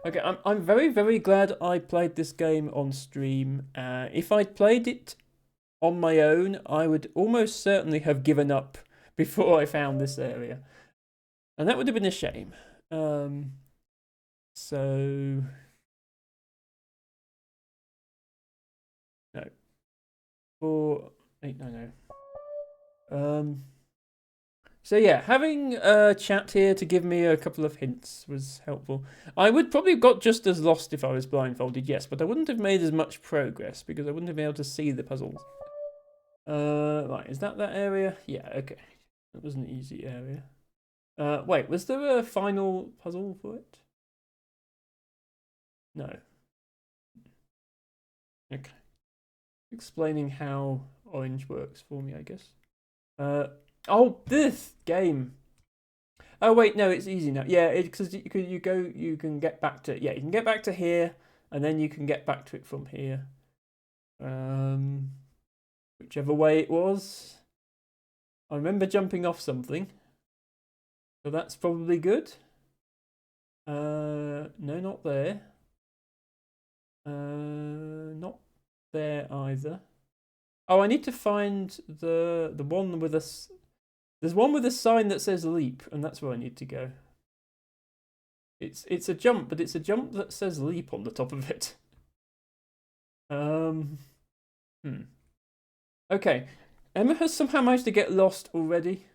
Okay, I'm very, very glad I played this game on stream. If I'd played it on my own, I would almost certainly have given up before I found this area. And that would have been a shame. So... No. 4890. So yeah, having a chat here to give me a couple of hints was helpful. I would probably have got just as lost if I was blindfolded, yes, but I wouldn't have made as much progress because I wouldn't have been able to see the puzzles. Right, is that area? Yeah, okay. That was an easy area. Wait, was there a final puzzle for it? No. Okay. Explaining how orange works for me, I guess. Oh, this game. Oh wait, no, it's easy now. Yeah, because you can get back to, yeah, you can get back to here, and then you can get back to it from here. Whichever way it was. I remember jumping off something, so that's probably good. No, not there. Not there either. Oh, I need to find the one with a. There's one with a sign that says leap, and that's where I need to go. It's a jump, but it's a jump that says leap on the top of it. Okay, Emma has somehow managed to get lost already.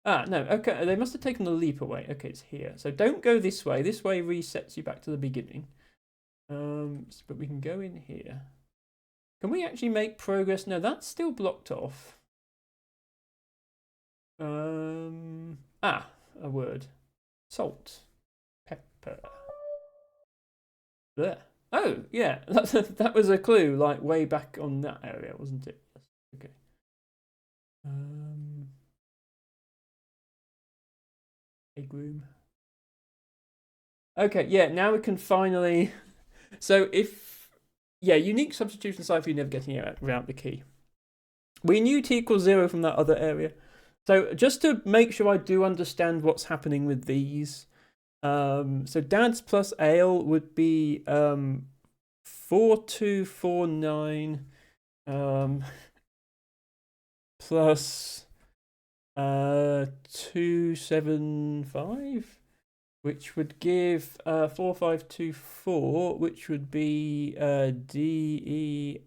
Ah, no, okay, they must have taken the leap away. Okay, it's here. So don't go this way. This way resets you back to the beginning. But we can go in here. Can we actually make progress? No, that's still blocked off. A word. Salt. Pepper. There. Oh, yeah, that was a clue, like, way back on that area, wasn't it? Okay. Egg room. Okay, yeah, now we can finally... So if... Yeah, unique substitution cipher, you're never getting it without the key. We knew t equals 0 from that other area. So just to make sure I do understand what's happening with these... so dads plus ale would be 4249 plus 275, which would give 4524, which would be DEAD.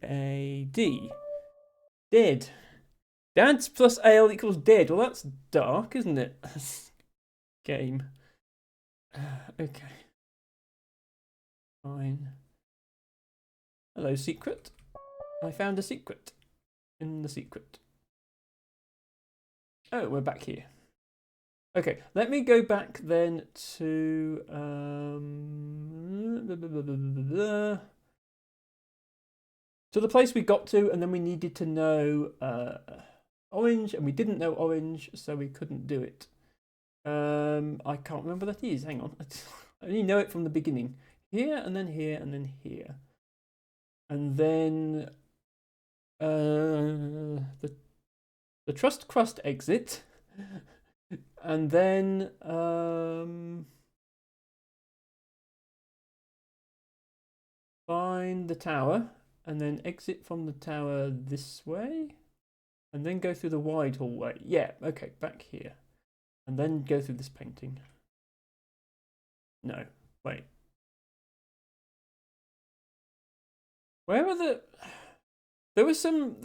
Dead. Dads plus ale equals dead. Well, that's dark, isn't it? Game. Okay. Fine. Hello, secret. I found a secret. In the secret. Oh, we're back here. Okay, let me go back then to the place we got to, and then we needed to know orange, and we didn't know orange, so we couldn't do it. I can't remember what that is. Hang on. I only know it from the beginning. Here, and then here, and then here. And then the trust crust exit. And then find the tower, and then exit from the tower this way, and then go through the wide hallway. Yeah, okay, back here. And then go through this painting. No, wait. Where are the... There were some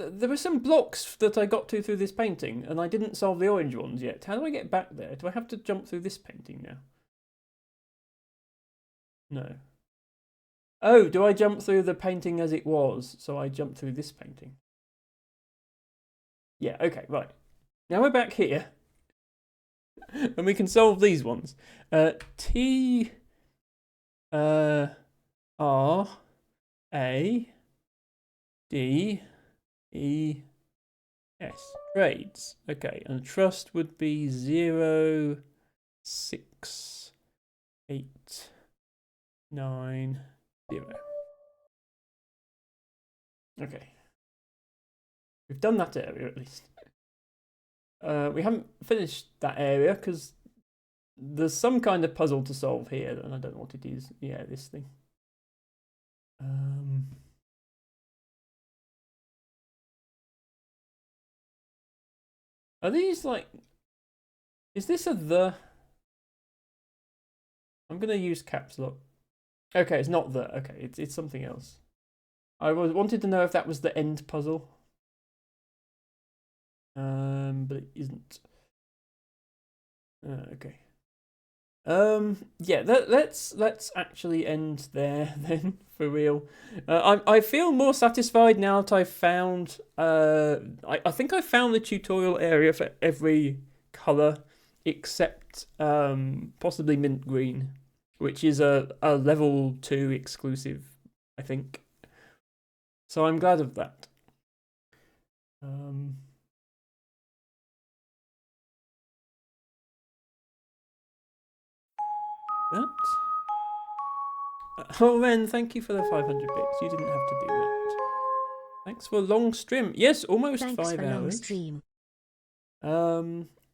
blocks that I got to through this painting, and I didn't solve the orange ones yet. How do I get back there? Do I have to jump through this painting now? No. Oh, do I jump through the painting as it was? So I jump through this painting. Yeah, okay, right. Now we're back here. And we can solve these ones. T R A D E S. Trades. Okay, and trust would be 0 6 8 9 0. Okay. We've done that area at least. We haven't finished that area because there's some kind of puzzle to solve here, and I don't know what it is. Yeah, this thing. Are these like... Is this a the? I'm going to use caps lock. Okay, it's not the. Okay, it's something else. I wanted to know if that was the end puzzle. But it isn't. Okay. Yeah, let's actually end there then, for real. I feel more satisfied now that I've found I think I found the tutorial area for every colour except possibly mint green, which is a level 2 exclusive, I think. So I'm glad of that. Oh, Ren, thank you for the 500 bits. You didn't have to do that. Thanks for a long stream. Yes, almost Thanks 5 for hours. long stream.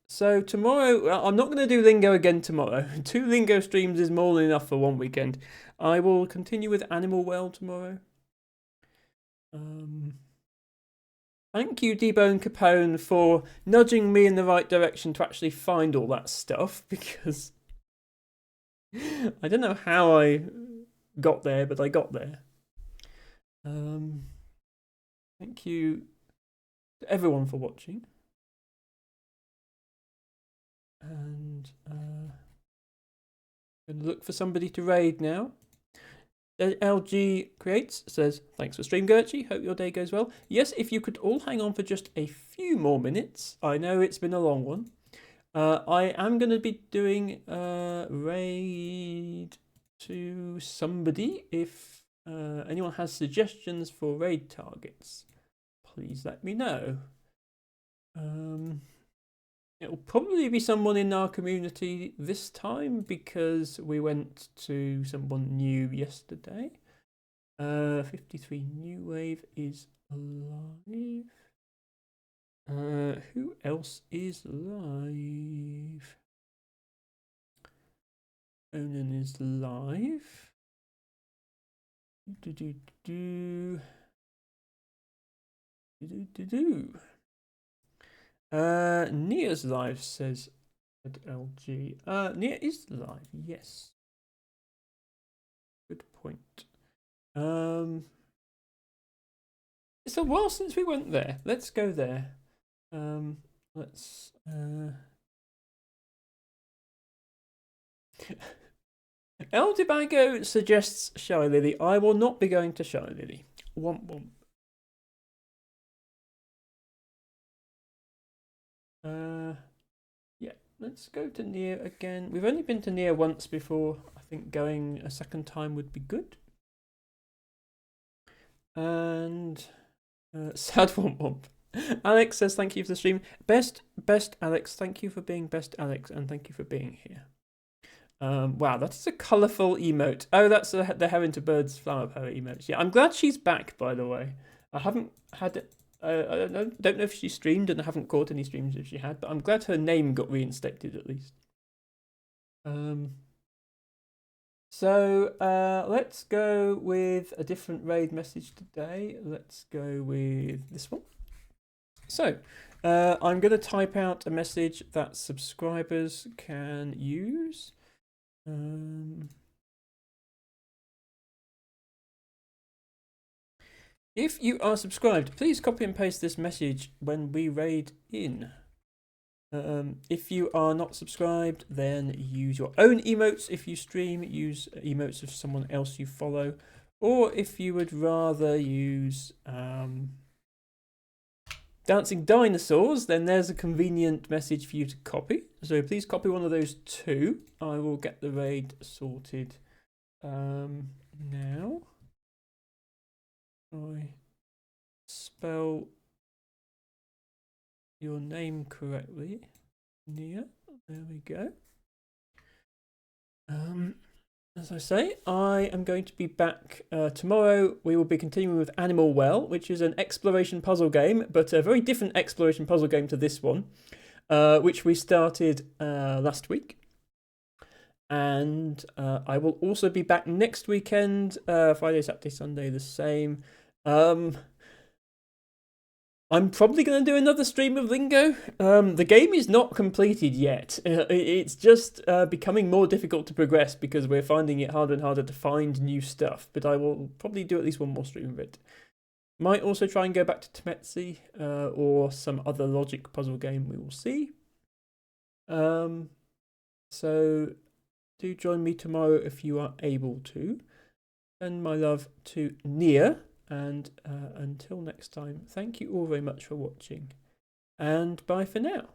So tomorrow, I'm not going to do Lingo again tomorrow. 2 Lingo streams is more than enough for one weekend. I will continue with Animal World tomorrow. Thank you, Debone Capone, for nudging me in the right direction to actually find all that stuff, because I don't know how I got there, but I got there. Thank you to everyone for watching. And I'm going to look for somebody to raid now. LG Creates says, thanks for stream, Gertchie. Hope your day goes well. Yes, if you could all hang on for just a few more minutes. I know it's been a long one. I am going to be doing a raid to somebody. If anyone has suggestions for raid targets, please let me know. It'll probably be someone in our community this time because we went to someone new yesterday. 53 New Wave is live. Who else is live? Onan is live. Nia's live, says LG. Nia is live, yes. Good point. It's a while since we went there. Let's go there. Let's El Debago suggests Shy Lily. I will not be going to Shy Lily. Womp womp. Yeah, let's go to Nia again. We've only been to Nia once before. I think going a second time would be good. And sad womp womp. Alex says thank you for the stream. Best Alex, thank you for being best Alex, and thank you for being here. Wow, that is a colourful emote. Oh, that's the Heron to Birds flower power emote. Yeah, I'm glad she's back, by the way. I haven't had I don't know if she streamed, and I haven't caught any streams if she had, but I'm glad her name got reinstated at least. So let's go with a different raid message today. Let's go with this one. So I'm going to type out a message that subscribers can use. If you are subscribed, please copy and paste this message when we raid in. If you are not subscribed, then use your own emotes. If you stream, use emotes of someone else you follow. Or if you would rather use Dancing Dinosaurs, then there's a convenient message for you to copy. So please copy one of those two. I will get the raid sorted now. I spell your name correctly. Nia, there we go. As I say, I am going to be back tomorrow. We will be continuing with Animal Well, which is an exploration puzzle game, but a very different exploration puzzle game to this one, which we started last week. And I will also be back next weekend, Friday, Saturday, Sunday, the same. I'm probably going to do another stream of Lingo. The game is not completed yet. It's just becoming more difficult to progress because we're finding it harder and harder to find new stuff. But I will probably do at least one more stream of it. Might also try and go back to Temetsi or some other logic puzzle game. We will see. So do join me tomorrow if you are able to. Send my love to Nia. And until next time, thank you all very much for watching, and bye for now.